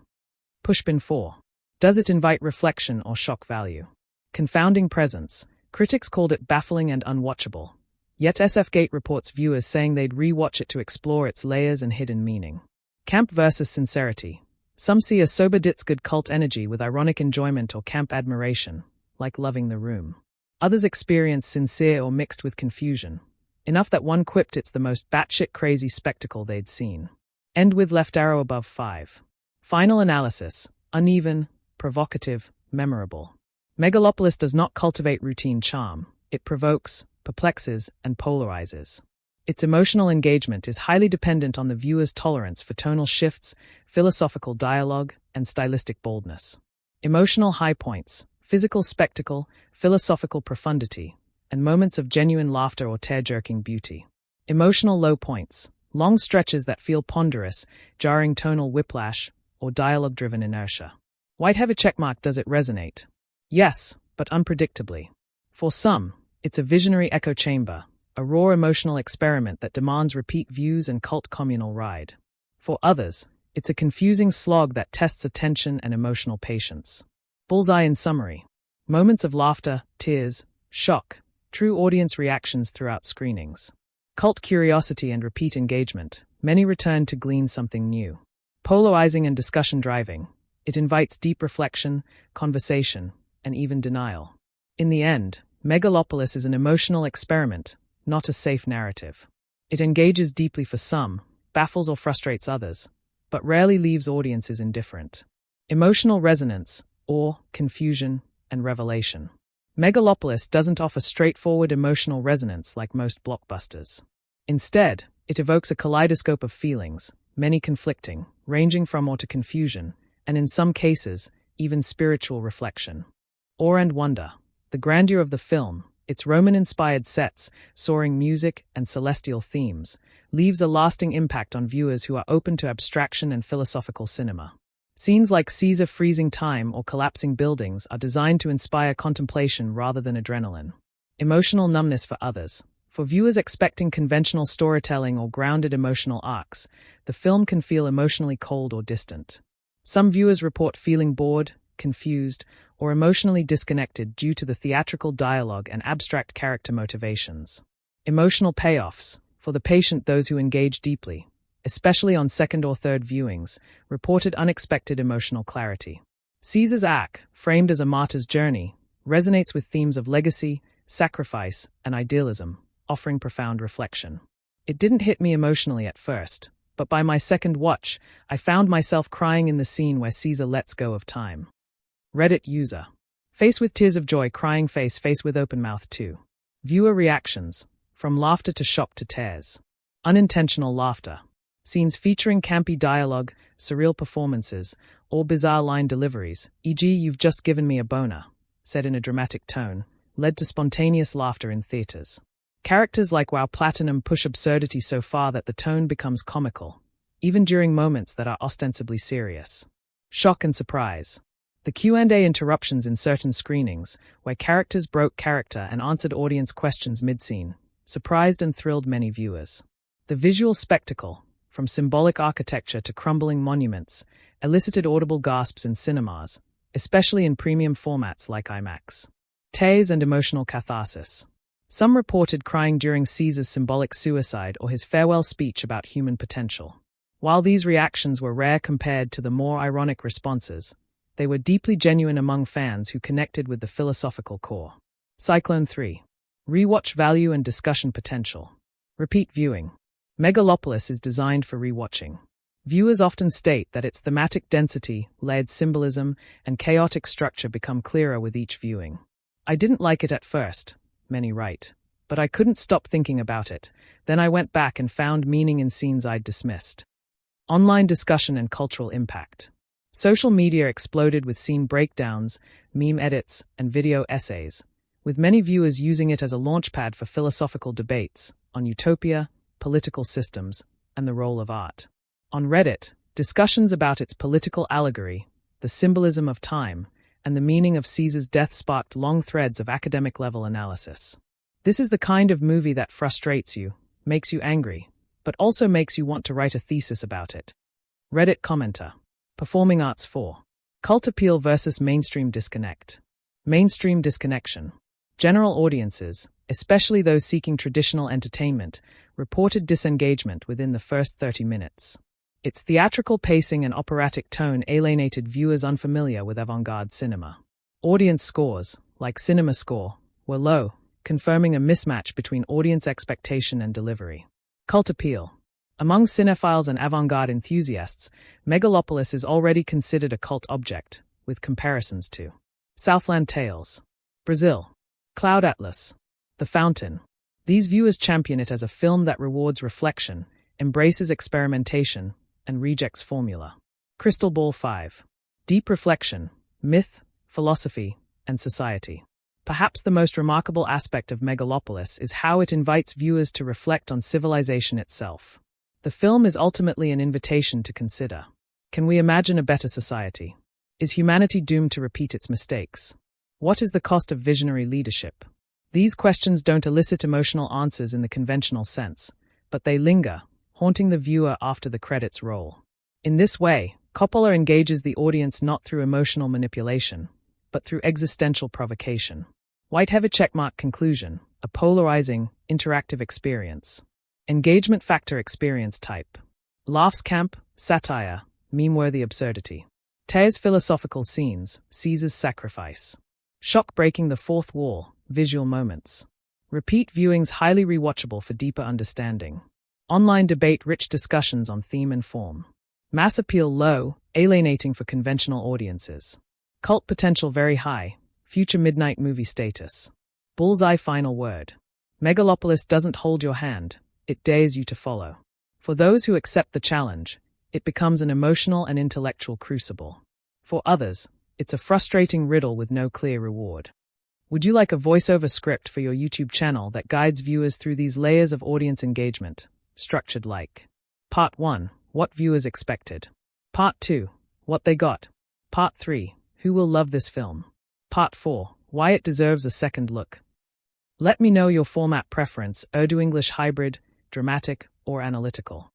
Pushpin 4. Does it invite reflection or shock value? Confounding presence. Critics called it baffling and unwatchable. Yet SFGate reports viewers saying they'd re-watch it to explore its layers and hidden meaning. Camp versus sincerity. Some see a sober good cult energy with ironic enjoyment or camp admiration, like Loving the Room. Others experience sincere or mixed with confusion, enough that one quipped it's the most batshit crazy spectacle they'd seen. End with left arrow above 5. Final analysis. Uneven, provocative, memorable. Megalopolis does not cultivate routine charm. It provokes, perplexes, and polarizes. Its emotional engagement is highly dependent on the viewer's tolerance for tonal shifts, philosophical dialogue, and stylistic boldness. Emotional high points, physical spectacle, philosophical profundity, and moments of genuine laughter or tear-jerking beauty. Emotional low points, long stretches that feel ponderous, jarring tonal whiplash, or dialogue-driven inertia. White have a checkmark. Does it resonate? Yes, but unpredictably. For some, it's a visionary echo chamber, a raw emotional experiment that demands repeat views and cult communal ride. For others, it's a confusing slog that tests attention and emotional patience. Bullseye in summary. Moments of laughter, tears, shock, true audience reactions throughout screenings. Cult curiosity and repeat engagement. Many return to glean something new. Polarizing and discussion driving. It invites deep reflection, conversation, and even denial. In the end, Megalopolis is an emotional experiment, not a safe narrative. It engages deeply for some, baffles or frustrates others, but rarely leaves audiences indifferent. Emotional resonance, awe, confusion, and revelation. Megalopolis doesn't offer straightforward emotional resonance like most blockbusters. Instead, it evokes a kaleidoscope of feelings, many conflicting, ranging from awe to confusion, and in some cases, even spiritual reflection. Awe and wonder. The grandeur of the film, its Roman-inspired sets, soaring music, and celestial themes, leaves a lasting impact on viewers who are open to abstraction and philosophical cinema. Scenes like Caesar freezing time or collapsing buildings are designed to inspire contemplation rather than adrenaline. Emotional numbness for others. For viewers expecting conventional storytelling or grounded emotional arcs, the film can feel emotionally cold or distant. Some viewers report feeling bored, confused, or emotionally disconnected due to the theatrical dialogue and abstract character motivations. Emotional payoffs. For the patient, those who engage deeply, especially on second or third viewings, reported unexpected emotional clarity. Caesar's arc, framed as a martyr's journey, resonates with themes of legacy, sacrifice, and idealism, offering profound reflection. It didn't hit me emotionally at first, but by my second watch, I found myself crying in the scene where Caesar lets go of time. Reddit user. Face with tears of joy, crying face with open mouth too. Viewer reactions. From laughter to shock to tears. Unintentional laughter. Scenes featuring campy dialogue, surreal performances, or bizarre line deliveries, e.g. "You've just given me a boner," said in a dramatic tone, led to spontaneous laughter in theaters. Characters like Wow Platinum push absurdity so far that the tone becomes comical, even during moments that are ostensibly serious. Shock and surprise. The Q&A interruptions in certain screenings, where characters broke character and answered audience questions mid-scene, surprised and thrilled many viewers. The visual spectacle, from symbolic architecture to crumbling monuments, elicited audible gasps in cinemas, especially in premium formats like IMAX. Tears and emotional catharsis. Some reported crying during Caesar's symbolic suicide or his farewell speech about human potential. While these reactions were rare compared to the more ironic responses, they were deeply genuine among fans who connected with the philosophical core. Cyclone 3. Rewatch value and discussion potential. Repeat viewing. Megalopolis is designed for rewatching. Viewers often state that its thematic density, layered symbolism, and chaotic structure become clearer with each viewing. "I didn't like it at first," many write, "but I couldn't stop thinking about it. Then I went back and found meaning in scenes I'd dismissed." Online discussion and cultural impact. Social media exploded with scene breakdowns, meme edits, and video essays, with many viewers using it as a launchpad for philosophical debates on utopia, political systems, and the role of art. On Reddit, discussions about its political allegory, the symbolism of time, and the meaning of Caesar's death sparked long threads of academic-level analysis. This is the kind of movie that frustrates you, makes you angry, but also makes you want to write a thesis about it. Reddit commenter. Performing Arts 4. Cult appeal versus mainstream disconnect. Mainstream disconnection. General audiences, especially those seeking traditional entertainment, reported disengagement within the first 30 minutes. Its theatrical pacing and operatic tone alienated viewers unfamiliar with avant-garde cinema. Audience scores, like CinemaScore, were low, confirming a mismatch between audience expectation and delivery. Cult appeal. Among cinephiles and avant-garde enthusiasts, Megalopolis is already considered a cult object, with comparisons to Southland Tales, Brazil, Cloud Atlas, The Fountain. These viewers champion it as a film that rewards reflection, embraces experimentation, and rejects formula. Crystal Ball 5. Deep reflection, myth, philosophy, and society. Perhaps the most remarkable aspect of Megalopolis is how it invites viewers to reflect on civilization itself. The film is ultimately an invitation to consider: can we imagine a better society? Is humanity doomed to repeat its mistakes? What is the cost of visionary leadership? These questions don't elicit emotional answers in the conventional sense, but they linger, haunting the viewer after the credits roll. In this way, Coppola engages the audience not through emotional manipulation, but through existential provocation. Whiteheaver checkmark conclusion, a polarizing, interactive experience. Engagement factor experience type. Laughs camp, satire, meme-worthy absurdity. Tears philosophical scenes, Caesar's sacrifice. Shock breaking the fourth wall, visual moments. Repeat viewings highly rewatchable for deeper understanding. Online debate rich discussions on theme and form. Mass appeal low, alienating for conventional audiences. Cult potential very high, future midnight movie status. Bullseye final word. Megalopolis doesn't hold your hand, it dares you to follow. For those who accept the challenge, it becomes an emotional and intellectual crucible. For others, it's a frustrating riddle with no clear reward. Would you like a voiceover script for your YouTube channel that guides viewers through these layers of audience engagement, structured like Part 1, what viewers expected. Part 2, what they got. Part 3, who will love this film. Part 4, why it deserves a second look. Let me know your format preference, Urdu-English hybrid, dramatic, or analytical.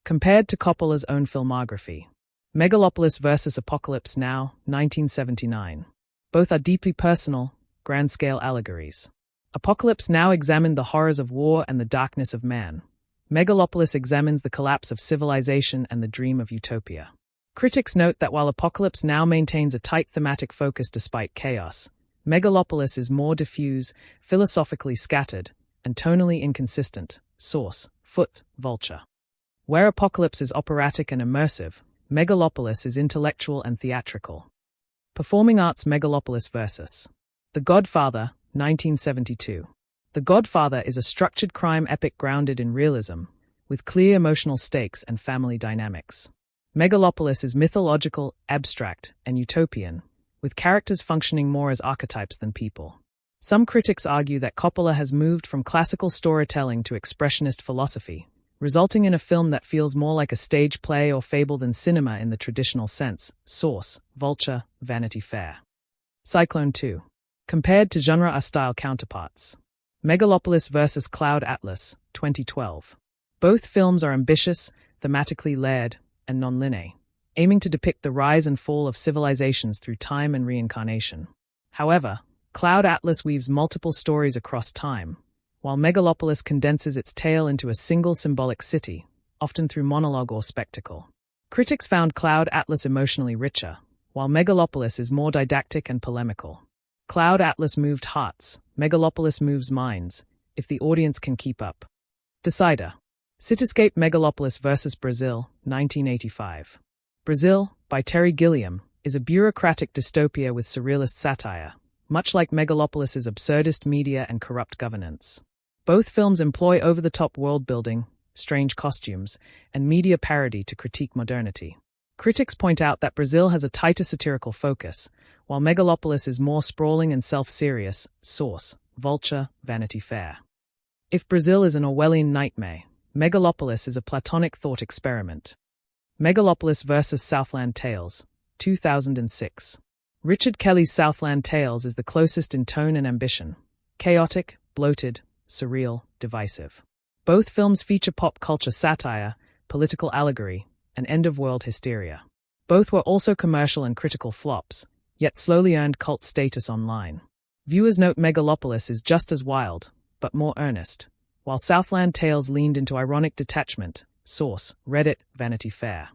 Compared to Coppola's own filmography. Megalopolis vs. Apocalypse Now, 1979. Both are deeply personal, grand-scale allegories. Apocalypse Now examined the horrors of war and the darkness of man. Megalopolis examines the collapse of civilization and the dream of utopia. Critics note that while Apocalypse Now maintains a tight thematic focus despite chaos, Megalopolis is more diffuse, philosophically scattered, and tonally inconsistent. Source: Foot, Vulture. Where Apocalypse is operatic and immersive, Megalopolis is intellectual and theatrical. Performing Arts Megalopolis vs. The Godfather, 1972. The Godfather is a structured crime epic grounded in realism, with clear emotional stakes and family dynamics. Megalopolis is mythological, abstract, and utopian, with characters functioning more as archetypes than people. Some critics argue that Coppola has moved from classical storytelling to expressionist philosophy, resulting in a film that feels more like a stage play or fable than cinema in the traditional sense. Source: Vulture, Vanity Fair. Cyclone 2. Compared to genre-style counterparts. Megalopolis vs. Cloud Atlas, 2012. Both films are ambitious, thematically layered, and non-linear, aiming to depict the rise and fall of civilizations through time and reincarnation. However, Cloud Atlas weaves multiple stories across time, while Megalopolis condenses its tale into a single symbolic city, often through monologue or spectacle. Critics found Cloud Atlas emotionally richer, while Megalopolis is more didactic and polemical. Cloud Atlas moved hearts, Megalopolis moves minds, if the audience can keep up. Decider. Cityscape Megalopolis vs. Brazil, 1985. Brazil, by Terry Gilliam, is a bureaucratic dystopia with surrealist satire, much like Megalopolis's absurdist media and corrupt governance. Both films employ over-the-top world-building, strange costumes, and media parody to critique modernity. Critics point out that Brazil has a tighter satirical focus, while Megalopolis is more sprawling and self-serious. Source: Vulture, Vanity Fair. If Brazil is an Orwellian nightmare, Megalopolis is a Platonic thought experiment. Megalopolis vs. Southland Tales, 2006. Richard Kelly's Southland Tales is the closest in tone and ambition. Chaotic, bloated, surreal, divisive. Both films feature pop culture satire, political allegory, and end-of-world hysteria. Both were also commercial and critical flops, yet slowly earned cult status online. Viewers note Megalopolis is just as wild, but more earnest, while Southland Tales leaned into ironic detachment. Source: Reddit, Vanity Fair.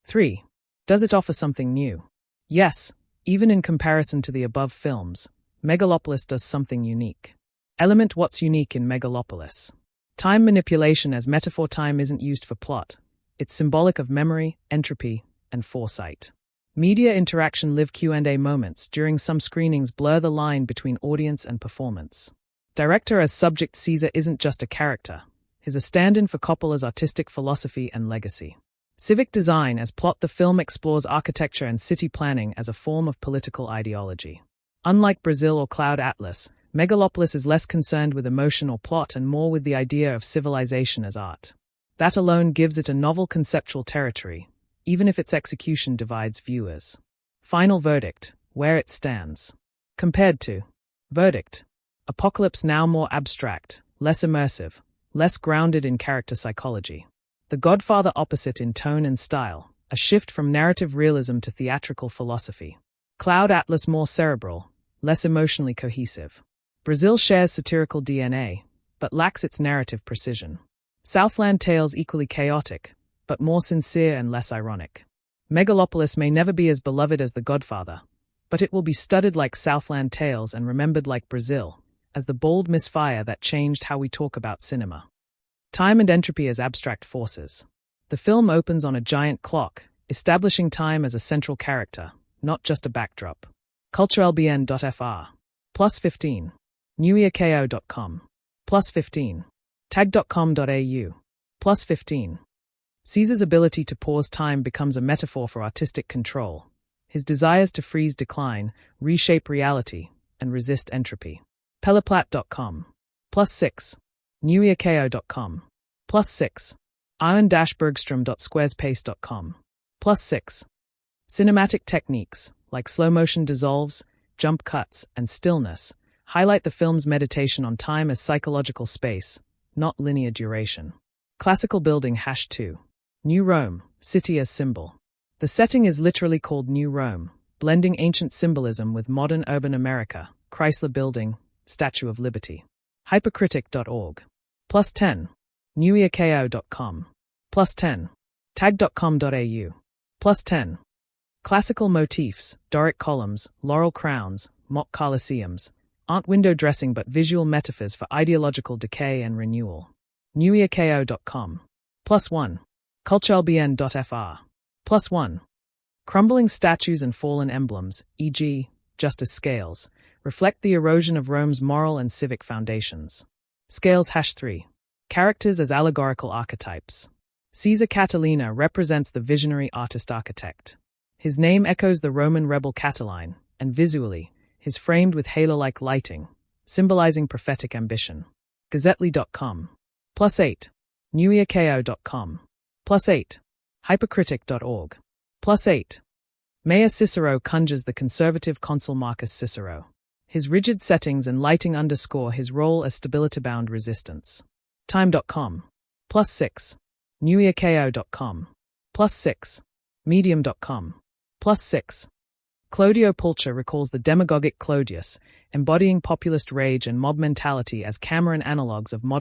3. Does it offer something new? Yes, even in comparison to the above films, Megalopolis does something unique. Element: what's unique in Megalopolis? Time manipulation as metaphor. Time isn't used for plot. It's symbolic of memory, entropy, and foresight. Media interaction. Live Q&A moments during some screenings blur the line between audience and performance. Director as subject. Caesar isn't just a character. He's a stand-in for Coppola's artistic philosophy and legacy. Civic design as plot. The film explores architecture and city planning as a form of political ideology. Unlike Brazil or Cloud Atlas, Megalopolis is less concerned with emotion or plot and more with the idea of civilization as art. That alone gives it a novel conceptual territory, even if its execution divides viewers. Final verdict: where it stands. Compared to Verdict. Apocalypse now more abstract, less immersive, less grounded in character psychology. The Godfather opposite in tone and style, a shift from narrative realism to theatrical philosophy. Cloud Atlas more cerebral, less emotionally cohesive. Brazil shares satirical DNA, but lacks its narrative precision. Southland Tales equally chaotic, but more sincere and less ironic. Megalopolis may never be as beloved as The Godfather, but it will be studied like Southland Tales and remembered like Brazil, as the bold misfire that changed how we talk about cinema. Time and entropy as abstract forces. The film opens on a giant clock, establishing time as a central character, not just a backdrop. culturelbn.fr. +15. newyorko.com. +15. tag.com.au. +15. Caesar's ability to pause time becomes a metaphor for artistic control. His desires to freeze decline, reshape reality, and resist entropy. Pelleplat.com. +6. newyorko.com. +6. iron-bergstrom.squarespace.com. +6. Cinematic techniques, like slow-motion dissolves, jump cuts, and stillness, highlight the film's meditation on time as psychological space, not linear duration. Classical building #2. New Rome, city as symbol. The setting is literally called New Rome, blending ancient symbolism with modern urban America. Chrysler Building, Statue of Liberty. Hypercritic.org. +10. newyorko.com. +10. tag.com.au. +10. Classical motifs, Doric columns, laurel crowns, mock colosseums, aren't window dressing but visual metaphors for ideological decay and renewal. newyorko.com. +1. culturelbn.fr. +1. Crumbling statues and fallen emblems, e.g., justice scales, reflect the erosion of Rome's moral and civic foundations. Scales #3. Characters as allegorical archetypes. Caesar Catilina represents the visionary artist-architect. His name echoes the Roman rebel Catiline, and visually, is framed with halo-like lighting, symbolizing prophetic ambition. Gazetely.com. +8. newyorko.com. +8. hypercritic.org. +8. Mayor Cicero conjures the conservative consul Marcus Cicero. His rigid settings and lighting underscore his role as stability-bound resistance. Time.com. +6. newyorko.com. +6. medium.com. +6. Claudio Pulcher recalls the demagogic Claudius, embodying populist rage and mob mentality as camera and analogues of modern